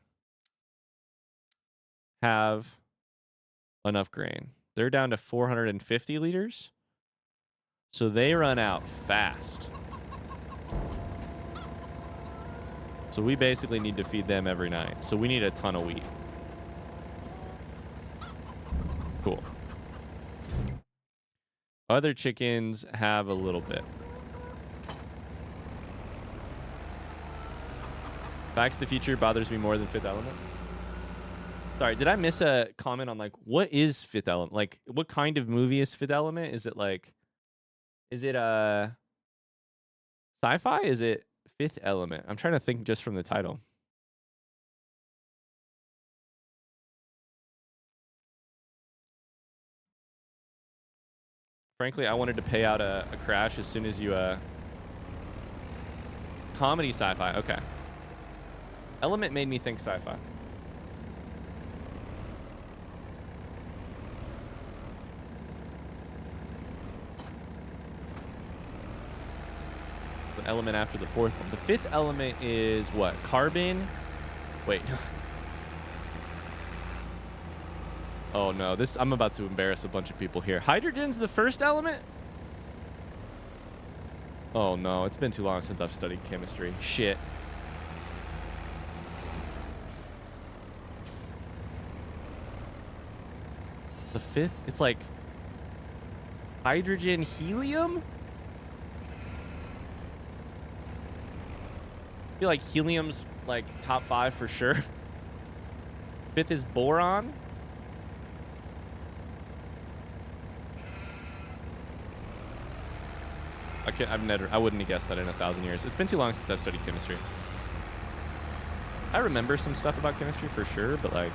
have enough grain? They're down to 450 liters. So they run out fast. So we basically need to feed them every night. So we need a ton of wheat. Cool. Other chickens have a little bit. Facts of the future bothers me more than Fifth Element. Sorry, did I miss a comment on like what is Fifth Element? Like what kind of movie is Fifth Element? Is it like, is it sci-fi? Is it Fifth Element? I'm trying to think just from the title. Frankly, I wanted to pay out a crash as soon as you comedy sci-fi. Okay. Element made me think sci-fi. The element after the fourth one. The fifth element is what? Carbon? Wait. Oh no, I'm about to embarrass a bunch of people here. Hydrogen's the first element? Oh no, it's been too long since I've studied chemistry. Shit. The fifth? It's like hydrogen, helium? I feel like helium's like top 5 for sure. Fifth is boron. I wouldn't have guessed that in 1,000 years. It's been too long since I've studied chemistry. I remember some stuff about chemistry for sure, but like,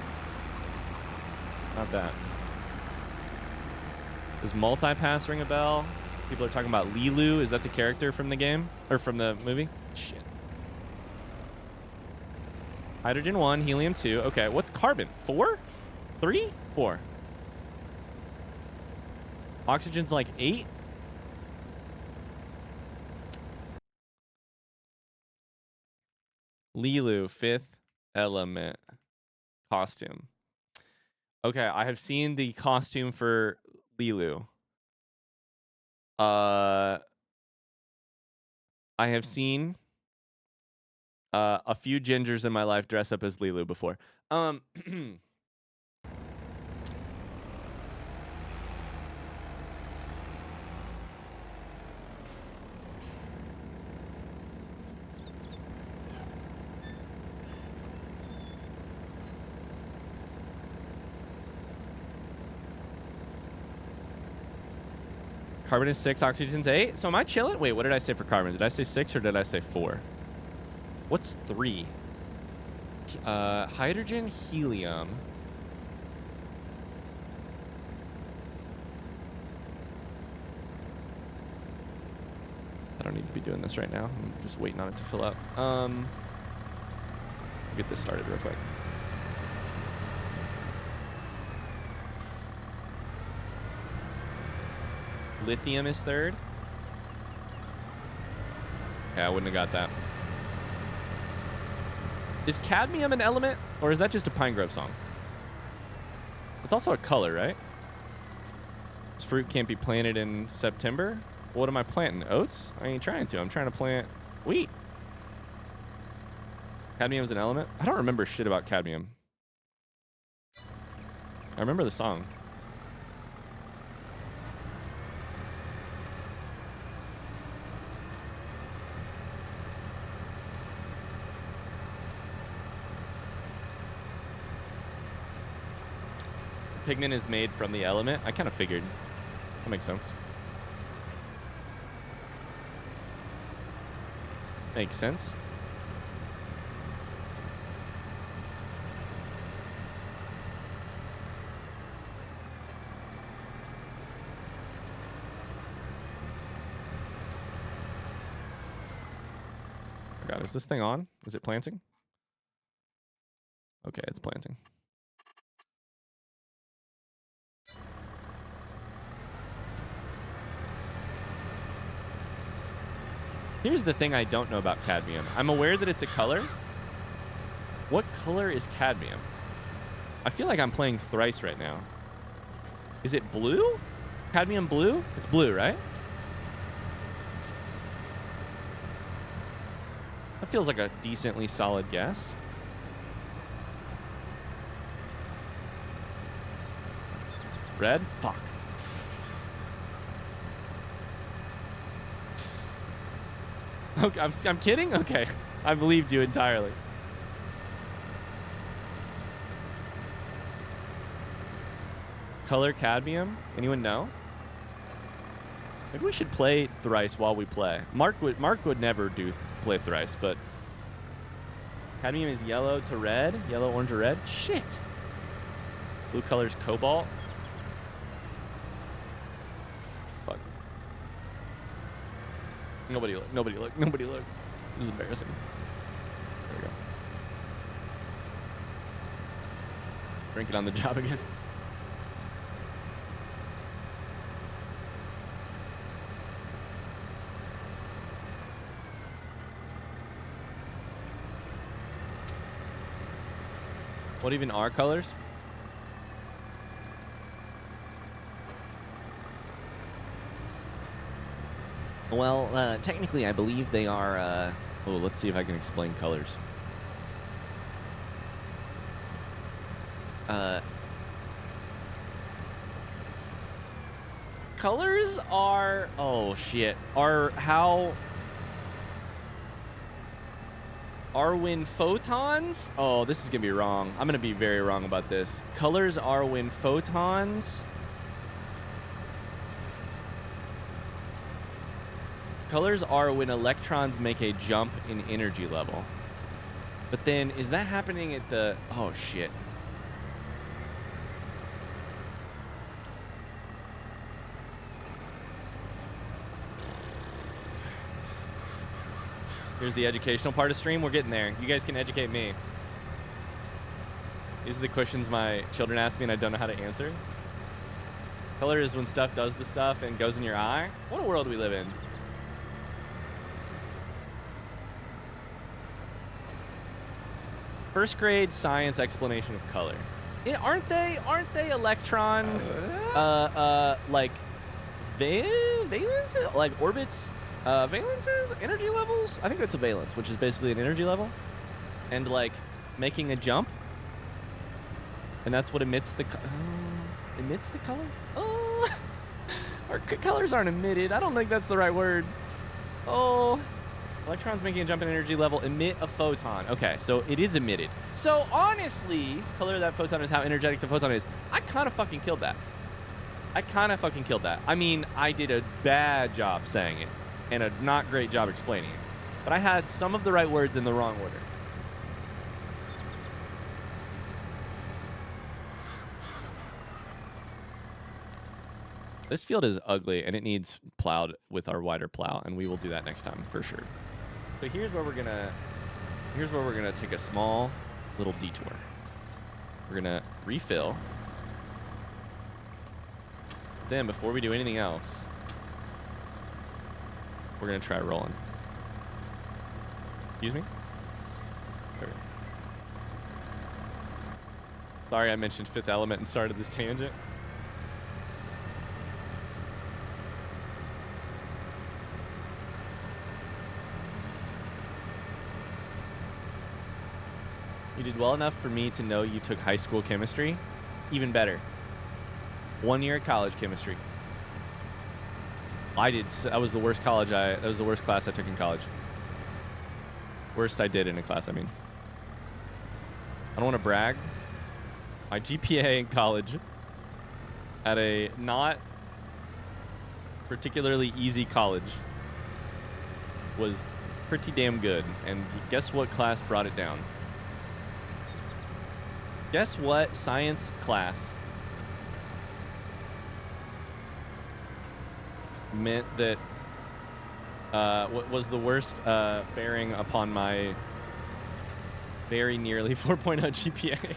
not that. Does multipass ring a bell? People are talking about Lilu. Is that the character from the game? Or from the movie? Shit. Hydrogen 1, helium 2. Okay, what's carbon? 4? 3? 4. Oxygen's like 8? Lilu, fifth element. Costume. Okay, I have seen the costume for Lilu. I have seen a few gingers in my life dress up as Lilu before. Carbon is 6, oxygen's 8. So am I chilling? Wait, what did I say for carbon? Did I say 6 or did I say 4? What's 3? Hydrogen, helium. I don't need to be doing this right now. I'm just waiting on it to fill up. Get this started real quick. Lithium is 3rd. Yeah, I wouldn't have got that. Is cadmium an element, or is that just a Pine Grove song? It's also a color, right? This fruit can't be planted in September. What am I planting? Oats? I ain't trying to. I'm trying to plant wheat. Cadmium's an element? I don't remember shit about cadmium. I remember the song. Pigment is made from the element. I kind of figured. That makes sense. Makes sense. Oh God, is this thing on? Is it planting? Okay, it's planting. Here's the thing I don't know about cadmium. I'm aware that it's a color. What color is cadmium? I feel like I'm playing Thrice right now. Is it blue? Cadmium blue? It's blue, right? That feels like a decently solid guess. Red? Fuck. Okay, I'm kidding? Okay. I believed you entirely. Color cadmium? Anyone know? Maybe we should play Thrice while we play. Mark would never play Thrice, but cadmium is yellow to red, yellow, orange, or red. Shit. Blue color's cobalt. Fuck. Nobody look. Nobody look. Nobody look. This is embarrassing. There we go. Drinking on the job again. What even are colors? Well, technically, I believe they are. Oh, let's see if I can explain colors. Colors are. Oh shit. Are when photons. Oh, this is gonna be wrong. I'm gonna be very wrong about this. Colors are when photons. Colors are when electrons make a jump in energy level. But then, is that happening at the... Oh, shit. Here's the educational part of stream. We're getting there. You guys can educate me. These are the questions my children ask me and I don't know how to answer. Color is when stuff does the stuff and goes in your eye. What a world we live in. First grade science explanation of color. Aren't they electron, like valences, like orbits, valences, energy levels? I think that's a valence, which is basically an energy level, and like making a jump, and that's what emits the color. Oh, our colors aren't emitted. I don't think that's the right word. Oh. Electrons making a jump in energy level emit a photon. Okay, so it is emitted. So honestly, color of that photon is how energetic the photon is. I kind of fucking killed that. I mean, I did a bad job saying it and a not great job explaining it. But I had some of the right words in the wrong order. This field is ugly and it needs plowed with our wider plow, and we will do that next time for sure. So here's where we're gonna take a small little detour. We're gonna refill. Then before we do anything else, we're gonna try rolling. Excuse me? Okay. Sorry I mentioned Fifth Element and started this tangent. You did well enough for me to know you took high school chemistry. Even better. 1 year at college chemistry. I did. That was the worst that was the worst class I took in college. Worst I did in a class, I mean. I don't want to brag. My GPA in college at a not particularly easy college was pretty damn good. And guess what class brought it down? Guess what science class meant that what was the worst bearing upon my very nearly 4.0 GPA?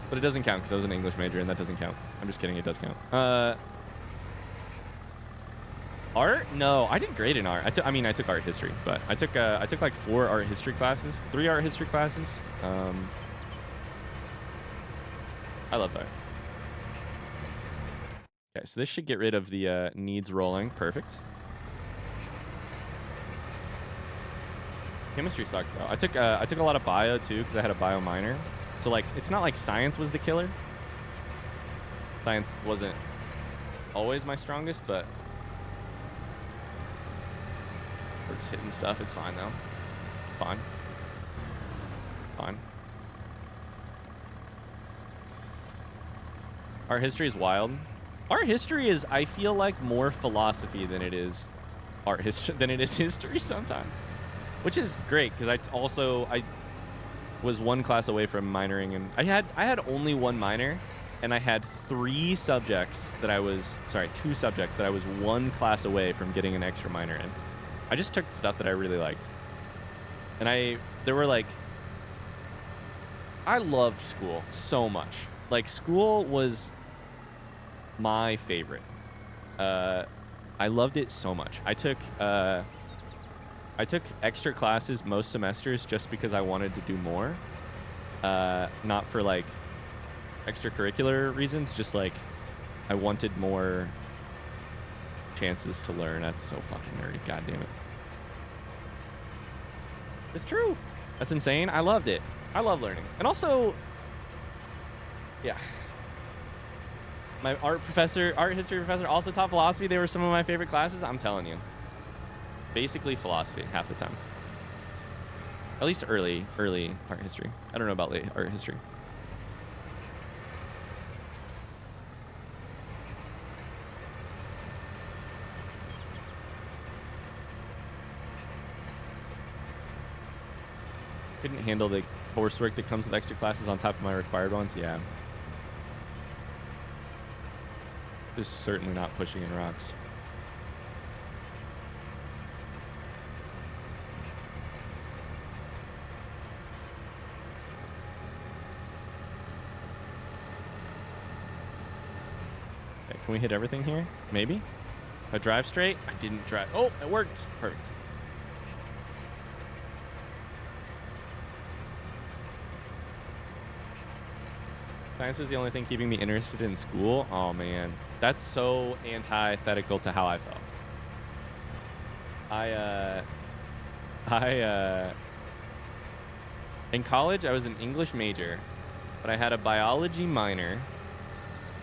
But it doesn't count because I was an English major and that doesn't count. I'm just kidding, it does count. Art? No, I did great in art. I took art history, but I took like 4 art history classes, 3 art history classes. I loved art. Okay, so this should get rid of the needs rolling. Perfect. Chemistry sucked though. I took a lot of bio too because I had a bio minor. So like it's not like science was the killer. Science wasn't always my strongest, but we're just hitting stuff. It's fine though. Fine. Fine. Art history is wild. Art history is, I feel like, more philosophy than it is art history than it is history sometimes, which is great because I was 1 class away from minoring, and I had only 1 minor, and I had 2 subjects that I was 1 class away from getting an extra minor in. I just took stuff that I really liked, and I loved school so much. Like, school was my favorite. I loved it so much. I took extra classes most semesters just because I wanted to do more. Not for like extracurricular reasons, just like I wanted more chances to learn. That's so fucking nerdy. God damn it. It's true. That's insane. I loved it. I love learning. And also, yeah. My art history professor also taught philosophy. They were some of my favorite classes. I'm telling you. Basically philosophy half the time. At least early art history. I don't know about late art history. Couldn't handle the coursework that comes with extra classes on top of my required ones. Yeah. Just certainly not pushing in rocks. Okay, can we hit everything here? Maybe? I drive straight? I didn't drive. Oh, it worked. Perfect. Science was the only thing keeping me interested in school. Oh man, that's so antithetical to how I felt. In college I was an English major, but I had a biology minor.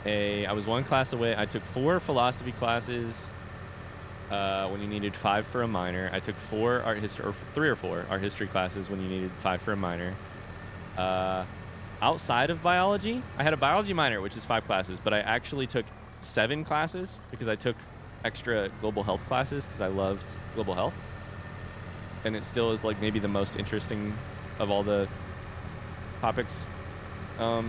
I was 1 class away. I took 4 philosophy classes when you needed 5 for a minor. I took 4 art history, or 3 or 4 art history classes when you needed 5 for a minor. Outside of biology, I had a biology minor, which is 5 classes, but I actually took 7 classes because I took extra global health classes because I loved global health. And it still is like maybe the most interesting of all the topics. Of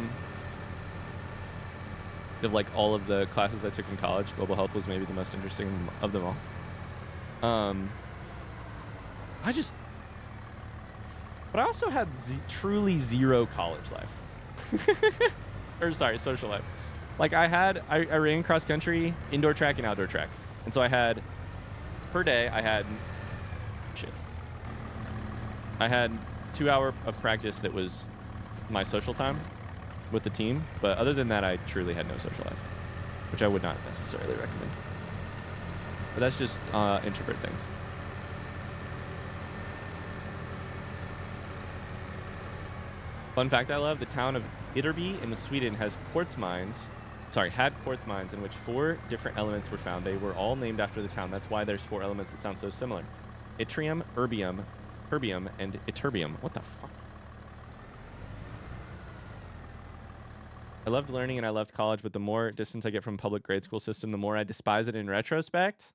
like all of the classes I took in college, global health was maybe the most interesting of them all. But I also had truly 0 college life. Or sorry, social life. Like I ran cross country, indoor track and outdoor track. And so I had, per day, I had 2 hours of practice that was my social time with the team. But other than that, I truly had no social life, which I would not necessarily recommend. But that's just introvert things. Fun fact I love, the town of Ytterby in Sweden had quartz mines in which 4 different elements were found. They were all named after the town. That's why there's 4 elements that sound so similar. Yttrium, erbium, herbium, and ytterbium. What the fuck? I loved learning and I loved college, but the more distance I get from public grade school system, the more I despise it in retrospect.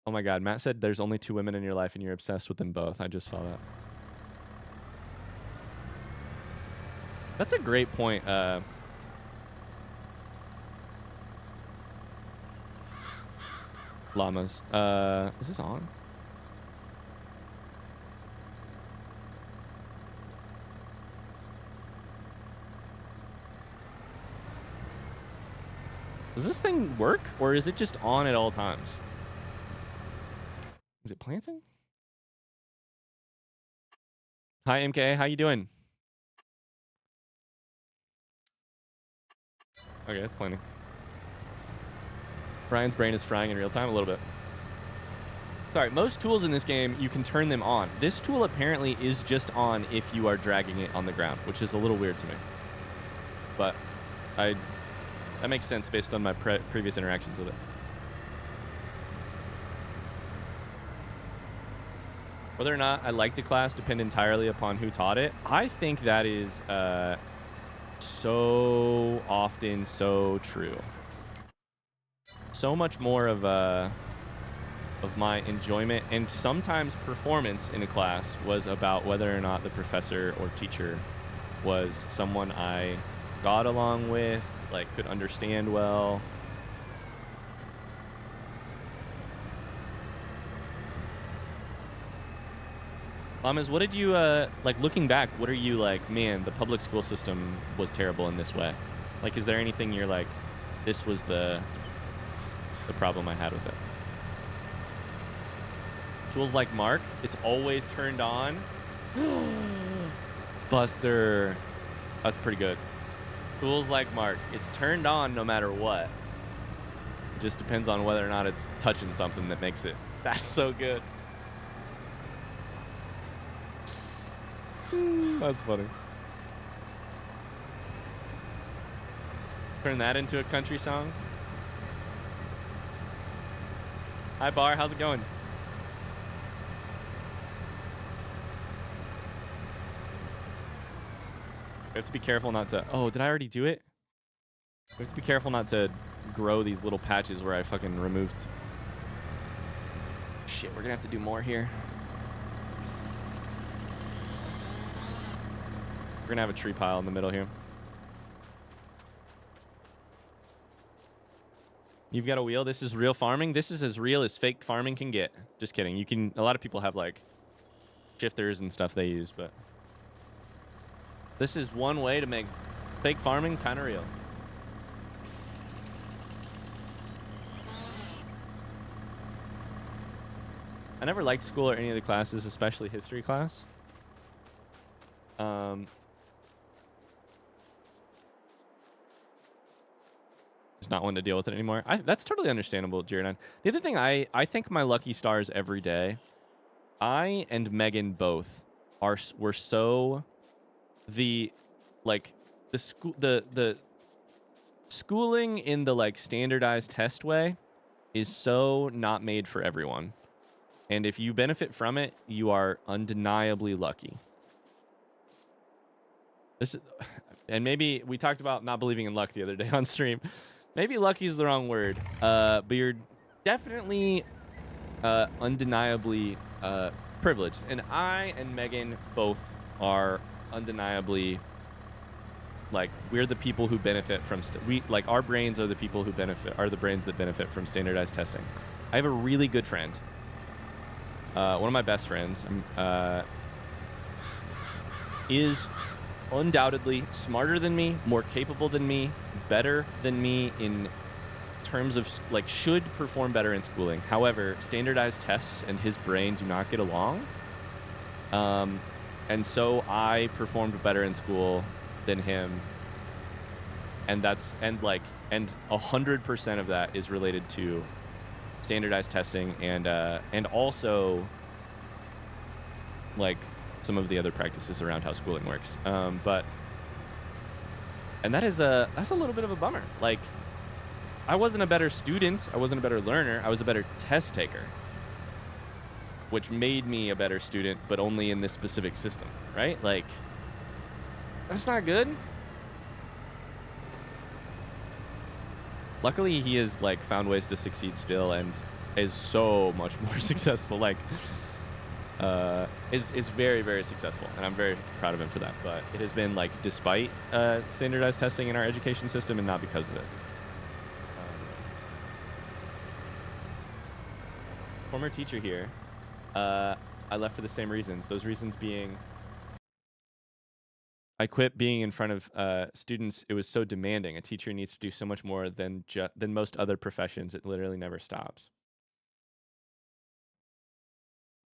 Oh my God, Matt said there's only 2 women in your life and you're obsessed with them both. I just saw that. That's a great point. Llamas. Is this on? Does this thing work, or is it just on at all times? Is it planting? Hi, MK. How you doing? Okay, it's planting. Brian's brain is frying in real time a little bit. Sorry, most tools in this game, you can turn them on. This tool apparently is just on if you are dragging it on the ground, which is a little weird to me. But that makes sense based on my previous interactions with it. Whether or not I liked a class depend entirely upon who taught it. I think that is so often so true. So much more of my enjoyment and sometimes performance in a class was about whether or not the professor or teacher was someone I got along with, like could understand well. Lamas, what did you like looking back, what are you like, man, the public school system was terrible in this way? Like, is there anything you're like, this was the problem I had with it? Tools like Mark, it's always turned on. Buster. That's pretty good. Tools like Mark, it's turned on no matter what. It just depends on whether or not it's touching something that makes it. That's so good. That's funny. Turn that into a country song. Hi, Bar. How's it going? We have to be careful not to... Oh, did I already do it? We have to be careful not to grow these little patches where I fucking removed... Shit, we're gonna have to do more here. We're gonna have a tree pile in the middle here. You've got a wheel. This is real farming. This is as real as fake farming can get. Just kidding. You can... A lot of people have, like, shifters and stuff they use, but... This is one way to make fake farming kind of real. I never liked school or any of the classes, especially history class. Just not wanting to deal with it anymore. That's totally understandable, Jared. The other thing, I thank my lucky stars every day. I and Megan both were so the schooling in the like standardized test way is so not made for everyone. And if you benefit from it, you are undeniably lucky. And maybe we talked about not believing in luck the other day on stream. Maybe lucky is the wrong word, but you're definitely undeniably privileged. And I and Megan both are undeniably, like, we're the people who benefit from our brains are the people who are the brains that benefit from standardized testing. I have a really good friend, one of my best friends, is undoubtedly smarter than me, more capable than me, better than me in terms of, like, should perform better in schooling. However, standardized tests and his brain do not get along. And so I performed better in school than him. And 100% of that is related to standardized testing and also like some of the other practices around how schooling works. And that's a little bit of a bummer. Like, I wasn't a better student, I wasn't a better learner, I was a better test taker, which made me a better student, but only in this specific system, right? Like, that's not good. Luckily, he has, like, found ways to succeed still and is so much more successful. Like, is very, very successful, and I'm very proud of him for that. But it has been, like, despite standardized testing in our education system and not because of it. Former teacher here. I left for the same reasons. Those reasons being I quit being in front of students. It was so demanding. A teacher needs to do so much more than most other professions. It literally never stops.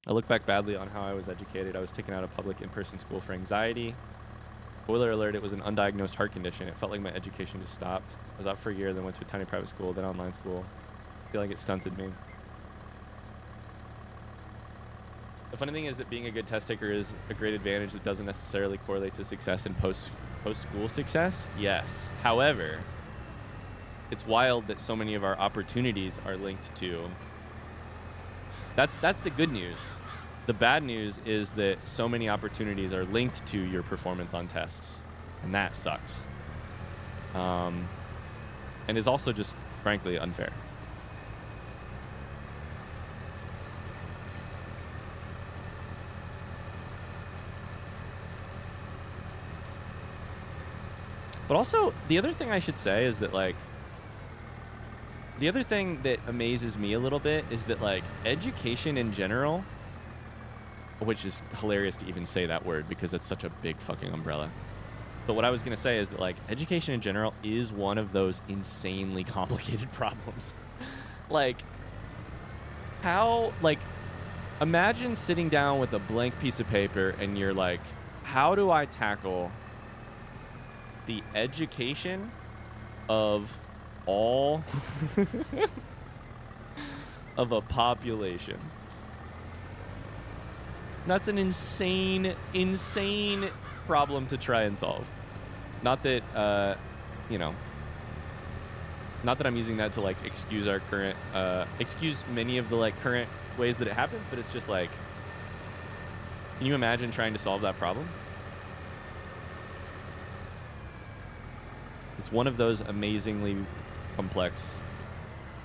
I look back badly on how I was educated. I was taken out of public in-person school for anxiety. Spoiler alert, it was an undiagnosed heart condition. It felt like my education just stopped. I was out for a year, then went to a tiny private school, then online school. I feel like it stunted me. The funny thing is that being a good test taker is a great advantage that doesn't necessarily correlate to success and post-school success. Yes. However, it's wild that so many of our opportunities are linked to... That's the good news. The bad news is that so many opportunities are linked to your performance on tests, and that sucks. And is also just, frankly, unfair. But also, the other thing I should say is that, like, the other thing that amazes me a little bit is that, like, education in general, which is hilarious to even say that word because it's such a big fucking umbrella. But what I was going to say is that, like, education in general is one of those insanely complicated problems. Like, how, like, imagine sitting down with a blank piece of paper and you're like, how do I tackle the education of all of a population? That's an insane problem to try and solve. Not that, you know, not that I'm using that to, like, excuse our current, excuse many of the, like, current ways that it happens, but it's just like, can you imagine trying to solve that problem? It's one of those amazingly complex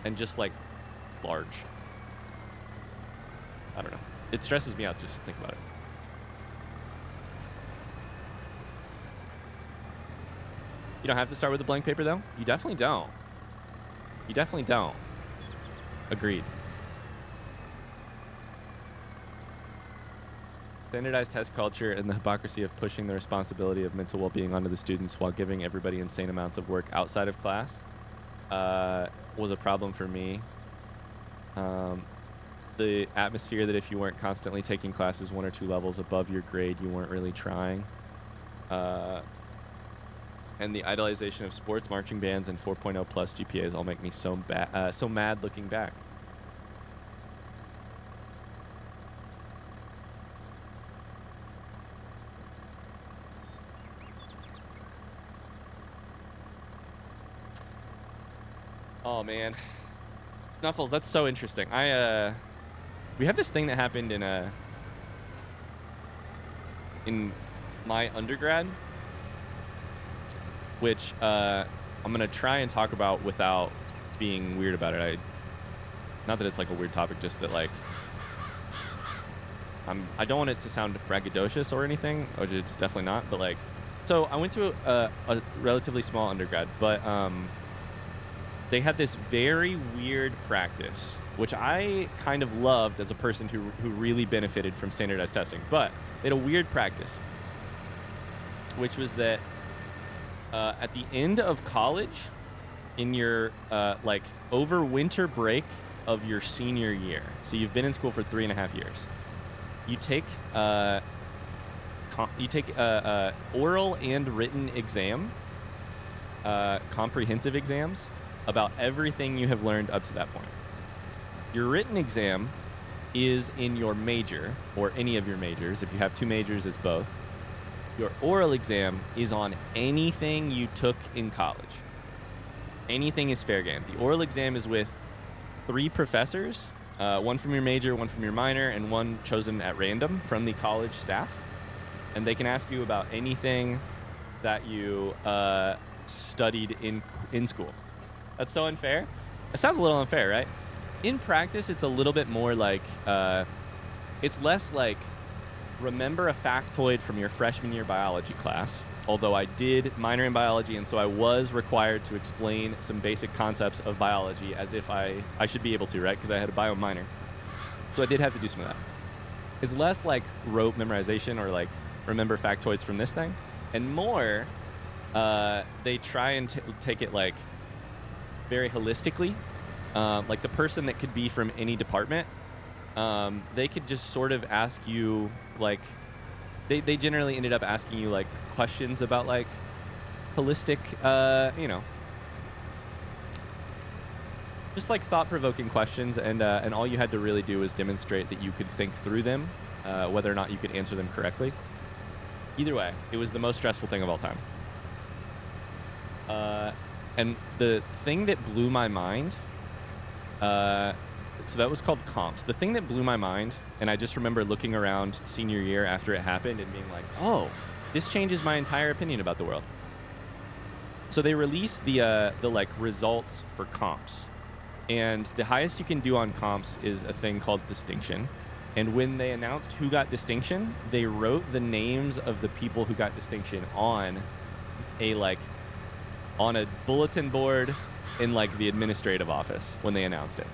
and just, like, large. I don't know. It stresses me out just to think about it. You don't have to start with a blank paper, though? You definitely don't. You definitely don't. Agreed. Standardized test culture and the hypocrisy of pushing the responsibility of mental well-being onto the students while giving everybody insane amounts of work outside of class was a problem for me. The atmosphere that if you weren't constantly taking classes 1 or 2 levels above your grade, you weren't really trying. And the idolization of sports, marching bands, and 4.0 plus GPAs all make me so mad looking back. Oh man, Snuffles, that's so interesting. We had this thing that happened in my undergrad, which I'm gonna try and talk about without being weird about it. Not that it's like a weird topic, just that, like, I don't want it to sound braggadocious or anything, which it's definitely not. But, like, so I went to a relatively small undergrad, but they had this very weird practice, which I kind of loved as a person who really benefited from standardized testing. But they had a weird practice, which was that at the end of college, in your, like, over winter break of your senior year, so you've been in school for 3.5 years, you take oral and written exam, comprehensive exams, about everything you have learned up to that point. Your written exam is in your major, or any of your majors. If you have 2 majors, it's both. Your oral exam is on anything you took in college. Anything is fair game. The oral exam is with 3 professors, 1 from your major, 1 from your minor, and 1 chosen at random from the college staff. And they can ask you about anything that you studied in school. That's so unfair. It sounds a little unfair, right? In practice, it's a little bit more like, it's less like, remember a factoid from your freshman year biology class, although I did minor in biology, and so I was required to explain some basic concepts of biology as if I should be able to, right? Because I had a bio minor. So I did have to do some of that. It's less like rote memorization or like remember factoids from this thing, and more, they try and take it like very holistically. Like the person that could be from any department, they could just sort of ask you like, they generally ended up asking you like questions about like holistic, you know, just like thought-provoking questions, and all you had to really do was demonstrate that you could think through them, whether or not you could answer them correctly. Either way, it was the most stressful thing of all time. And the thing that blew my mind, so that was called comps. The thing that blew my mind, and I just remember looking around senior year after it happened and being like, oh, this changes my entire opinion about the world. So they released the like results for comps. And the highest you can do on comps is a thing called distinction. And when they announced who got distinction, they wrote the names of the people who got distinction on a bulletin board in like the administrative office when they announced it.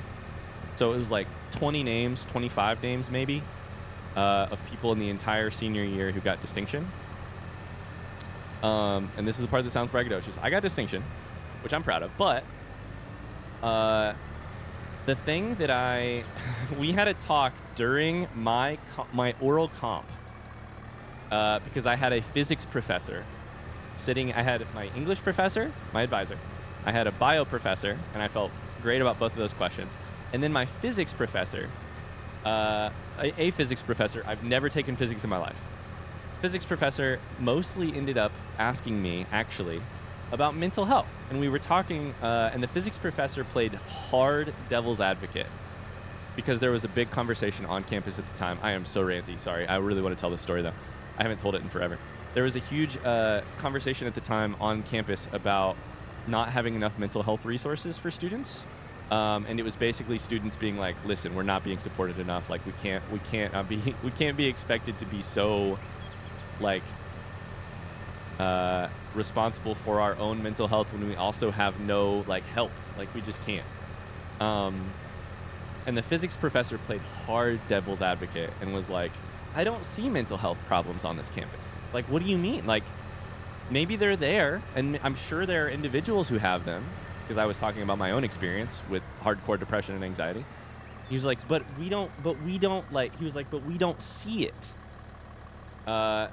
So it was like 20 names, 25 names maybe, of people in the entire senior year who got distinction. And this is the part that sounds braggadocious. I got distinction, which I'm proud of, but the thing that we had a talk during my oral comp, because I had a physics professor I had my English professor, my advisor, I had a bio professor, and I felt great about both of those questions. And then my physics professor, a physics professor, I've never taken physics in my life. Physics professor mostly ended up asking me, actually, about mental health. And we were talking, and the physics professor played hard devil's advocate because there was a big conversation on campus at the time. I am so ranty, sorry. I really want to tell this story, though. I haven't told it in forever. There was a huge conversation at the time on campus about not having enough mental health resources for students. And it was basically students being like, listen, we're not being supported enough. Like, we can't be expected to be so, like, responsible for our own mental health when we also have no like help. Like, we just can't. And the physics professor played hard devil's advocate and was like, I don't see mental health problems on this campus. Like, what do you mean? Like, maybe they're there, and I'm sure there are individuals who have them, because I was talking about my own experience with hardcore depression and anxiety. He was like, but we don't see it.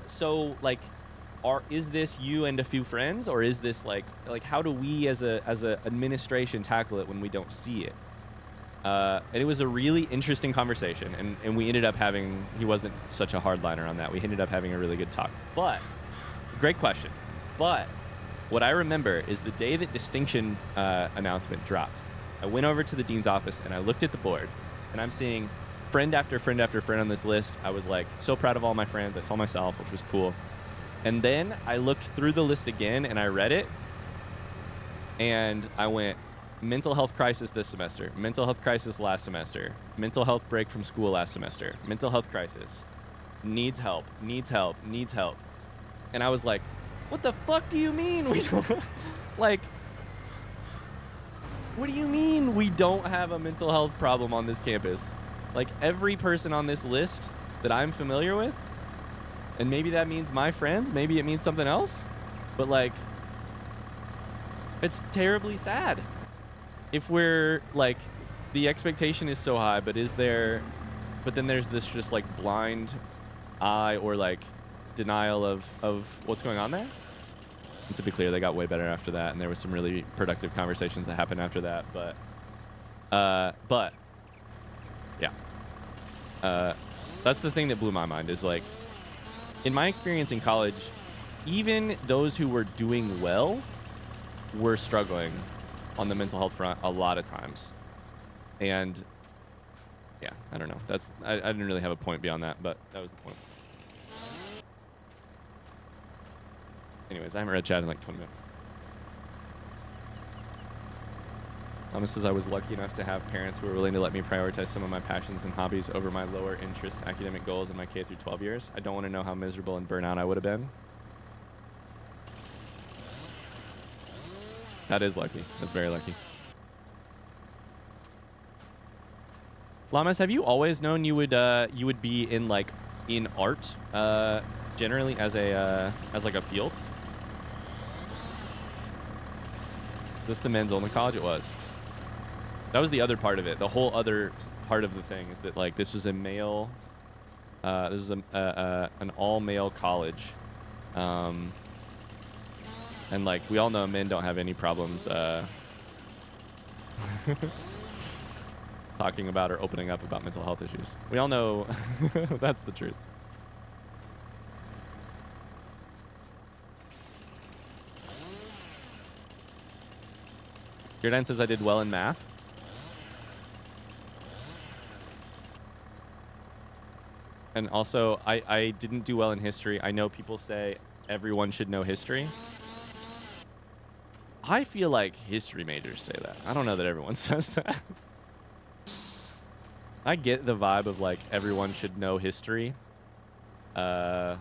So like, is this you and a few friends, or is this like how do we as a administration tackle it when we don't see it? And it was a really interesting conversation, and we ended up having, he wasn't such a hardliner on that. We ended up having a really good talk. But great question. But what I remember is the day that distinction announcement dropped, I went over to the dean's office and I looked at the board, and I'm seeing friend after friend after friend on this list. I was like so proud of all my friends. I saw myself, which was cool. And then I looked through the list again and I read it, and I went, mental health crisis this semester, mental health crisis last semester, mental health break from school last semester, mental health crisis, needs help, needs help, needs help. And I was like, what the fuck do you mean we don't, like, what do you mean we don't have a mental health problem on this campus? Like, every person on this list that I'm familiar with, and maybe that means my friends, maybe it means something else, but like, it's terribly sad. If we're like, the expectation is so high, but then there's this just like blind eye or like denial of what's going on there. And to be clear, they got way better after that, and there was some really productive conversations that happened after that. But yeah, that's the thing that blew my mind, is like, in my experience in college, even those who were doing well were struggling on the mental health front a lot of times. And yeah, I don't know. I didn't really have a point beyond that, but that was the point. Anyways, I haven't read chat in like 20 minutes. Thomas says, I was lucky enough to have parents who were willing to let me prioritize some of my passions and hobbies over my lower interest academic goals in my K through 12 years. I don't want to know how miserable and burnout I would have been. That is lucky. That's very lucky. Lamas, have you always known you would be in like in art, generally as a as like a field? Is this the men's only college? It was. That was the other part of it. The whole other part of the thing is that like this was a male. This is an all-male college, and like we all know men don't have any problems talking about or opening up about mental health issues. We all know that's the truth. Jordan says I did well in math. And also, I didn't do well in history. I know people say everyone should know history. I feel like history majors say that. I don't know that everyone says that. I get the vibe of like everyone should know history. But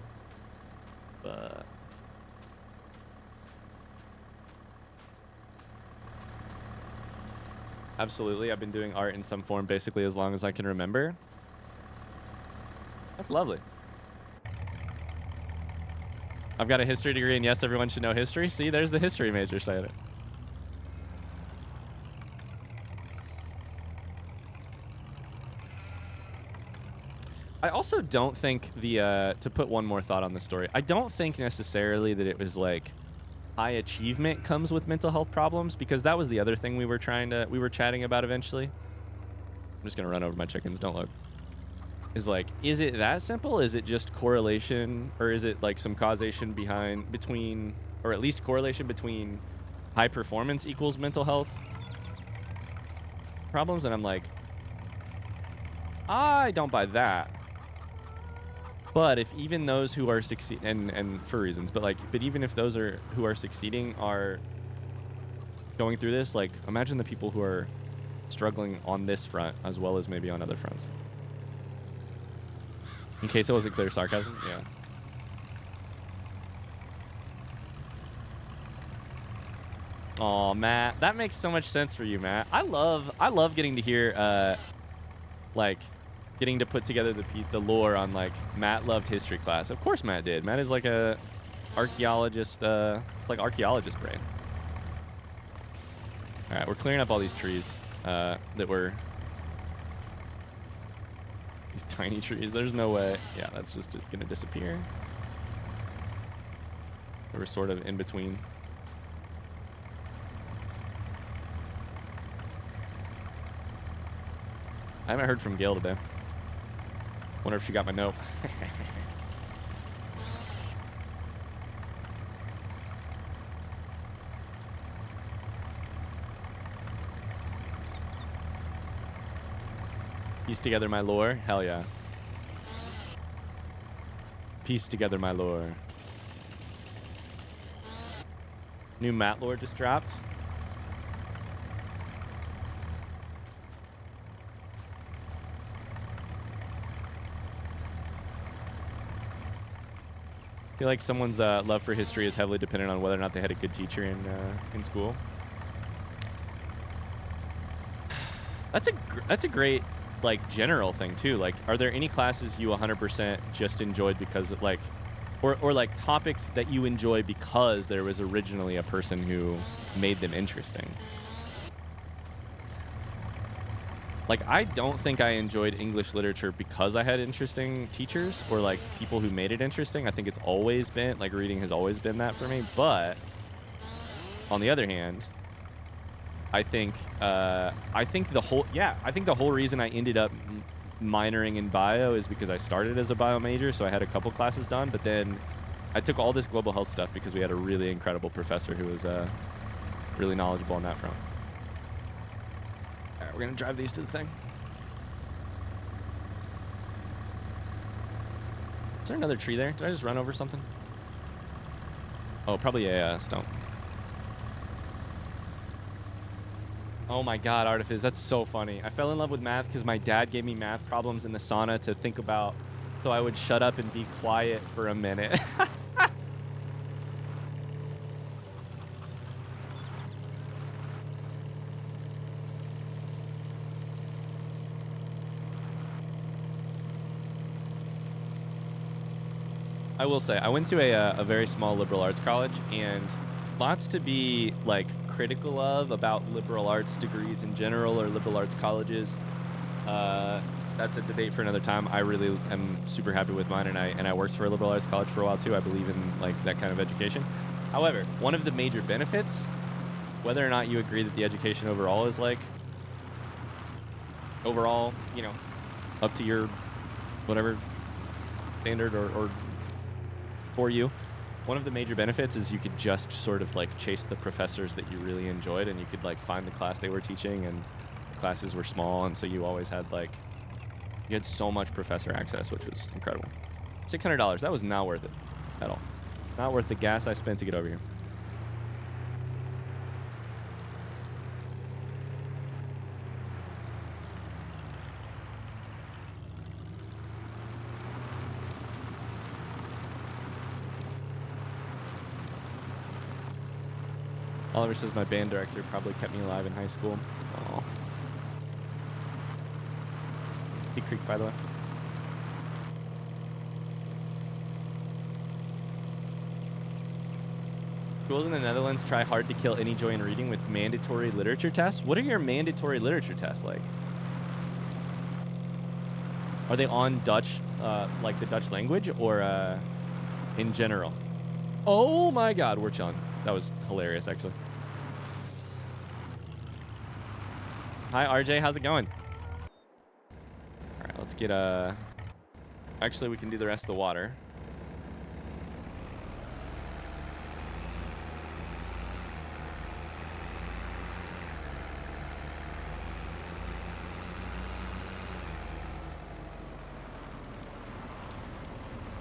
absolutely, I've been doing art in some form basically as long as I can remember. That's lovely. I've got a history degree, and yes, everyone should know history. See, there's the history major saying it. I also don't think the, to put one more thought on the story, I don't think necessarily that it was like high achievement comes with mental health problems, because that was the other thing we were chatting about eventually. I'm just going to run over my chickens. Don't look. Is like, is it that simple? Is it just correlation, or is it like some causation between, or at least correlation between high performance equals mental health problems? And I'm like, I don't buy that. But if even those who are succeeding, and for reasons, but even if those who are succeeding are going through this, like imagine the people who are struggling on this front as well as maybe on other fronts. In case it wasn't clear sarcasm, yeah. Oh, Matt, that makes so much sense for you, Matt. I love getting to hear, like, getting to put together the lore on like Matt loved history class. Of course, Matt did. Matt is like a archaeologist. It's like archaeologist brain. All right, we're clearing up all these trees that were. These tiny trees. There's no way. Yeah, that's just gonna disappear. They were sort of in between. I haven't heard from Gail today. Wonder if she got my note. Piece together my lore? Hell yeah. Piece together my lore. New Matt lore just dropped. I feel like someone's love for history is heavily dependent on whether or not they had a good teacher in school. That's a great like general thing too. Like, are there any classes you 100% just enjoyed because of like, or like topics that you enjoy because there was originally a person who made them interesting? Like, I don't think I enjoyed English literature because I had interesting teachers or like people who made it interesting. I think it's always been like reading has always been that for me. But on the other hand, I think the whole reason I ended up minoring in bio is because I started as a bio major, so I had a couple classes done, but then I took all this global health stuff because we had a really incredible professor who was really knowledgeable on that front. All right, we're gonna drive these to the thing. Is there another tree there? Did I just run over something? Oh, probably a stone. Oh my God, Artifice, that's so funny. I fell in love with math because my dad gave me math problems in the sauna to think about, so I would shut up and be quiet for a minute. I will say, I went to a very small liberal arts college, and lots to be like critical of about liberal arts degrees in general or liberal arts colleges. That's a debate for another time. I really am super happy with mine, and I worked for a liberal arts college for a while too. I believe in like that kind of education. However, one of the major benefits, whether or not you agree that the education overall is like overall, you know, up to your whatever standard or for you, one of the major benefits is you could just sort of like chase the professors that you really enjoyed, and you could like find the class they were teaching, and classes were small, and so you always had like, you had so much professor access, which was incredible. $600, that was not worth it at all. Not worth the gas I spent to get over here. Oliver says my band director probably kept me alive in high school. Oh. Big Creek, by the way. Schools in the Netherlands try hard to kill any joy in reading with mandatory literature tests. What are your mandatory literature tests like? Are they on Dutch, like the Dutch language, or in general? Oh my God, we're chilling. That was hilarious, actually. Hi, RJ. How's it going? All right, let's get actually, we can do the rest of the water.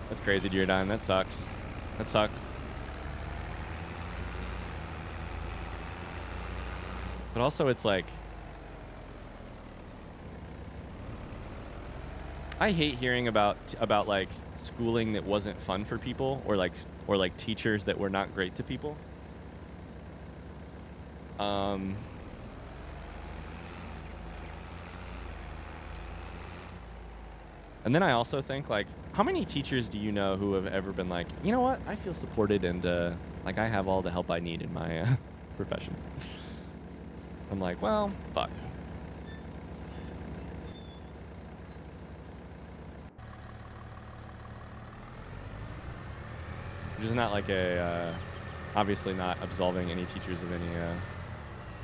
That's crazy, Deerdine. That sucks. That sucks. But also, it's like, I hate hearing about like schooling that wasn't fun for people, or like teachers that were not great to people. And then I also think, like, how many teachers do you know who have ever been like, you know what, I feel supported, and like I have all the help I need in my profession. I'm like, well, fuck. Which is not like a, obviously not absolving any teachers of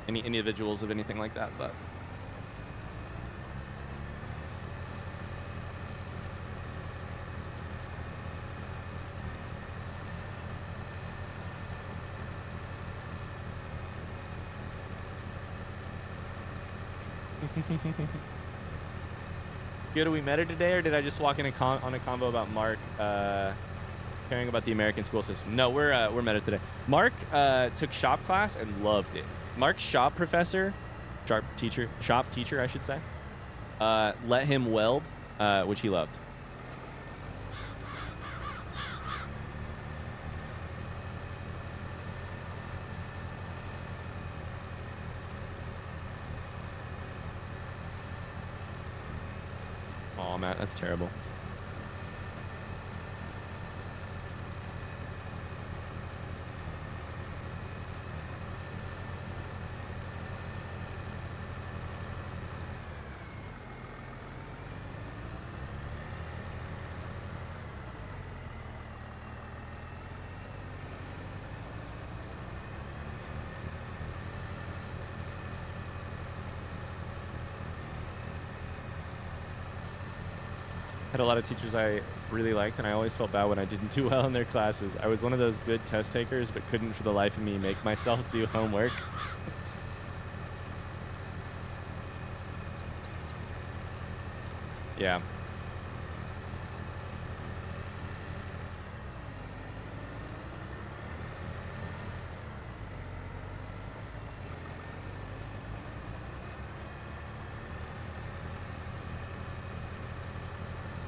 any individuals of anything like that, but. Good, are we meta today, or did I just walk in on a combo about Mark caring about the American school system? No, we're meta today. Mark took shop class and loved it. Mark's shop professor, shop teacher, I should say, let him weld, which he loved. Oh, Matt, that's terrible. Had a lot of teachers I really liked, and I always felt bad when I didn't do well in their classes. I was one of those good test takers, but couldn't for the life of me make myself do homework. Yeah.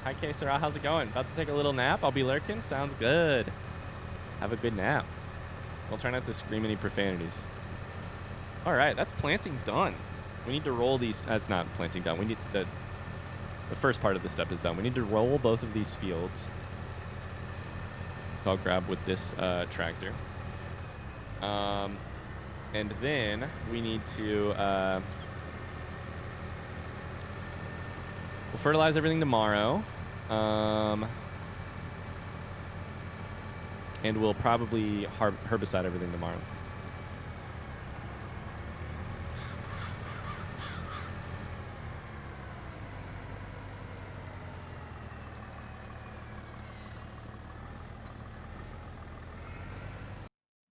Hi, K-Sarah. How's it going? About to take a little nap? I'll be lurking? Sounds good. Have a good nap. We'll try not to scream any profanities. All right, that's planting done. We need to roll these. That's not planting done. We need the first part of the step is done. We need to roll both of these fields. I'll grab with this tractor. And then we need to we'll fertilize everything tomorrow. And we'll probably herbicide everything tomorrow.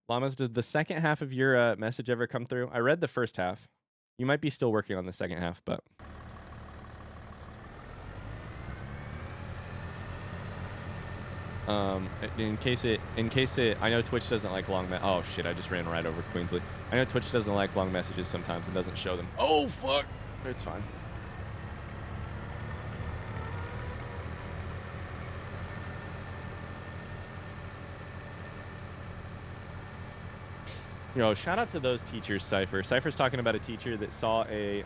Llamas, did the second half of your message ever come through? I read the first half. You might be still working on the second half, but... in case it, I know Twitch doesn't like long oh shit, I just ran right over Queensley. I know Twitch doesn't like long messages sometimes and doesn't show them. Oh fuck! It's fine. Yo, shout out to those teachers, Cypher. Cypher's talking about a teacher that saw a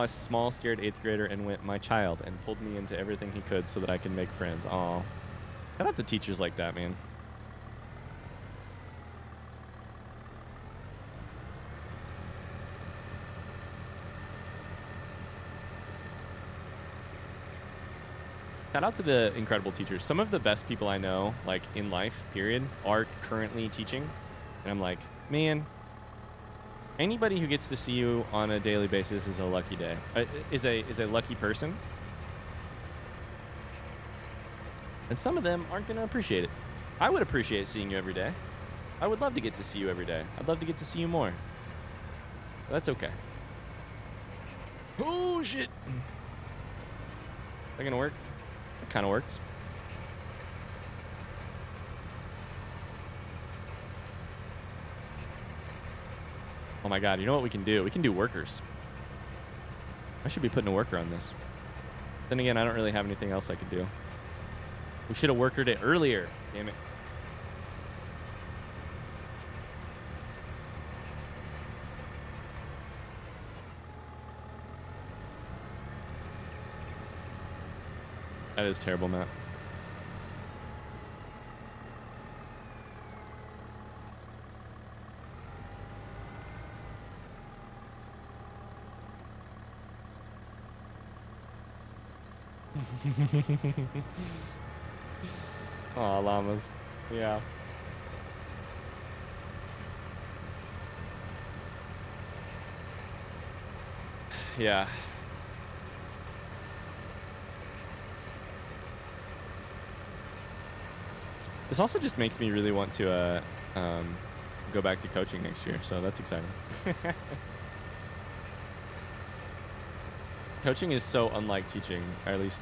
small, scared 8th grader and went, "My child," and pulled me into everything he could so that I can make friends. Aw. Shout out to teachers like that, man. Shout out to the incredible teachers. Some of the best people I know, like, in life, period, are currently teaching. And I'm like, man, anybody who gets to see you on a daily basis is a lucky day. Is a lucky person. And some of them aren't going to appreciate it. I would appreciate seeing you every day. I would love to get to see you every day. I'd love to get to see you more. But that's okay. Oh, shit. Is that going to work? It kind of works. Oh my god, you know what we can do? We can do workers. I should be putting a worker on this. Then again, I don't really have anything else I could do. We should have workered it earlier. Damn it. That is terrible, Matt. Aw, llamas. Yeah. Yeah. This also just makes me really want to go back to coaching next year, so that's exciting. Coaching is so unlike teaching, or at least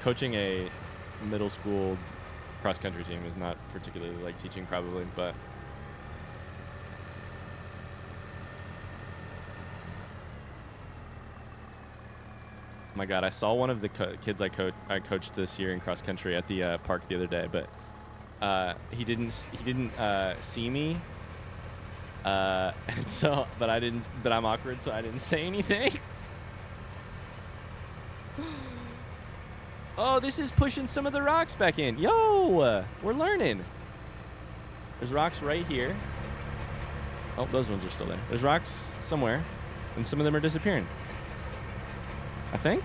coaching a middle school cross-country team is not particularly like teaching probably, but oh my god, I saw one of the kids I coached this year in cross-country at the park the other day, but he didn't see me, and so but I'm awkward, so I didn't say anything. Oh, this is pushing some of the rocks back in. Yo, we're learning. There's rocks right here. Oh, those ones are still there. There's rocks somewhere, and some of them are disappearing. I think.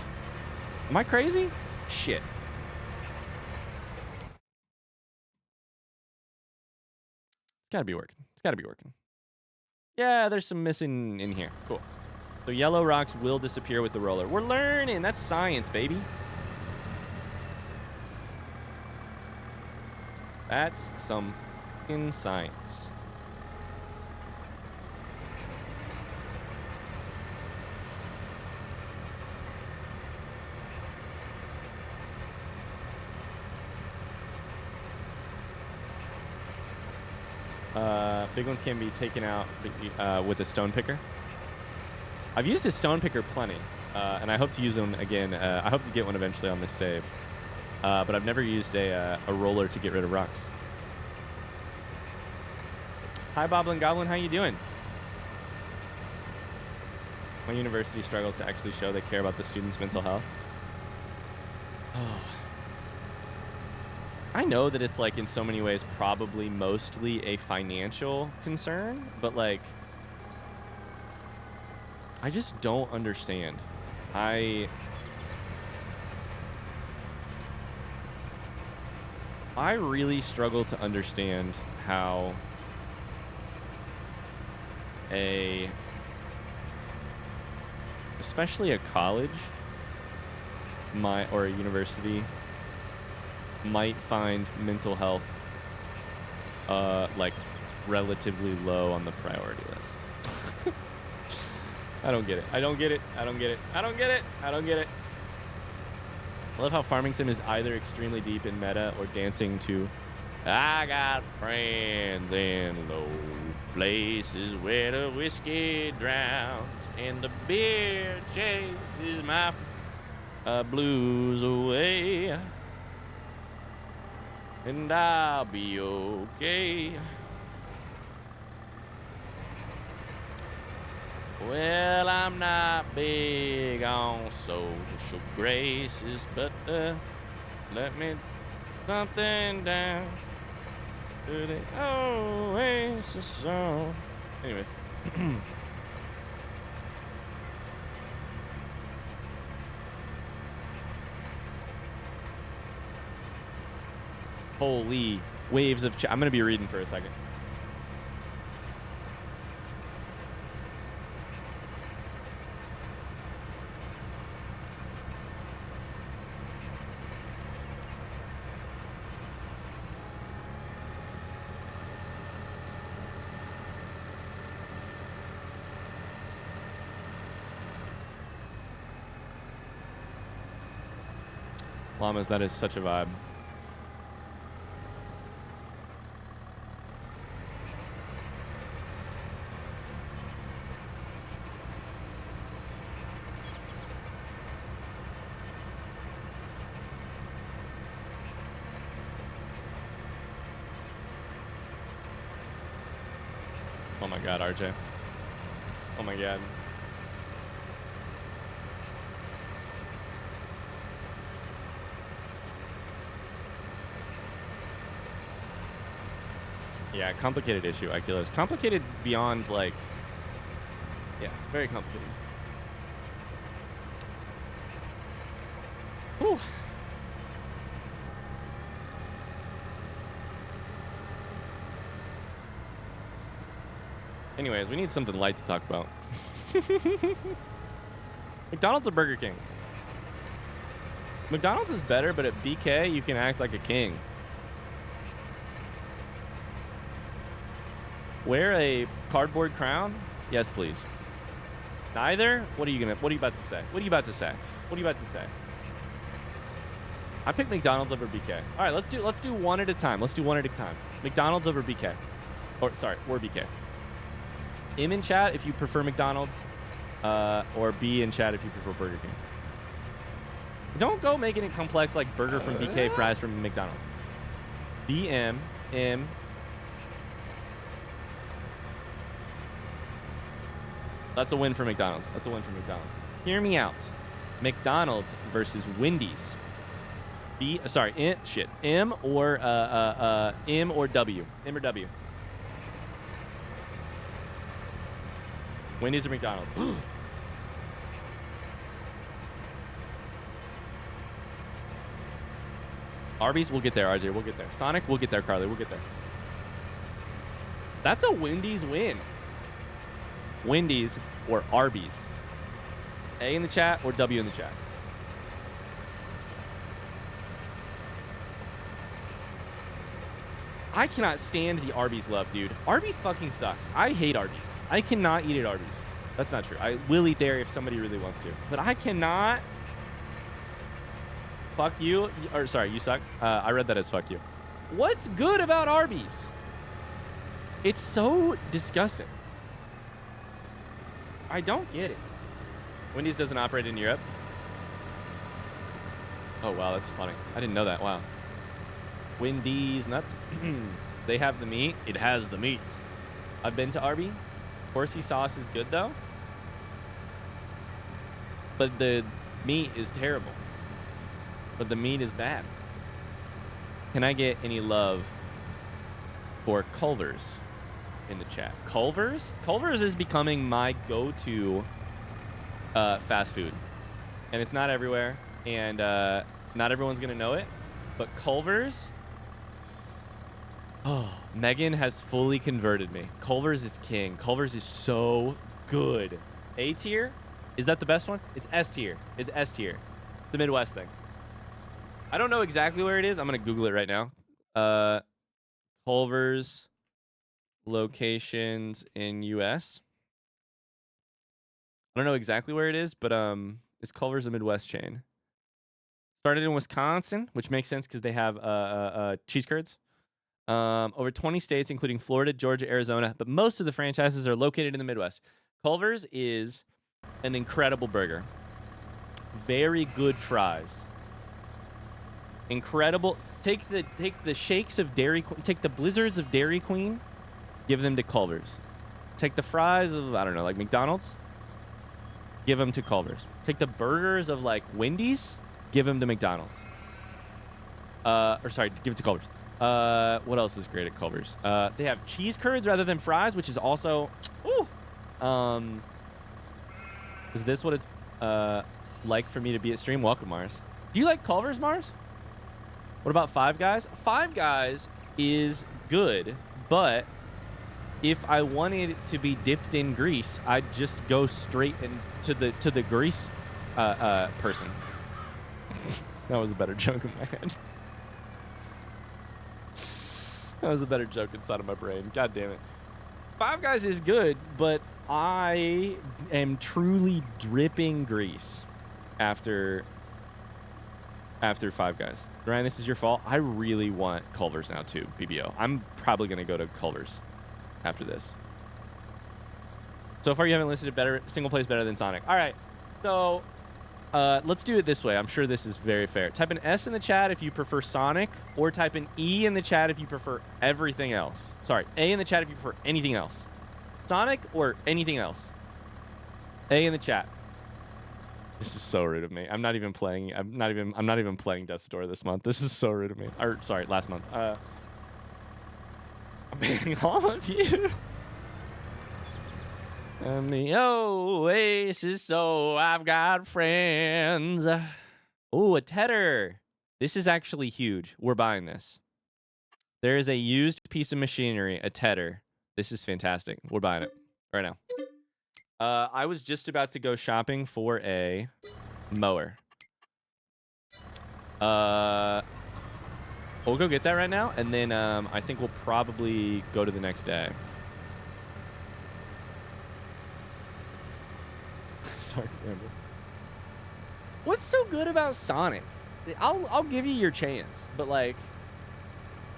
Am I crazy? Shit. It's gotta be working. It's gotta be working. Yeah, there's some missing in here. Cool. So yellow rocks will disappear with the roller. We're learning. That's science, baby. That's some fucking science. Big ones can be taken out with a stone picker. I've used a stone picker plenty, and I hope to use them again. I hope to get one eventually on this save. But I've never used a roller to get rid of rocks. Hi, Boblin Goblin. How you doing? My university struggles to actually show they care about the students' mental health. Oh. I know that it's like in so many ways probably mostly a financial concern, but like I just don't understand. I really struggle to understand how especially a college or a university might find mental health like relatively low on the priority list. I don't get it. I don't get it. I don't get it. I don't get it. I don't get it. I love how Farming Sim is either extremely deep in meta or dancing to I got friends in low places where the whiskey drowns and the beer chases my blues away. And I'll be okay. Well, I'm not big on social graces, but let me something down to the oasis zone. Anyways. Holy waves of I'm going to be reading for a second. Llamas, that is such a vibe. Oh my god, RJ. Oh my god. Yeah, complicated issue, Ikilos. Complicated beyond, like... Yeah, very complicated. Whew. Anyways, we need something light to talk about. McDonald's or Burger King? McDonald's is better, but at BK, you can act like a king. Wear a cardboard crown? Yes, please. Neither? What are you about to say? What are you about to say? What are you about to say? I picked McDonald's over BK. All right, let's do one at a time. Let's do one at a time. McDonald's over BK. Or BK. M in chat if you prefer McDonald's, or B in chat if you prefer Burger King. Don't go making it complex like burger from BK, fries from McDonald's. BM, M. That's a win for McDonald's. That's a win for McDonald's. Hear me out. McDonald's versus Wendy's. M or M or W. M or W. Wendy's or McDonald's. Arby's, we'll get there, RJ. We'll get there. Sonic, we'll get there, Carly. We'll get there. That's a Wendy's win. Wendy's or Arby's. A in the chat or W in the chat. I cannot stand the Arby's love, dude. Arby's fucking sucks. I hate Arby's. I cannot eat at Arby's. That's not true. I will eat there if somebody really wants to. But I cannot. Fuck you. Or sorry, you suck. I read that as fuck you. What's good about Arby's? It's so disgusting. I don't get it. Wendy's doesn't operate in Europe. Oh, wow, that's funny. I didn't know that. Wow. Wendy's nuts. They have the meat. It has the meats. I've been to Arby. Horsey sauce is good, though. But the meat is terrible. But the meat is bad. Can I get any love for Culver's in the chat? Culver's? Culver's is becoming my go-to fast food. And it's not everywhere. And not everyone's going to know it. But Culver's... Oh, Megan has fully converted me. Culver's is king. Culver's is so good. A tier? Is that the best one? It's S tier. It's S tier. The Midwest thing. I don't know exactly where it is. I'm going to Google it right now. Culver's locations in US. I don't know exactly where it is, but it's Culver's a Midwest chain. Started in Wisconsin, which makes sense because they have cheese curds. Over 20 states, including Florida, Georgia, Arizona, but most of the franchises are located in the Midwest. Culver's is an incredible burger. Very good fries. Incredible. Take the shakes of Dairy Queen, take the blizzards of Dairy Queen, give them to Culver's. Take the fries of, I don't know, like McDonald's, give them to Culver's. Take the burgers of like Wendy's, give them to McDonald's. Or sorry, give it to Culver's. What else is great at Culver's? They have cheese curds rather than fries, which is also, ooh. Is this what it's like for me to be at stream? Welcome, Mars. Do you like Culver's, Mars? What about Five Guys? Five Guys is good, but if I wanted it to be dipped in grease, I'd just go straight into the grease person. That was a better joke in my head. That was a better joke inside of my brain. God damn it. Five Guys is good, but I am truly dripping grease after Five Guys. Ryan, this is your fault. I really want Culver's now too, BBO. I'm probably going to go to Culver's after this. So far, you haven't listed a single place better than Sonic. All right. So let's do it this way. I'm sure this is very fair. Type an S in the chat if you prefer Sonic, or type an E in the chat if you prefer everything else. Sorry, A in the chat if you prefer anything else. Sonic or anything else. A in the chat. This is so rude of me. I'm not even playing Death's Door this month. This is so rude of me. Or sorry, last month. I'm banning all of you. I'm the oasis, so I've got friends. Oh, a tedder. This is actually huge. We're buying this. There is a used piece of machinery, a tedder. This is fantastic. We're buying it right now. I was just about to go shopping for a mower. We'll go get that right now, and then I think we'll probably go to the next day. What's so good about Sonic? I'll give you your chance, but like,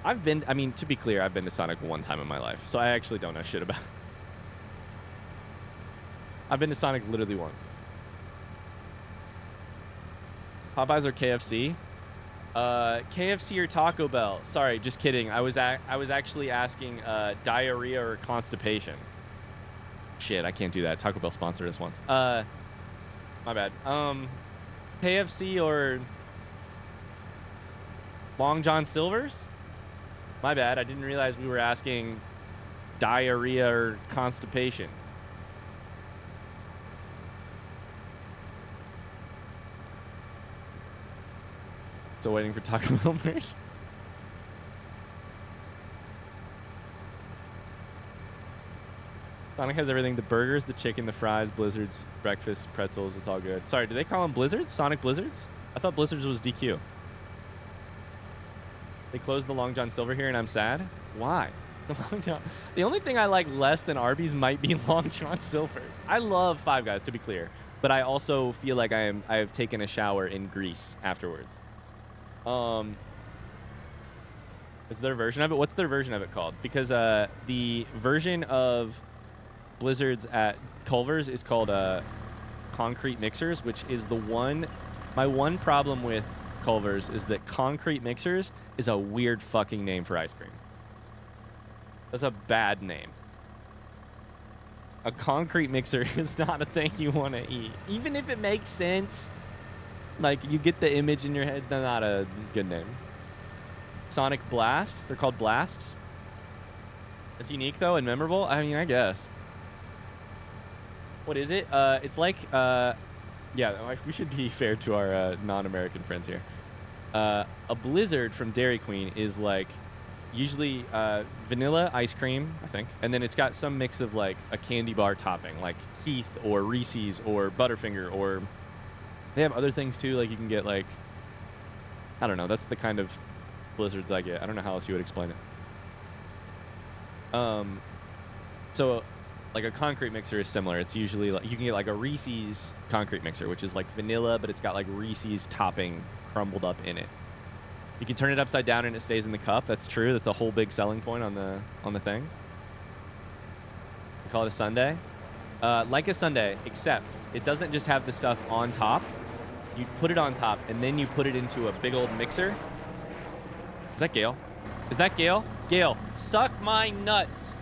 I mean, to be clear, I've been to Sonic one time in my life, so I actually don't know shit about it. I've been to Sonic literally once. Popeyes or KFC? KFC or Taco Bell? Sorry, just kidding. I was actually asking diarrhea or constipation. Shit, I can't do that. Taco Bell sponsored us once. My bad. KFC or Long John Silver's? My bad. I didn't realize we were asking diarrhea or constipation. Still waiting for Taco Bell merch. Sonic has everything. The burgers, the chicken, the fries, blizzards, breakfast, pretzels. It's all good. Sorry, do they call them blizzards? Sonic Blizzards? I thought blizzards was DQ. They closed the Long John Silver here and I'm sad. Why? The only thing I like less than Arby's might be Long John Silver's. I love Five Guys, to be clear. But I also feel like I have taken a shower in grease afterwards. Is there a version of it? What's their version of it called? Because the version of Blizzards at Culver's is called Concrete Mixers, which is the one. My one problem with Culver's is that Concrete Mixers is a weird fucking name for ice cream. That's a bad name. A concrete mixer is not a thing you want to eat, even if it makes sense. Like, you get the image in your head, they're not a good name. Sonic Blast. They're called blasts. It's unique though and memorable. I mean, I guess. What is it? It's like yeah. We should be fair to our non-American friends here. A blizzard from Dairy Queen is like usually vanilla ice cream, I think, and then it's got some mix of like a candy bar topping, like Heath or Reese's or Butterfinger, or they have other things too. Like you can get like, I don't know. That's the kind of blizzards I get. I don't know how else you would explain it. So like a concrete mixer is similar. It's usually like you can get like a Reese's concrete mixer, which is like vanilla, but it's got like Reese's topping crumbled up in it. You can turn it upside down and it stays in the cup. That's true. That's a whole big selling point on the thing. We call it a sundae. Like a sundae, except it doesn't just have the stuff on top. You put it on top and then you put it into a big old mixer. Is that Gail? Is that Gail? Gail, suck my nuts.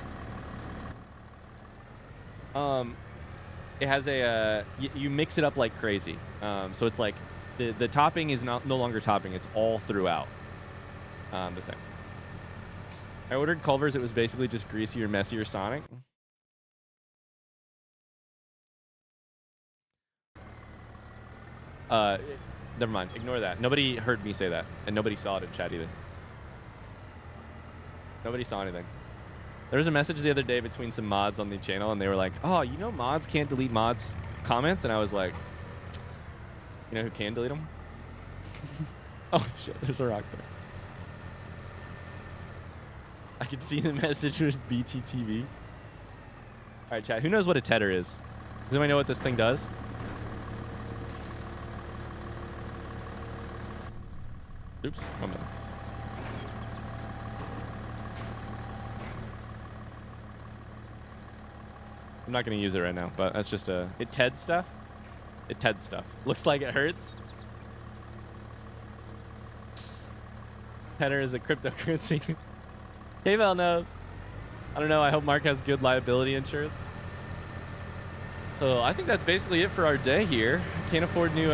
It has a you mix it up like crazy. So it's like the topping is no longer topping. It's all throughout the thing. I ordered Culver's. It was basically just greasy or messier Sonic. Never mind. Ignore that. Nobody heard me say that, and nobody saw it in chat either. Nobody saw anything. There was a message the other day between some mods on the channel, and they were like, "Oh, you know, mods can't delete mods' comments," and I was like, "You know who can delete them?" Oh shit! There's a rock there. I can see the message with BTTV. All right, chat. Who knows what a tedder is? Does anybody know what this thing does? Oops. 1 minute. I'm not going to use it right now, but that's just it TED stuff. It TED stuff. Looks like it hurts. Tether is a cryptocurrency. K-Val knows. I don't know. I hope Mark has good liability insurance. So I think that's basically it for our day here. Can't afford new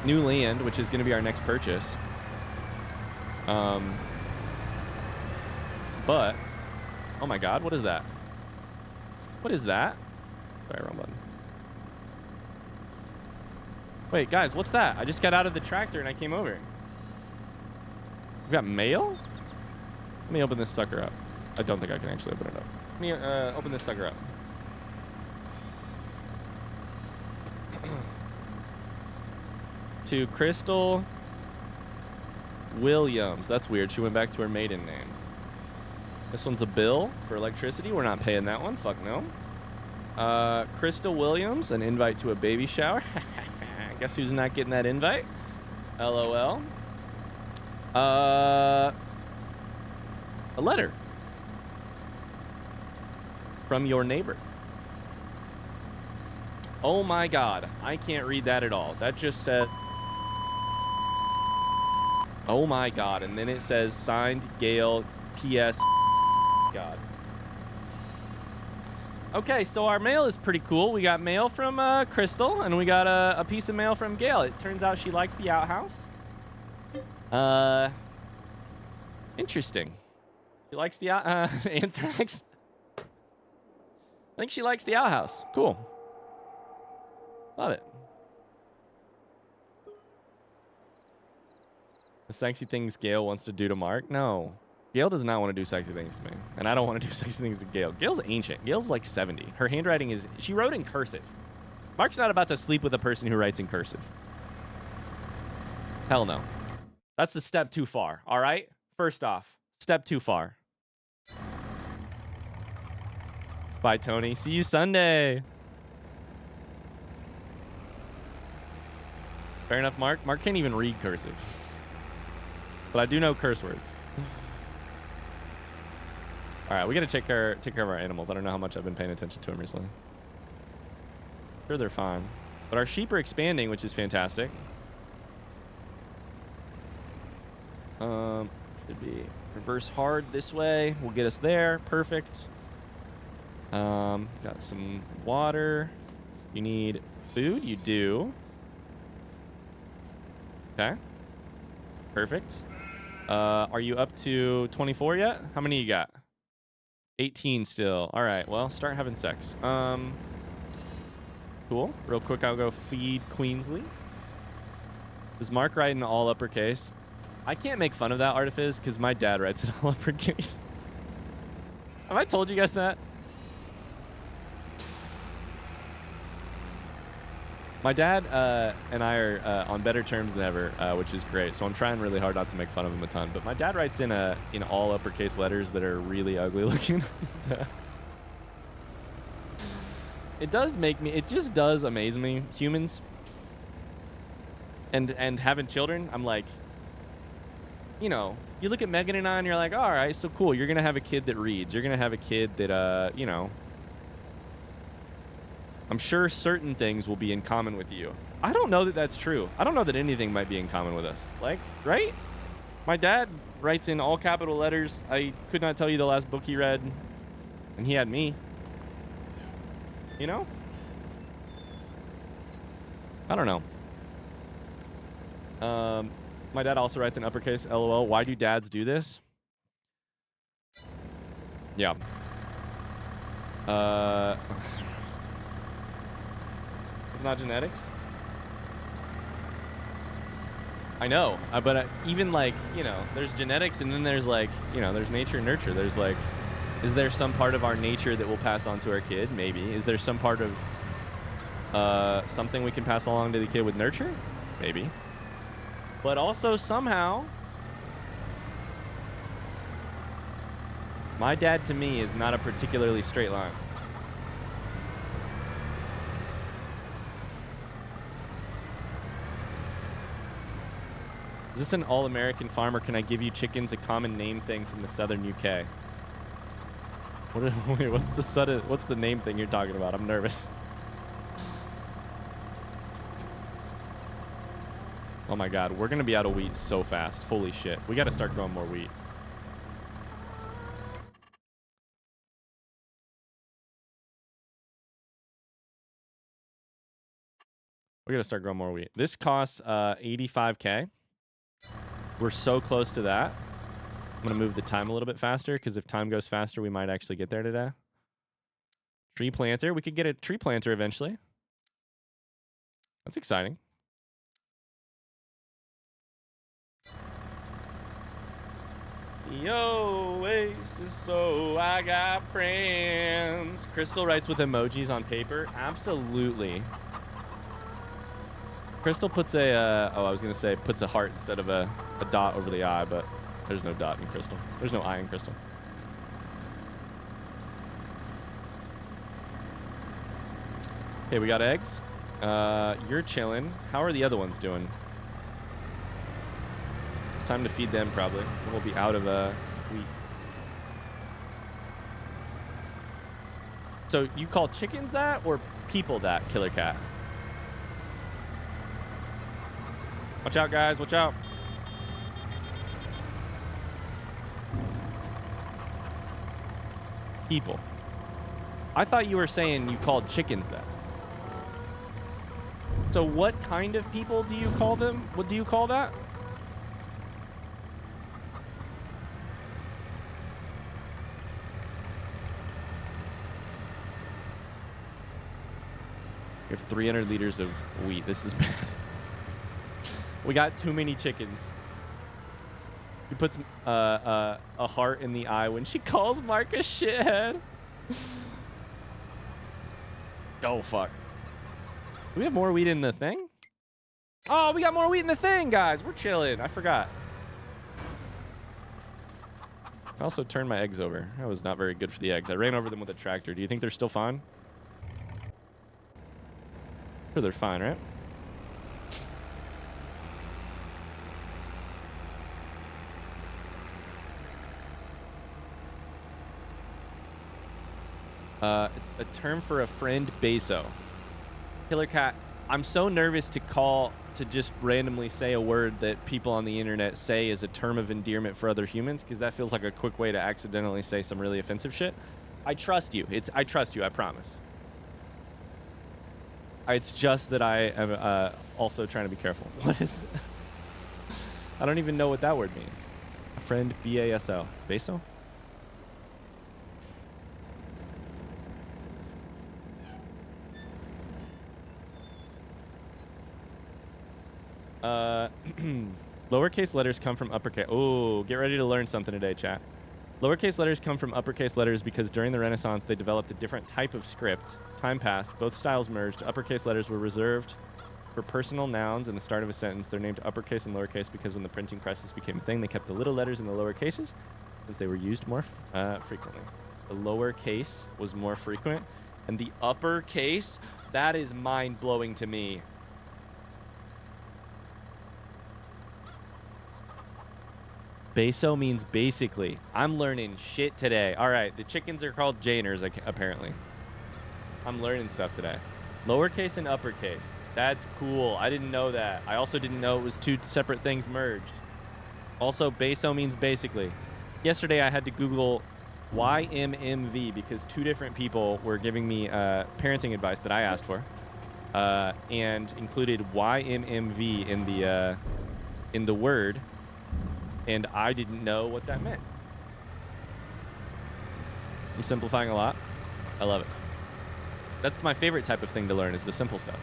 land, which is going to be our next purchase. But, oh my God, what is that? What is that? Sorry, wrong button. Wait, guys, what's that? I just got out of the tractor and I came over. We've got mail? Let me open this sucker up. I don't think I can actually open it up. Let me open this sucker up. To Crystal Williams. That's weird. She went back to her maiden name. This one's a bill for electricity. We're not paying that one. Fuck no. Crystal Williams, an invite to a baby shower. Guess who's not getting that invite? LOL. A letter from your neighbor. Oh my God. I can't read that at all. That just said... Oh my God. And then it says signed Gail PS. God. Okay, so our mail is pretty cool. We got mail from Crystal, and we got a piece of mail from Gail. It turns out she liked the outhouse. Interesting. She likes the Anthrax. I think she likes the outhouse. Cool. Love it. The sexy things Gail wants to do to Mark? No. Gail does not want to do sexy things to me. And I don't want to do sexy things to Gail. Gail's ancient. Gail's like 70. Her handwriting is... She wrote in cursive. Mark's not about to sleep with a person who writes in cursive. Hell no. That's a step too far. All right? First off, step too far. Bye, Tony. See you Sunday. Fair enough, Mark. Mark can't even read cursive. But I do know curse words. All right, we got to take care of our animals. I don't know how much I've been paying attention to them recently. Sure, they're fine. But our sheep are expanding, which is fantastic. Should be reverse hard this way. Will get us there. Perfect. Got some water. You need food? You do. Okay. Perfect. Are you up to 24 yet? How many you got? 18 still. All right. Well, start having sex. Cool. Real quick, I'll go feed Queensley. Does Mark write in all uppercase? I can't make fun of that, Artifice, because my dad writes in all uppercase. Have I told you guys that? My dad and I are on better terms than ever, which is great. So I'm trying really hard not to make fun of him a ton. But my dad writes in all uppercase letters that are really ugly looking. It does make me. It just does amaze me. Humans and having children. I'm like, you know, you look at Megan and I, and you're like, all right, so cool. You're gonna have a kid that reads. You're gonna have a kid that, you know. I'm sure certain things will be in common with you. I don't know that that's true. I don't know that anything might be in common with us. Like, right? My dad writes in all capital letters. I could not tell you the last book he read, and he had me. You know? I don't know. My dad also writes in uppercase, LOL. Why do dads do this? Yeah. It's not genetics. I know, but even like, you know, there's genetics, and then there's like, you know, there's nature and nurture. There's like, is there some part of our nature that we'll pass on to our kid? Maybe. Is there some part of something we can pass along to the kid with nurture? Maybe. But also somehow, my dad to me is not a particularly straight line. Is this an all-American farm, or can I give you chickens, a common name thing from the southern UK? What's the name thing you're talking about? I'm nervous. Oh my god, we're gonna be out of wheat so fast. Holy shit. We gotta start growing more wheat. We gotta start growing more wheat. This costs 85K. We're so close to that. I'm gonna move the time a little bit faster, because if time goes faster, we might actually get there today. Tree planter. We could get a tree planter eventually. That's exciting. Yo, Oasis, so I got friends. Crystal writes with emojis on paper. Absolutely. Crystal puts puts a heart instead of a dot over the I, but there's no dot in Crystal. There's no I in Crystal. Okay, we got eggs. You're chilling. How are the other ones doing? It's time to feed them, probably. We'll be out of wheat. So you call chickens that, or people that, Killer Cat? Watch out, guys. Watch out. People. I thought you were saying you called chickens that. So what kind of people do you call them? What do you call that? We have 300 liters of wheat. This is bad. We got too many chickens. He puts a heart in the eye when she calls Mark a shithead. Oh, fuck. Do we have more wheat in the thing? Oh, we got more wheat in the thing, guys. We're chilling. I forgot. I also turned my eggs over. That was not very good for the eggs. I ran over them with a tractor. Do you think they're still fine? Sure, they're fine, right? It's a term for a friend, Beso. Killer Cat, I'm so nervous to just randomly say a word that people on the internet say is a term of endearment for other humans, because that feels like a quick way to accidentally say some really offensive shit. I trust you. I trust you, I promise. It's just that I am also trying to be careful. What is... I don't even know what that word means. A friend BASO. Baso? Lowercase letters come from uppercase. Oh, get ready to learn something today, chat. Lowercase letters come from uppercase letters because during the Renaissance, they developed a different type of script. Time passed. Both styles merged. Uppercase letters were reserved for personal nouns in the start of a sentence. They're named uppercase and lowercase because when the printing presses became a thing, they kept the little letters in the lower cases as they were used more frequently. The lowercase was more frequent, and the uppercase, that is mind-blowing to me. Beso means basically. I'm learning shit today. All right, the chickens are called Janers, apparently. I'm learning stuff today. Lowercase and uppercase. That's cool. I didn't know that. I also didn't know it was two separate things merged. Also, beso means basically. Yesterday, I had to Google YMMV because two different people were giving me parenting advice that I asked for, and included YMMV in the word. And I didn't know what that meant. I'm simplifying a lot. I love it. That's my favorite type of thing to learn, is the simple stuff.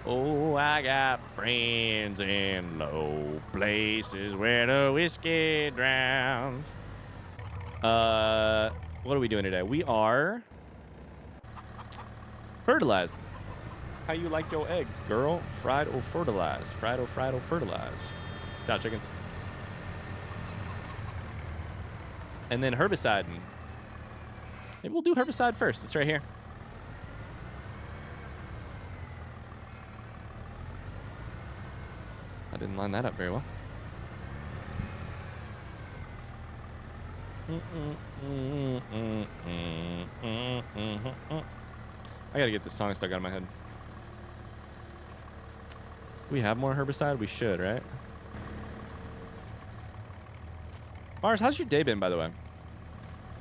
Oh, I got friends in low places where the whiskey drowns. What are we doing today? We are fertilizing. How you like your eggs, girl? Fried or fertilized? Fried or fertilized? Got chickens. And then herbiciding. Maybe we'll do herbicide first. It's right here. I didn't line that up very well. I gotta get this song stuck out of my head. Do we have more herbicide? We should, right? Mars, how's your day been, by the way?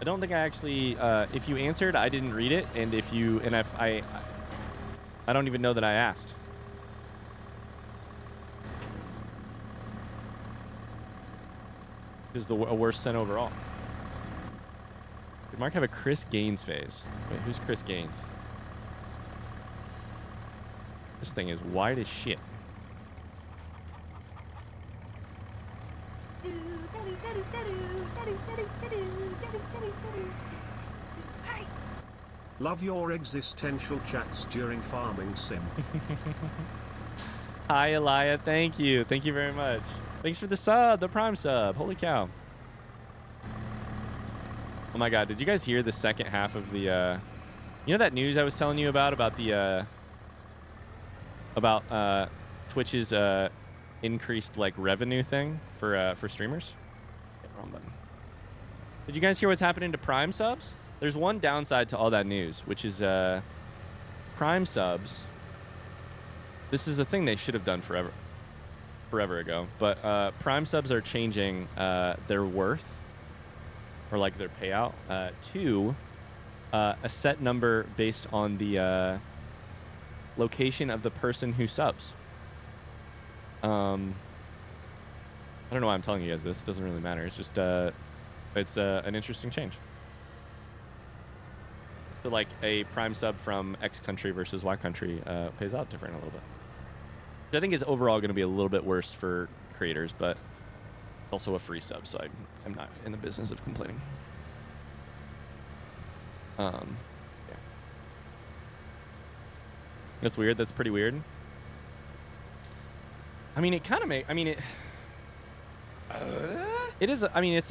I don't think I actually, if you answered, I didn't read it, and if you, and if I don't even know that I asked. Is the worst sin overall. Did Mark have a Chris Gaines phase? Wait, who's Chris Gaines? This thing is white as shit. Love your existential chats during farming sim. Hi, Elia. Thank you. Thank you very much. Thanks for the sub, the prime sub. Holy cow. Oh my god, did you guys hear the second half of the, you know that news I was telling you about the, about Twitch's, increased, like, revenue thing for streamers? Okay, wrong button. Did you guys hear what's happening to prime subs? There's one downside to all that news, which is, prime subs. This is a thing they should have done forever ago, but prime subs are changing their worth, or like their payout, to a set number based on the location of the person who subs. I don't know why I'm telling you guys this. It doesn't really matter. It's just it's an interesting change. So like a prime sub from X country versus Y country pays out different a little bit. Which I think is overall going to be a little bit worse for creators, but also a free sub, so I'm not in the business of complaining. Yeah. That's weird. That's pretty weird. I mean, it kind of I mean, it is. I mean,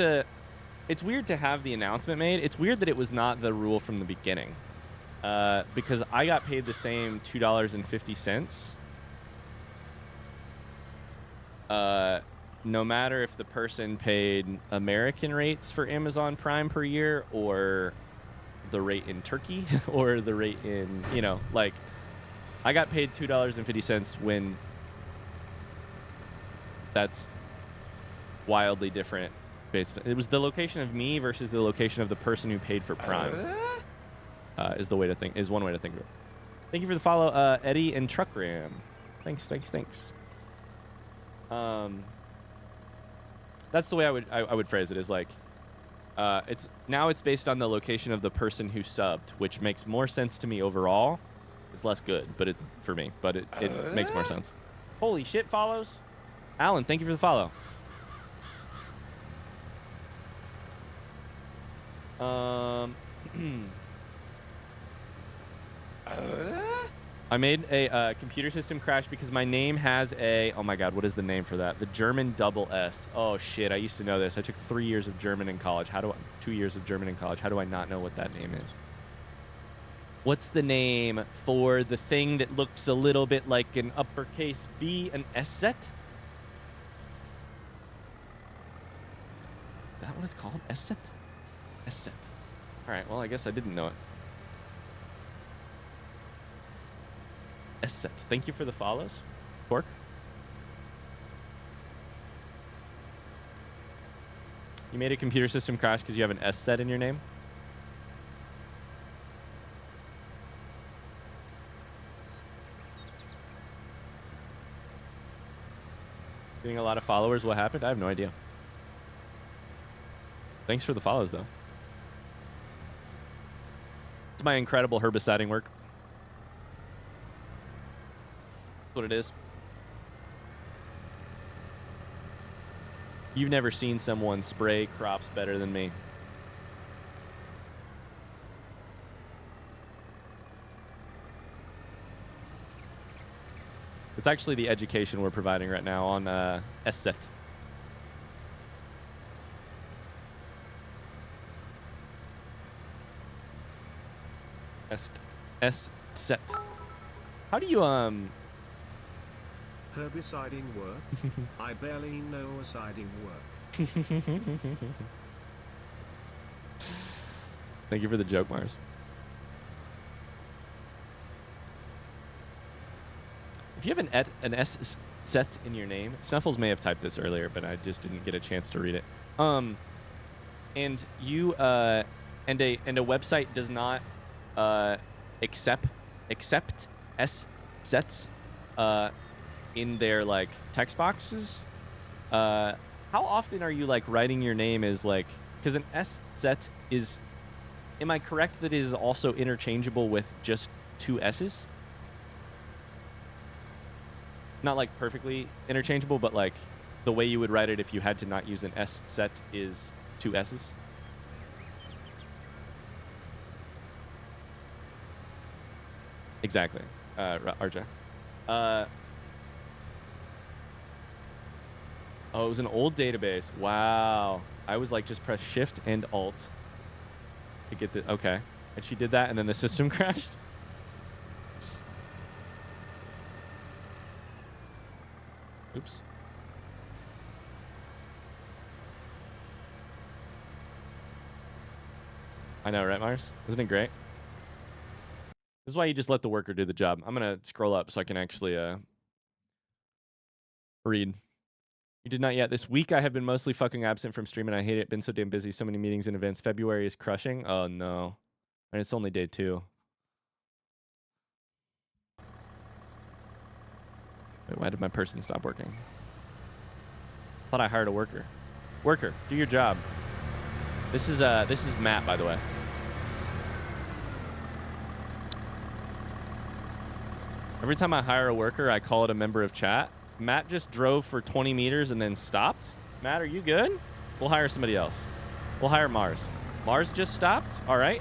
it's weird to have the announcement made. It's weird that it was not the rule from the beginning, because I got paid the same $2.50. No matter if the person paid American rates for Amazon Prime per year, or the rate in Turkey, or the rate in, you know, like, I got paid $2.50 when that's wildly different. It was the location of me versus the location of the person who paid for Prime. Is one way to think of it. Thank you for the follow, Eddie and Truckram. Thanks. That's the way I would phrase it. Is like, it's based on the location of the person who subbed, which makes more sense to me overall. It's less good, but it for me, but it makes more sense. Holy shit, follows. Alan, thank you for the follow. I made a computer system crash because my name has a, oh my god, what is the name for that? The German double S. Oh shit, I used to know this. I took 3 years of German in college. 2 years of German in college. How do I not know what that name is? What's the name for the thing that looks a little bit like an uppercase B, an S set? Is that what it's called? S set? S set. All right, well, I guess I didn't know it. S set. Thank you for the follows, Pork. You made a computer system crash because you have an S set in your name? Getting a lot of followers. What happened? I have no idea. Thanks for the follows, though. It's my incredible herbiciding work. That's what it is. You've never seen someone spray crops better than me. It's actually the education we're providing right now on SSET. SSET. How do you Herbiciding work? I barely know siding work. Thank you for the joke, Mars. If you have an S set in your name, Snuffles may have typed this earlier, but I just didn't get a chance to read it. And you and a website does not accept S sets in their like text boxes. How often are you like writing your name as like, because an S set is, am I correct that it is also interchangeable with just 2 S's? Not like perfectly interchangeable, but like the way you would write it if you had to not use an S set is 2 S's. Exactly, RJ. Oh, it was an old database. Wow. I was like, just press Shift and Alt to get the, okay. And she did that and then the system crashed. Oops. I know, right, Mars? Isn't it great? This is why you just let the worker do the job. I'm going to scroll up so I can actually read. You did not yet. This week I have been mostly fucking absent from stream and I hate it. Been so damn busy. So many meetings and events. February is crushing. Oh, no. And it's only day 2. Wait, why did my person stop working? Thought I hired a worker. Worker, do your job. This is Matt, by the way. Every time I hire a worker, I call it a member of chat. Matt just drove for 20 meters and then stopped. Matt, are you good? We'll hire somebody else. We'll hire Mars. Mars just stopped? All right.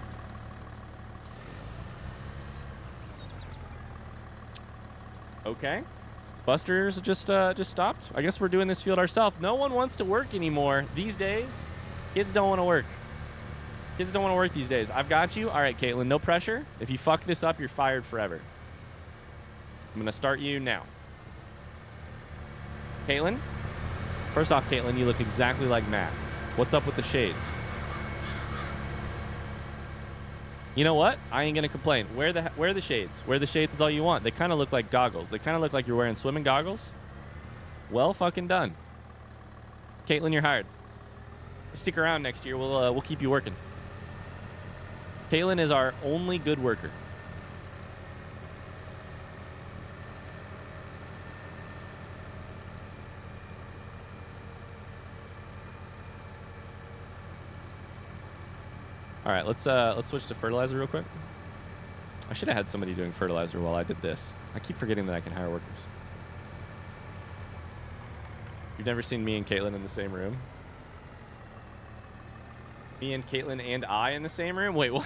Okay. Buster's just stopped. I guess we're doing this field ourselves. No one wants to work anymore these days. Kids don't want to work. Kids don't want to work these days. I've got you. All right, Caitlin, no pressure. If you fuck this up, you're fired forever. I'm going to start you now. Caitlin? First off, Caitlin, you look exactly like Matt. What's up with the shades? You know what? I ain't going to complain. Wear the shades. Wear the shades all you want. They kind of look like goggles. They kind of look like you're wearing swimming goggles. Well fucking done. Caitlin, you're hired. Stick around next year. We'll keep you working. Caitlin is our only good worker. All right, let's switch to fertilizer real quick. I should have had somebody doing fertilizer while I did this. I keep forgetting that I can hire workers. You've never seen me and Caitlin in the same room? Me and Caitlin and I in the same room? Wait, what?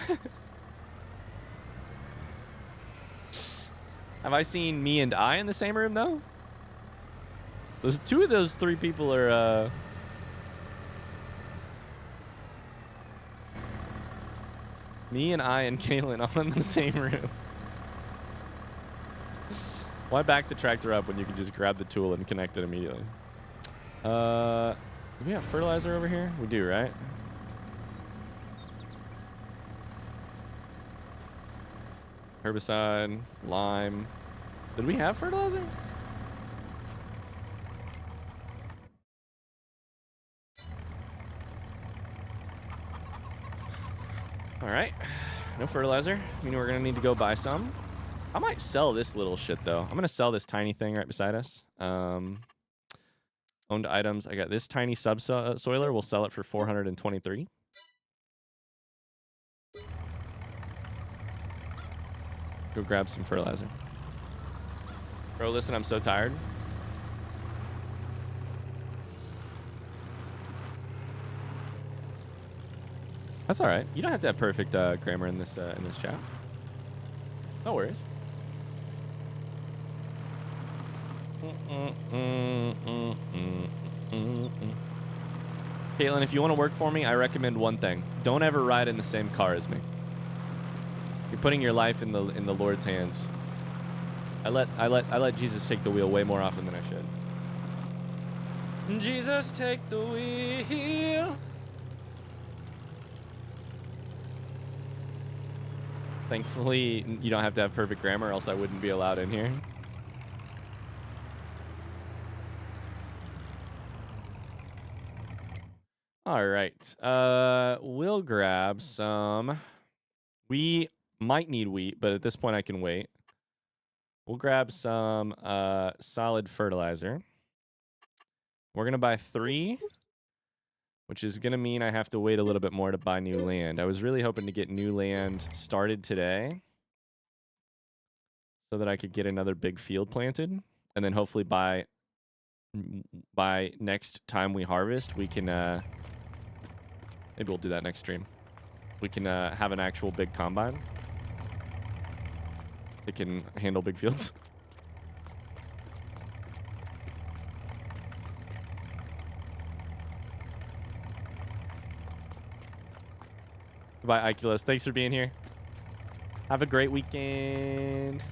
Have I seen me and I in the same room, though? Those two of those three people are, me and I and Caitlin all in the same room. Why back the tractor up when you can just grab the tool and connect it immediately? Do we have fertilizer over here? We do, right? Herbicide, lime. Did we have fertilizer? All right, no fertilizer. I mean, we're gonna need to go buy some. I might sell this little shit though. I'm gonna sell this tiny thing right beside us. Owned items. I got this tiny subsoiler. We'll sell it for 423. Go grab some fertilizer. Bro, listen, I'm so tired. That's all right. You don't have to have perfect grammar in this chat. No worries. Caitlin, if you want to work for me, I recommend one thing: don't ever ride in the same car as me. You're putting your life in the Lord's hands. I let Jesus take the wheel way more often than I should. Jesus, take the wheel. Thankfully, you don't have to have perfect grammar, or else I wouldn't be allowed in here. All right. We'll grab some. We might need wheat, but at this point I can wait. We'll grab some solid fertilizer. We're going to buy 3, which is going to mean I have to wait a little bit more to buy new land. I was really hoping to get new land started today so that I could get another big field planted. And then hopefully by next time we harvest, we can... maybe we'll do that next stream. We can have an actual big combine. It can handle big fields. Goodbye, Iculus. Thanks for being here. Have a great weekend.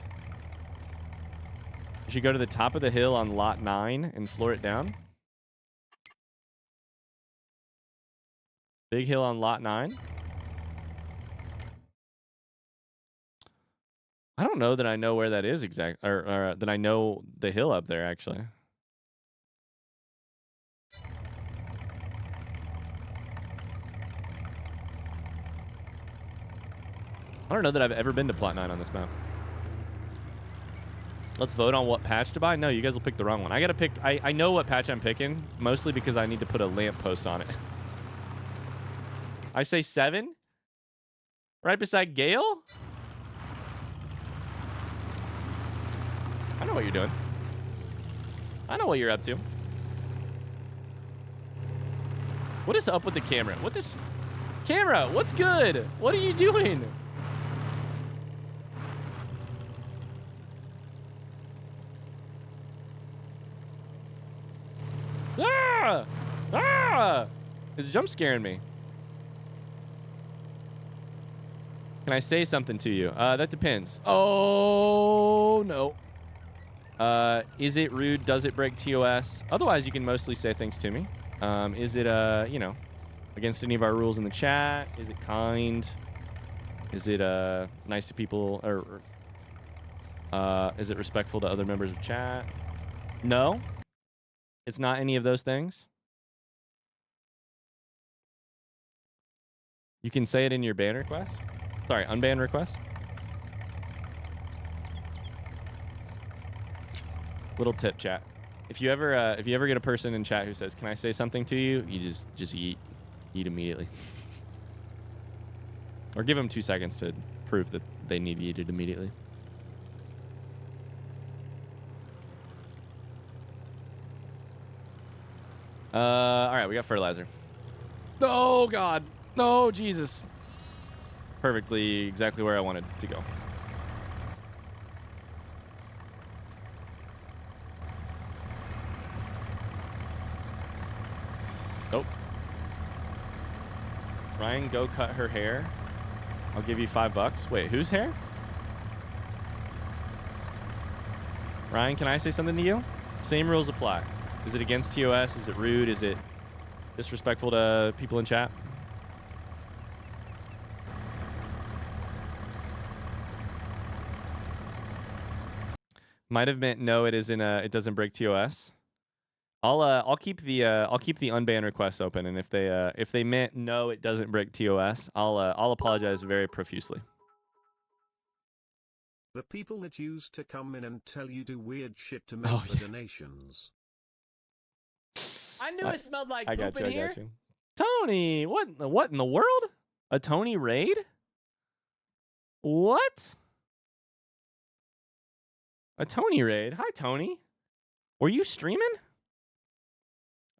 You should go to the top of the hill on lot 9 and floor it down. Big hill on lot 9. I don't know that I know where that is exactly, or that I know the hill up there, actually. I don't know that I've ever been to plot 9 on this map. Let's vote on what patch to buy. No, you guys will pick the wrong one. I gotta pick. I know what patch I'm picking, mostly because I need to put a lamp post on it. I say 7, right beside Gale. I know what you're doing. I know what you're up to. What is up with the camera? What this camera? What's good? What are you doing? Ah! Ah! It's jump scaring me. Can I say something to you? That depends. Oh, no. Is it rude? Does it break TOS? Otherwise, you can mostly say things to me. Is it, you know, against any of our rules in the chat? Is it kind? Is it, nice to people? Or is it respectful to other members of chat? No. It's not any of those things. You can say it in your ban request. Sorry, unban request. Little tip, chat. If you ever get a person in chat who says, "Can I say something to you?" You just eat immediately. Or give them 2 seconds to prove that they need yeeted immediately. All right, we got fertilizer. Oh, God. No, Jesus. Perfectly exactly where I wanted to go. Nope. Ryan, go cut her hair. I'll give you $5. Wait, whose hair? Ryan, can I say something to you? Same rules apply. Is it against TOS? Is it rude? Is it disrespectful to people in chat? Might have meant no. It isn't. It doesn't break TOS. I'll keep the unban requests open, and if they meant no, it doesn't break TOS, I'll apologize very profusely. The people that used to come in and tell you do weird shit to make the donations. I knew it smelled like poop I got here. you. Tony, what in the world? A Tony raid? What? A Tony raid? Hi, Tony. Were you streaming?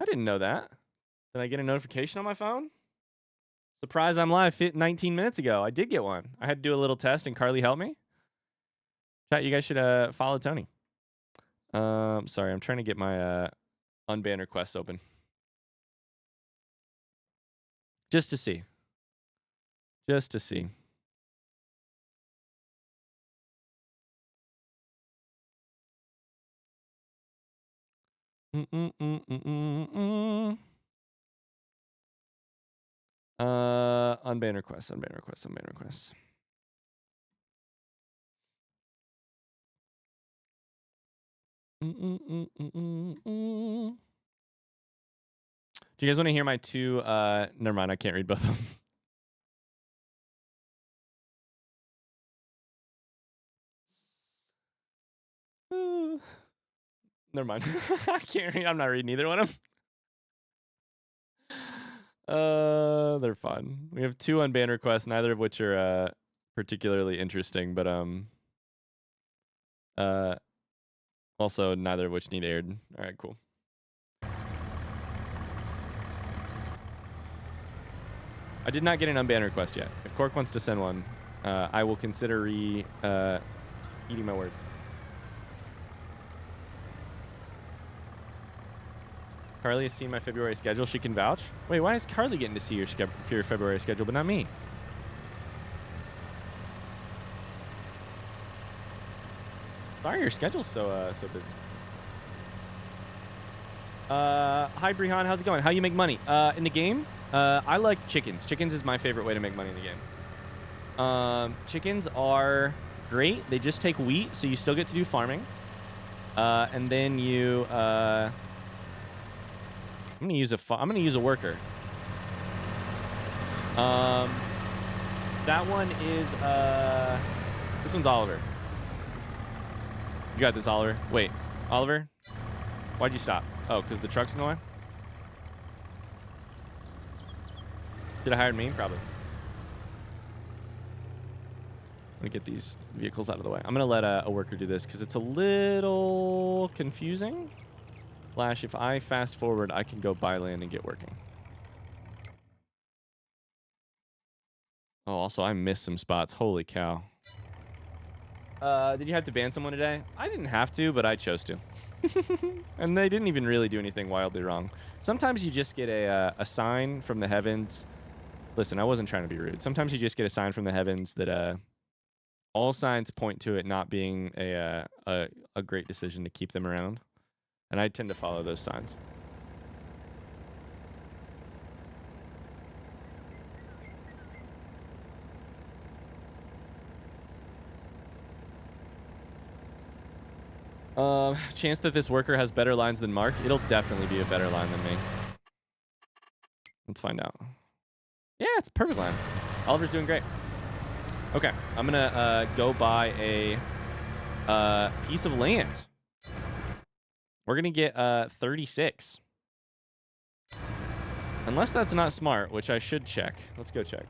I didn't know that. Did I get a notification on my phone? Surprise, I'm live 19 minutes ago. I did get one. I had to do a little test and Carly helped me. Chat, you guys should follow Tony. Sorry, I'm trying to get my unban requests open. Just to see. Just to see. Unban requests, unban requests, unban requests. Do you guys want to hear my two? Never mind, I can't read both of them. Never mind. I can't read. I'm not reading either one of them. They're fun. We have two unbanned requests, neither of which are particularly interesting, but also neither of which need aired. All right, cool. I did not get an unbanned request yet. If Cork wants to send one, I will consider eating my words. Carly has seen my February schedule. She can vouch. Wait, why is Carly getting to see your February schedule, but not me? Sorry, your schedule's so busy. Hi, Brihan. How's it going? How you make money? In the game, I like chickens. Chickens is my favorite way to make money in the game. Chickens are great. They just take wheat, so you still get to do farming. And then you... I'm gonna use a worker. That one is this one's Oliver. You got this, Oliver. Wait, Oliver, why'd you stop? Oh, because the truck's in the way? Did I hire me? Probably. I'm gonna get these vehicles out of the way. I'm gonna let a worker do this because it's a little confusing. Flash, if I fast forward, I can go buy land and get working. Oh, also, I missed some spots. Holy cow. Did you have to ban someone today? I didn't have to, but I chose to. And they didn't even really do anything wildly wrong. Sometimes you just get a sign from the heavens. Listen, I wasn't trying to be rude. Sometimes you just get a sign from the heavens that all signs point to it not being a great decision to keep them around. And I tend to follow those signs. Chance that this worker has better lines than Mark? It'll definitely be a better line than me. Let's find out. Yeah, it's a perfect line. Oliver's doing great. Okay, I'm gonna go buy a piece of land. We're going to get 36. Unless that's not smart, which I should check. Let's go check.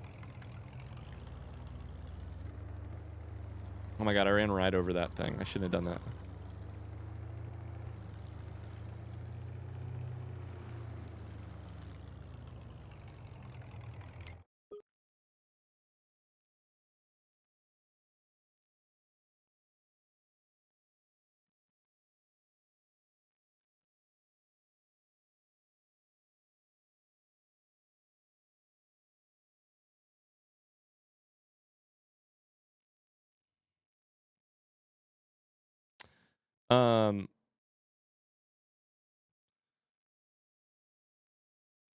Oh my god, I ran right over that thing. I shouldn't have done that.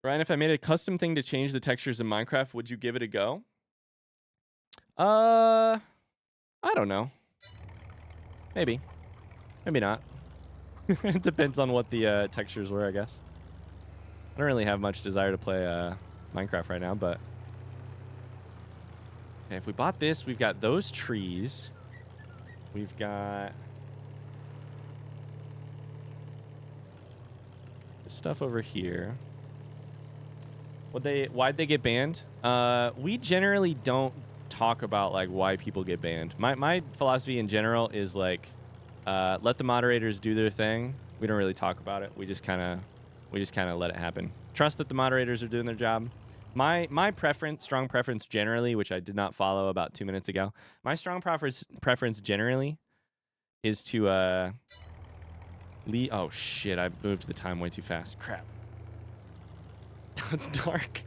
Ryan, if I made a custom thing to change the textures in Minecraft, would you give it a go? I don't know. Maybe. Maybe not. It depends on what the textures were, I guess. I don't really have much desire to play Minecraft right now, but... Okay, if we bought this, we've got those trees. We've got... this stuff over here. Why'd they get banned? We generally don't talk about like why people get banned. My philosophy in general is like, let the moderators do their thing. We don't really talk about it. We just kind of let it happen. Trust that the moderators are doing their job. My preference, strong preference generally, which I did not follow about 2 minutes ago. My strong preference generally is to oh shit! I moved the time way too fast. Crap. It's dark.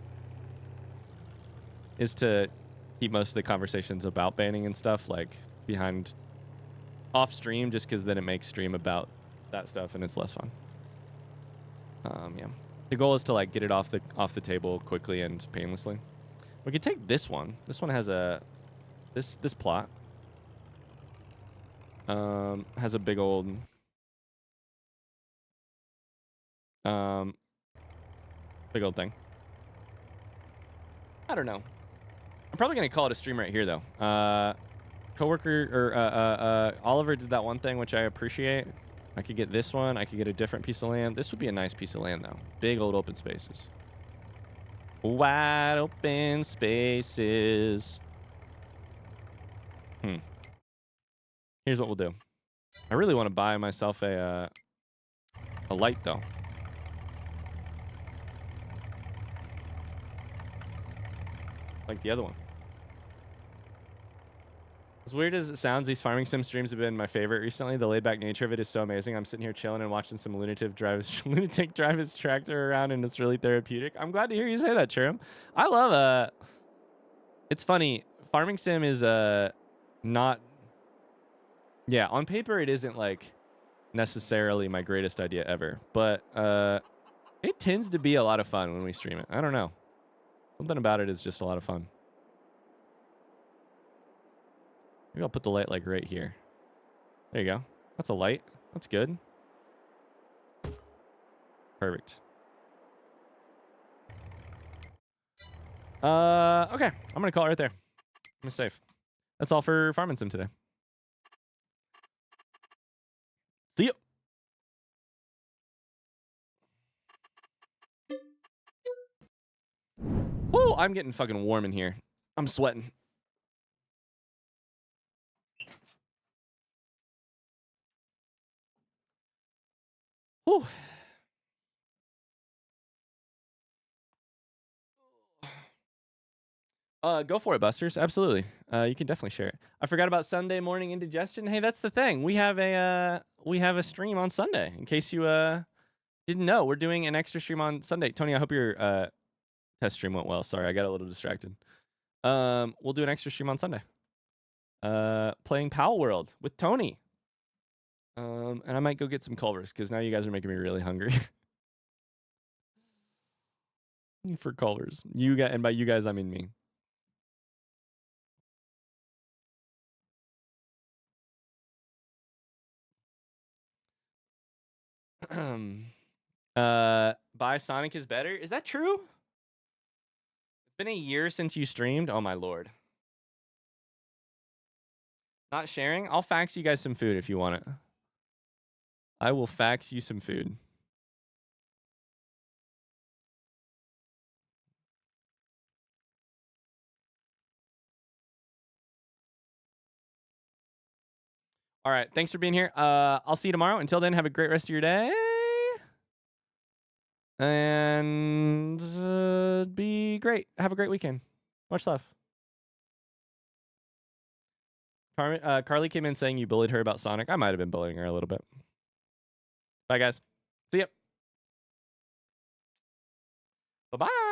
Is to keep most of the conversations about banning and stuff like behind off stream, just because then it makes stream about that stuff and it's less fun. Yeah. The goal is to like get it off the table quickly and painlessly. We could take this one. This one has a this plot. Has a big old big old thing. I don't know. I'm probably gonna call it a stream right here though. Coworker or Oliver did that one thing which I appreciate. I could get this one. I could get a different piece of land. This would be a nice piece of land though. Big old open spaces. Wide open spaces. Here's what we'll do. I really want to buy myself a light though. Like the other one. As weird as it sounds, these farming sim streams have been my favorite recently. The laid back nature of it is so amazing. I'm sitting here chilling and watching some lunatic drive his tractor around, and it's really therapeutic. I'm glad to hear you say that, Trim. I love it's funny. Farming sim is not, yeah, on paper it isn't like necessarily my greatest idea ever, but it tends to be a lot of fun when we stream it. I don't know. Something about it is just a lot of fun. Maybe I'll put the light like right here. There you go. That's a light. That's good. Perfect. Okay. I'm gonna call it right there. I'm safe. That's all for Farming Sim today. See ya. Woo! I'm getting fucking warm in here. I'm sweating. Whew. Go for it, Busters. Absolutely. You can definitely share it. I forgot about Sunday morning indigestion. Hey, that's the thing. We have a stream on Sunday. In case you didn't know, we're doing an extra stream on Sunday. Tony, I hope your test stream went well. Sorry, I got a little distracted. We'll do an extra stream on Sunday. Playing Pal World with Tony. And I might go get some Culvers because now you guys are making me really hungry. For Culvers. You guys, and by you guys I mean me. Buy Sonic is better. Is that true? It's been a year since you streamed. Oh my lord. Not sharing? I'll fax you guys some food if you want it. I will fax you some food. All right. Thanks for being here. I'll see you tomorrow. Until then, have a great rest of your day. And be great. Have a great weekend. Much love. Carly came in saying you bullied her about Sonic. I might have been bullying her a little bit. Bye, guys. See ya. Bye-bye.